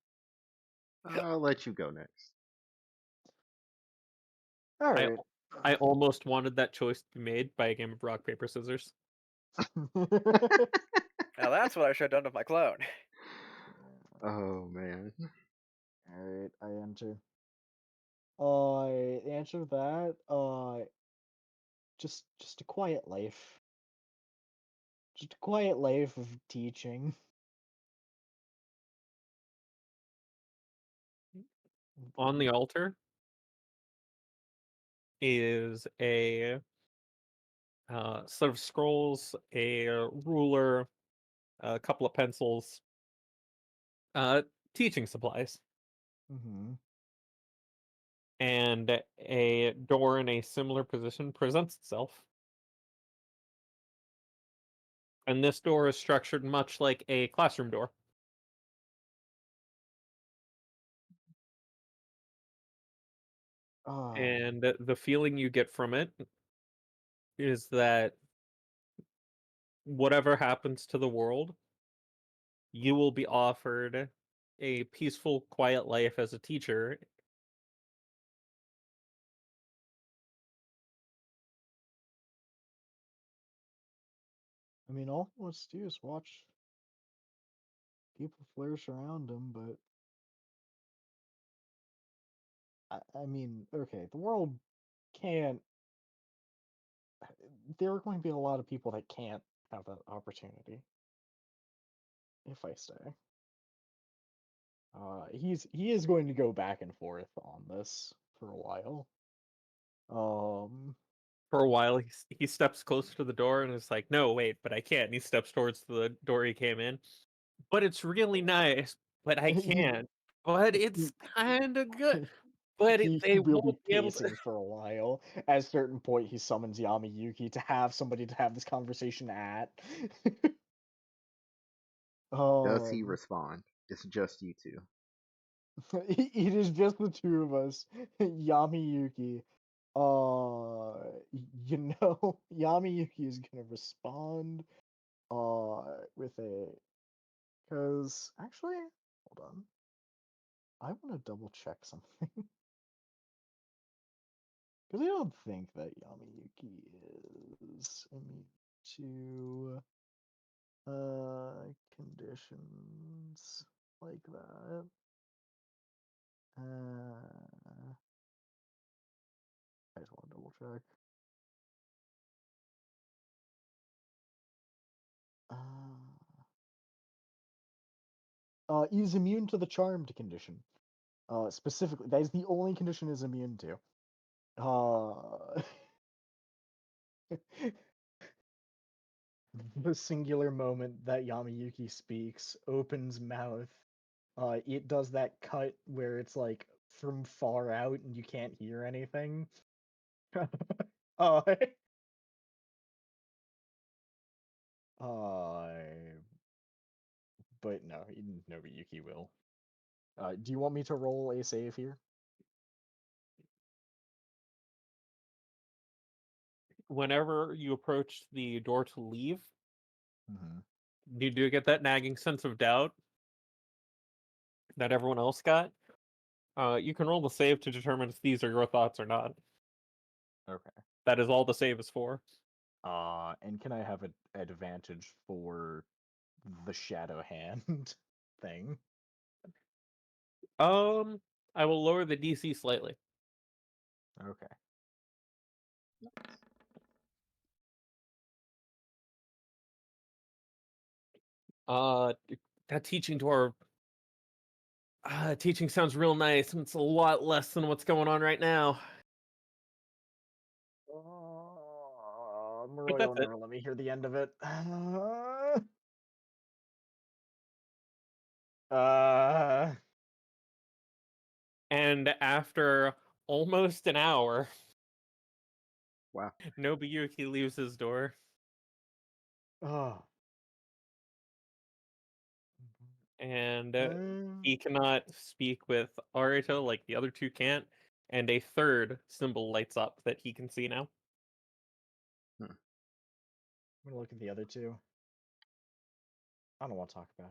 I'll let you go next. All I right. I almost wanted that choice to be made by a game of rock paper scissors. now that's what I should have done with my clone. Oh man. Alright, I enter. The answer to that, just a quiet life. Just a quiet life of teaching. On the altar is a set of scrolls, a ruler, a couple of pencils, teaching supplies, Mm-hmm. and a door in a similar position presents itself. And this door is structured much like a classroom door. And the feeling you get from it is that whatever happens to the world, you will be offered a peaceful, quiet life as a teacher. I mean, all he wants to do is watch people flourish around him, but I mean, okay, the world can't. There are going to be a lot of people that can't have that opportunity if I stay. He is going to go back and forth on this for a while. For a while, he steps closer to the door and is like, "No, wait, but I can't." And he steps towards the door he came in. But it's really nice, but I he, can't. But it's kind of good. But he they will be won't be able to. pacing for a while. At a certain point, he summons Yamayuki to have somebody to have this conversation at. Does he um, respond? It's just you two. it is just the two of us, Yamayuki. Yamayuki is gonna respond, with a, because actually, hold on, I want to double check something, because I don't think that Yamayuki is immune to conditions like that. I just want to double check. He's immune to the charmed condition. Specifically, that is the only condition he's immune to. The singular moment that Yamayuki speaks, opens mouth, it does that cut where it's like from far out and you can't hear anything. uh, uh, but no, Nobuyuki will. Do you want me to roll a save here? Whenever you approach the door to leave, Mm-hmm. you do get that nagging sense of doubt that everyone else got. You can roll the save to determine if these are your thoughts or not. Okay. That is all the save is for. And can I have an advantage for the shadow hand thing? I will lower the DC slightly. Okay. That teaching sounds real nice, and it's a lot less than what's going on right now. But Roy that's will it. never let me hear the end of it. And after almost an hour, Wow. Nobuyuki leaves his door, oh. and Uh, he cannot speak with Arito like the other two can't, and a third symbol lights up that he can see now. Hmm. I'm gonna look at the other two. I don't want to talk about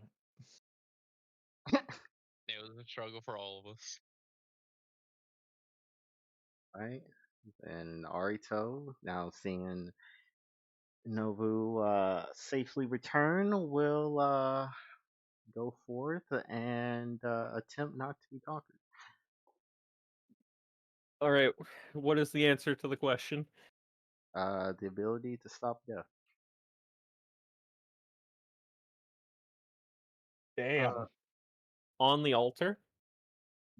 it. It was a struggle for all of us. Right? And Arito, now seeing Nobu safely return, will go forth and attempt not to be conquered. All right, what is the answer to the question? The ability to stop death. Damn. On the altar,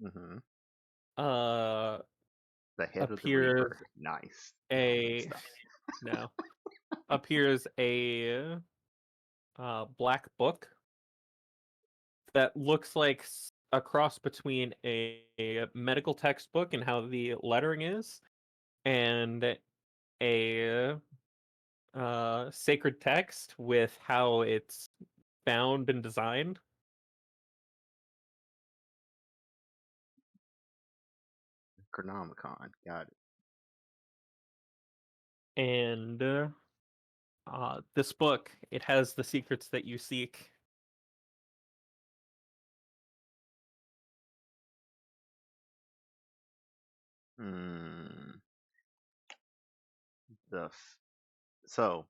Hmm. uh, The head of the appears reaper. Nice. a Stop. no, appears a black book that looks like a cross between a medical textbook and how the lettering is, and a sacred text with how it's bound and designed. Chronomicon. Got it. And this book, it has the secrets that you seek. Hmm. The so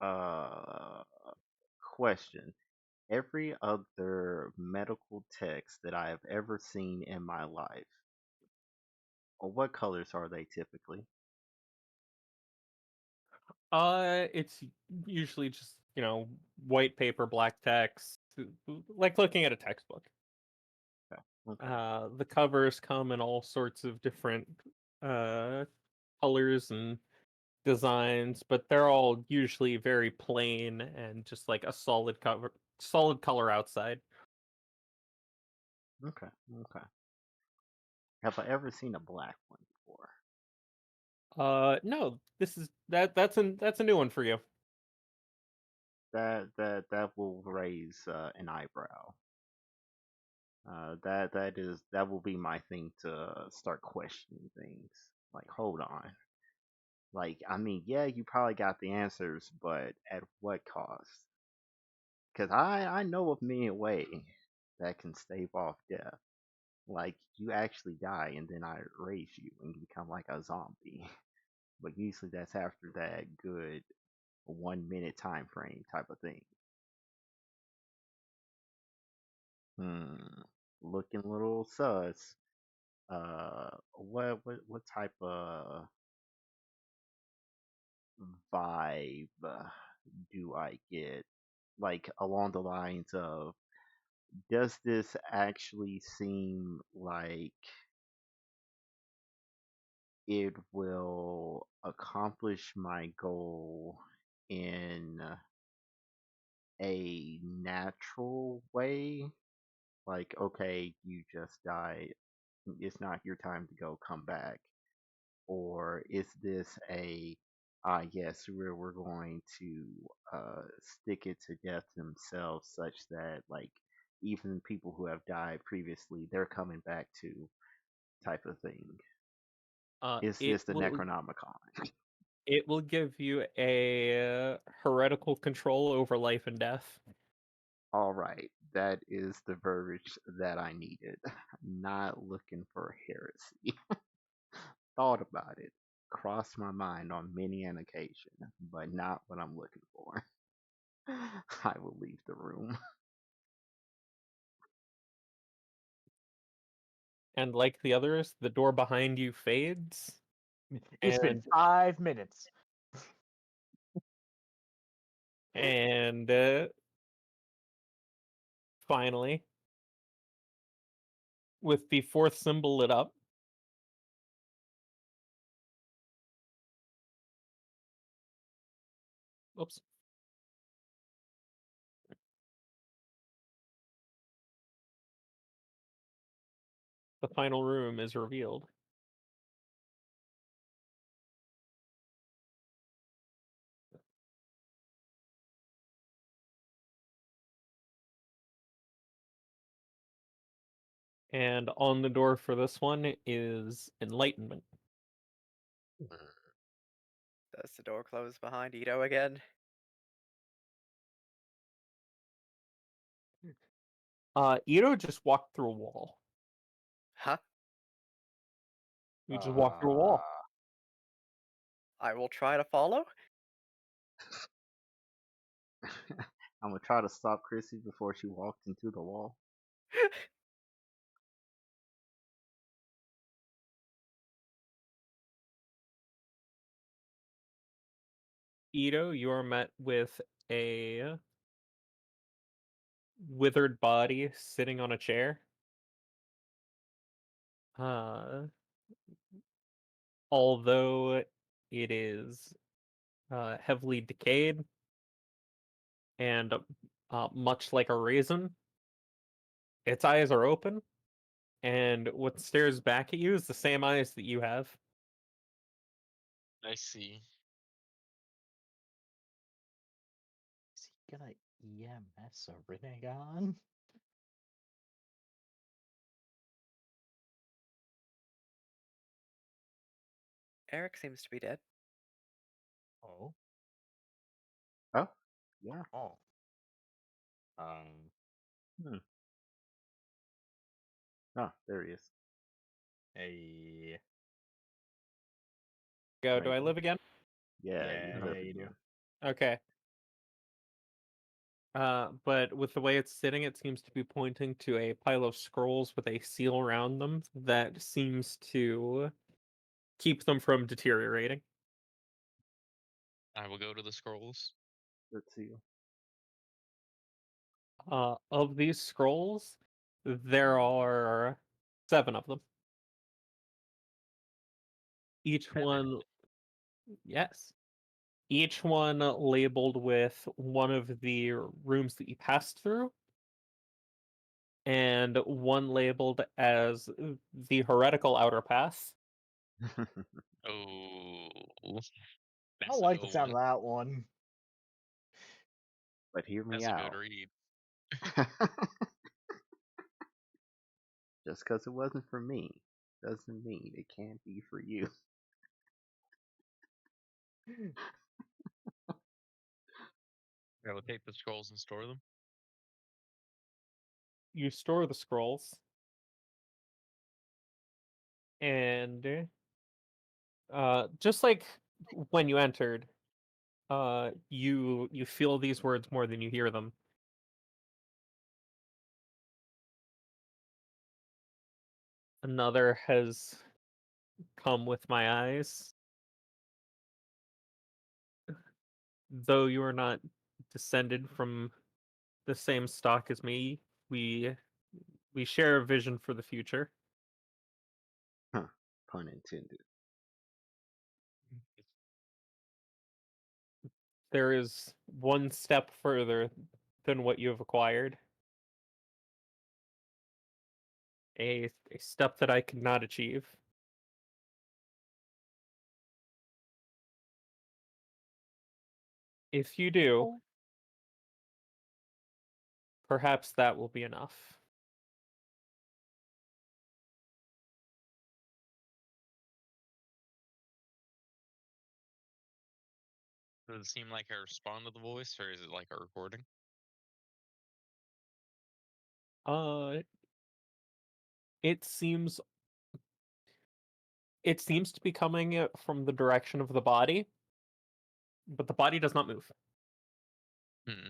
uh question. Every other medical text that I have ever seen in my life, what colors are they typically? It's usually just, white paper, black text, like looking at a textbook. Okay. Okay. The covers come in all sorts of different uh colors and designs, but they're all usually very plain and just like a solid color outside. Okay. Okay. Have I ever seen a black one before? No, this is that's a new one for you. That will raise an eyebrow. That will be my thing to start questioning things. Like, hold on. Like, I mean, yeah, you probably got the answers, but at what cost? Because I know of many a way that can stave off death. Like, you actually die, and then I raise you, and you become like a zombie. But usually that's after that good 1 minute time frame type of thing. Hmm. Looking a little sus. What type of vibe do I get? Like along the lines of, does this actually seem like it will accomplish my goal in a natural way? Like, okay, you just died. It's not your time to go. Come back. Or is this a yes, we're going to stick it to death themselves, such that like even people who have died previously, they're coming back to type of thing? Is It this the will Necronomicon? it will give you a heretical control over life and death. All right, that is the verbiage that I needed. Not looking for heresy. Thought about it, crossed my mind on many an occasion, but not what I'm looking for. I will leave the room. And like the others, the door behind you fades. It's been And 5 minutes. and finally, with the fourth symbol lit up, oops, the final room is revealed. And on the door for this one is enlightenment. Does the door close behind Ito again? Ito just walked through a wall. Huh? You just walked through a wall. I will try to follow. I'm gonna try to stop Chrissy before she walked into the wall. Ito, you are met with a withered body sitting on a chair. Although it is heavily decayed and much like a raisin, its eyes are open, and what stares back at you is the same eyes that you have. I see. Is he gonna EMS a Rinnegan? Eric seems to be dead. Oh. Oh, yeah. Oh. Oh, there he is. Hey. Go, do I Right. live again? Yeah, Yeah, you yeah, live you do. again. Okay. But with the way it's sitting, it seems to be pointing to a pile of scrolls with a seal around them that seems to keep them from deteriorating. I will go to the scrolls. Let's see. Of these scrolls, there are 7 of them. Each one, yes. Each one labeled with one of the rooms that you passed through, and one labeled as the heretical outer path. Oh, I that's don't a like the good sound one. of that one. But hear me That's a good out. read. Just because it wasn't for me doesn't mean it can't be for you. I will take the scrolls and store them. You store the scrolls, and just like when you entered, you feel these words more than you hear them. Another has come with my eyes. Though you are not descended from the same stock as me, we share a vision for the future. Huh. Pun intended. There is one step further than what you have acquired. A step that I could not achieve. If you do, Oh. perhaps that will be enough. Does it seem like I respond to the voice, or is it like a recording? Uh, it seems it seems to be coming from the direction of the body, but the body does not move. Hmm.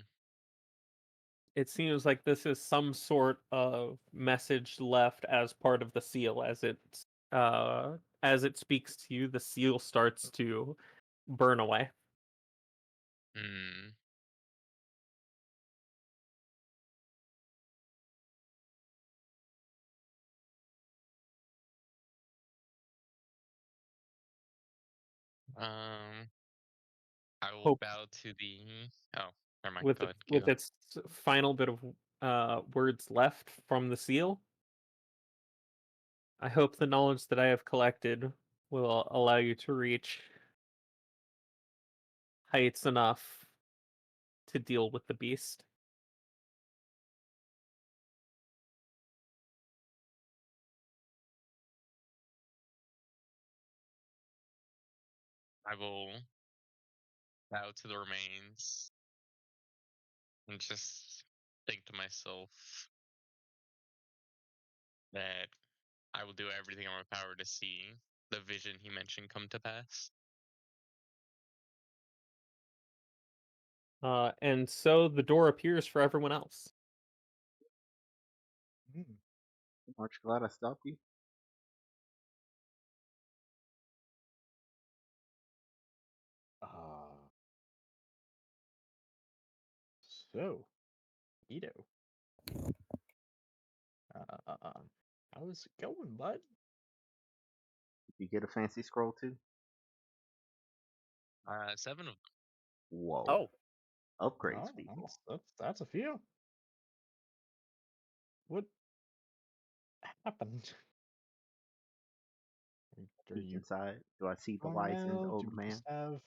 It seems like this is some sort of message left as part of the seal. As it speaks to you, the seal starts to burn away. Hmm. I will Hope bow to the. Oh, never mind. with Go it, ahead. with Go. its final bit of words left from the seal. I hope the knowledge that I have collected will allow you to reach heights enough to deal with the beast. I will bow to the remains and just think to myself that I will do everything in my power to see the vision he mentioned come to pass. And so the door appears for everyone else. Mm. Aren't you glad I stopped you? Uh, so, Ito, how's it going, bud? Did you get a fancy scroll too? 7 of them. Whoa. Oh, Upgrades, Oh, people. that's a few. What happened? Are Peek you inside. Do I see the wrong wizened now? Do old we man? just have?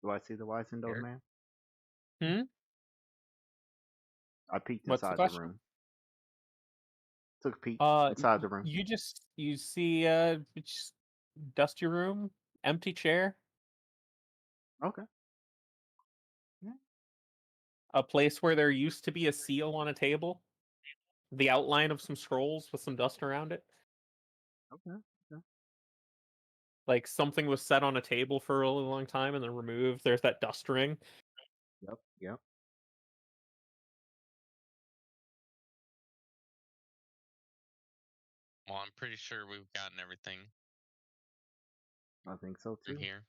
Do I see the wizened old Here. man? Hmm? I peeked What's the inside the question? room. Took a peek Y- inside the room. you see just dusty room, empty chair, Okay. a place where there used to be a seal on a table, the outline of some scrolls with some dust around it. Okay. Like something was set on a table for a really long time and then removed. There's that dust ring. Yep. Well, I'm pretty sure we've gotten everything I think so through too. here.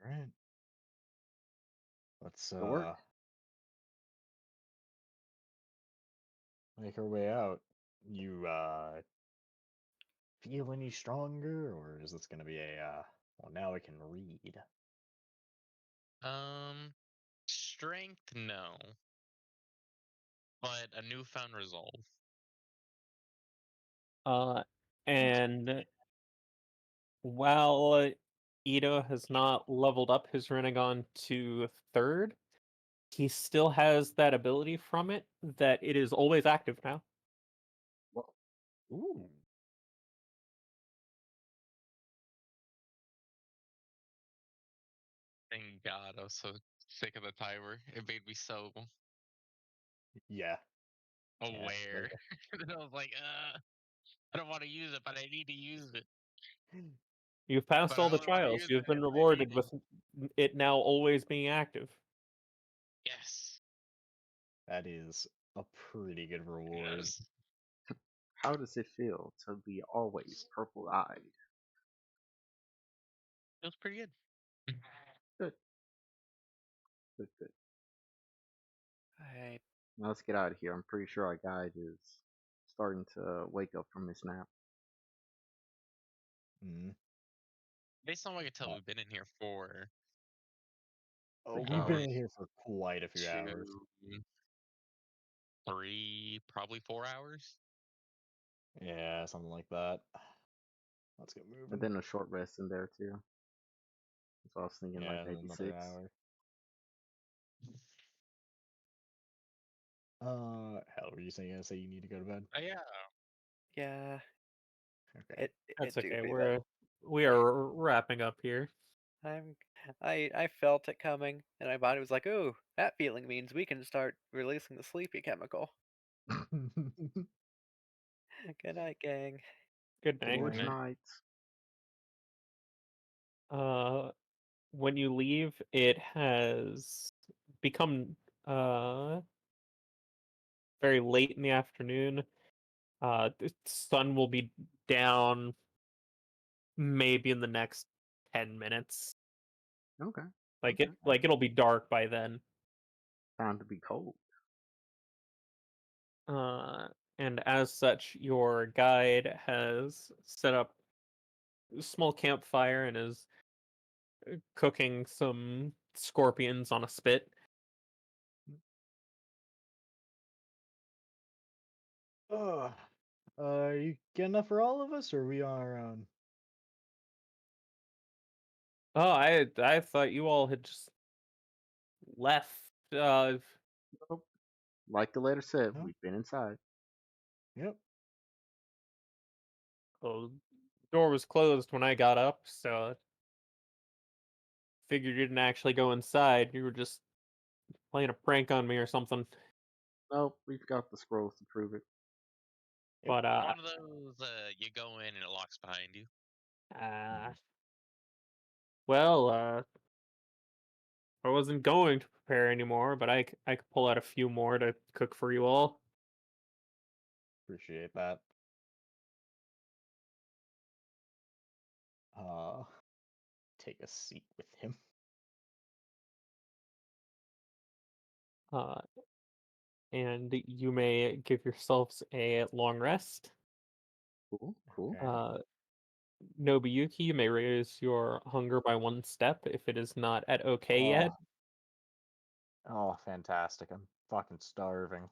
Right. Let's Good work. make our way out. You feel any stronger, or is this gonna be a well, now I can read? Strength, no, but a newfound resolve. And while Ito has not leveled up his Renegon to 3rd, he still has that ability from it that it is always active now. Well, Ooh. Thank God, I was so sick of the timer. It made me so Yeah. aware. And I was like, I don't want to use it, but I need to use it. You've passed But I all the only want to trials. use You've it been if I need rewarded it. with it now always being active. Yes. That is a pretty good reward. Yes. how does it feel to be always purple-eyed? Feels pretty good. Good. Good. I Now let's get out of here. I'm pretty sure our guide is starting to wake up from his nap. Mm. Based on what I can tell, Uh, we've been in here for oh, 6 we've been hours. in here for quite a few hours. 2, 3, probably 4 hours. Yeah, something like that. Let's get And moving. then a short rest in there too. So I was thinking like Yeah, maybe another 6. hour. Hell, were you saying gonna say you need to go to bed? Oh yeah. yeah, Okay. it That's do okay. be though. We are wrapping up here. I felt it coming, and my body was like, "Ooh, that feeling means we can start releasing the sleepy chemical." Good night, gang. Good Good night. Forge night. nights. Uh, when you leave, it has become very late in the afternoon. The sun will be down maybe in the next 10 minutes. Okay. Like it'll be dark by then. Time to be cold. Uh, and as such, your guide has set up a small campfire and is cooking some scorpions on a spit. Ugh. You get enough for all of us, or are we on our own? Oh, I thought you all had just left. Nope. Like the letter said, No? we've been inside. Yep. Oh, door was closed when I got up, so I figured you didn't actually go inside. You were just playing a prank on me or something. Nope, we've got the scrolls to prove it. But One of those, you go in and it locks behind you. well, I wasn't going to prepare anymore, but I could pull out a few more to cook for you all. Appreciate that. Take a seat with him. And you may give yourselves a long rest. Cool. Okay. Nobuyuki, you may raise your hunger by 1 step if it is not at okay yet. Oh, fantastic. I'm fucking starving.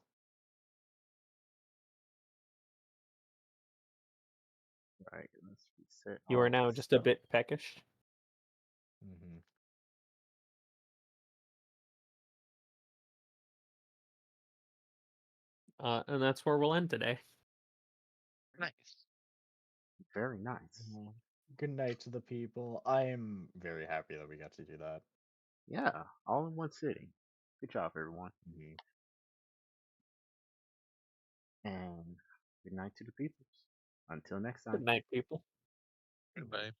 Right, let's reset. You are all now this just a stuff. bit peckish. Mm-hmm. And that's where we'll end today. Nice. Very nice. Good night to the people. I am very happy that we got to do that. Yeah, all in one sitting. Good job, everyone. Mhm. And good night to the peoples. Until next time. Good night, people. Goodbye.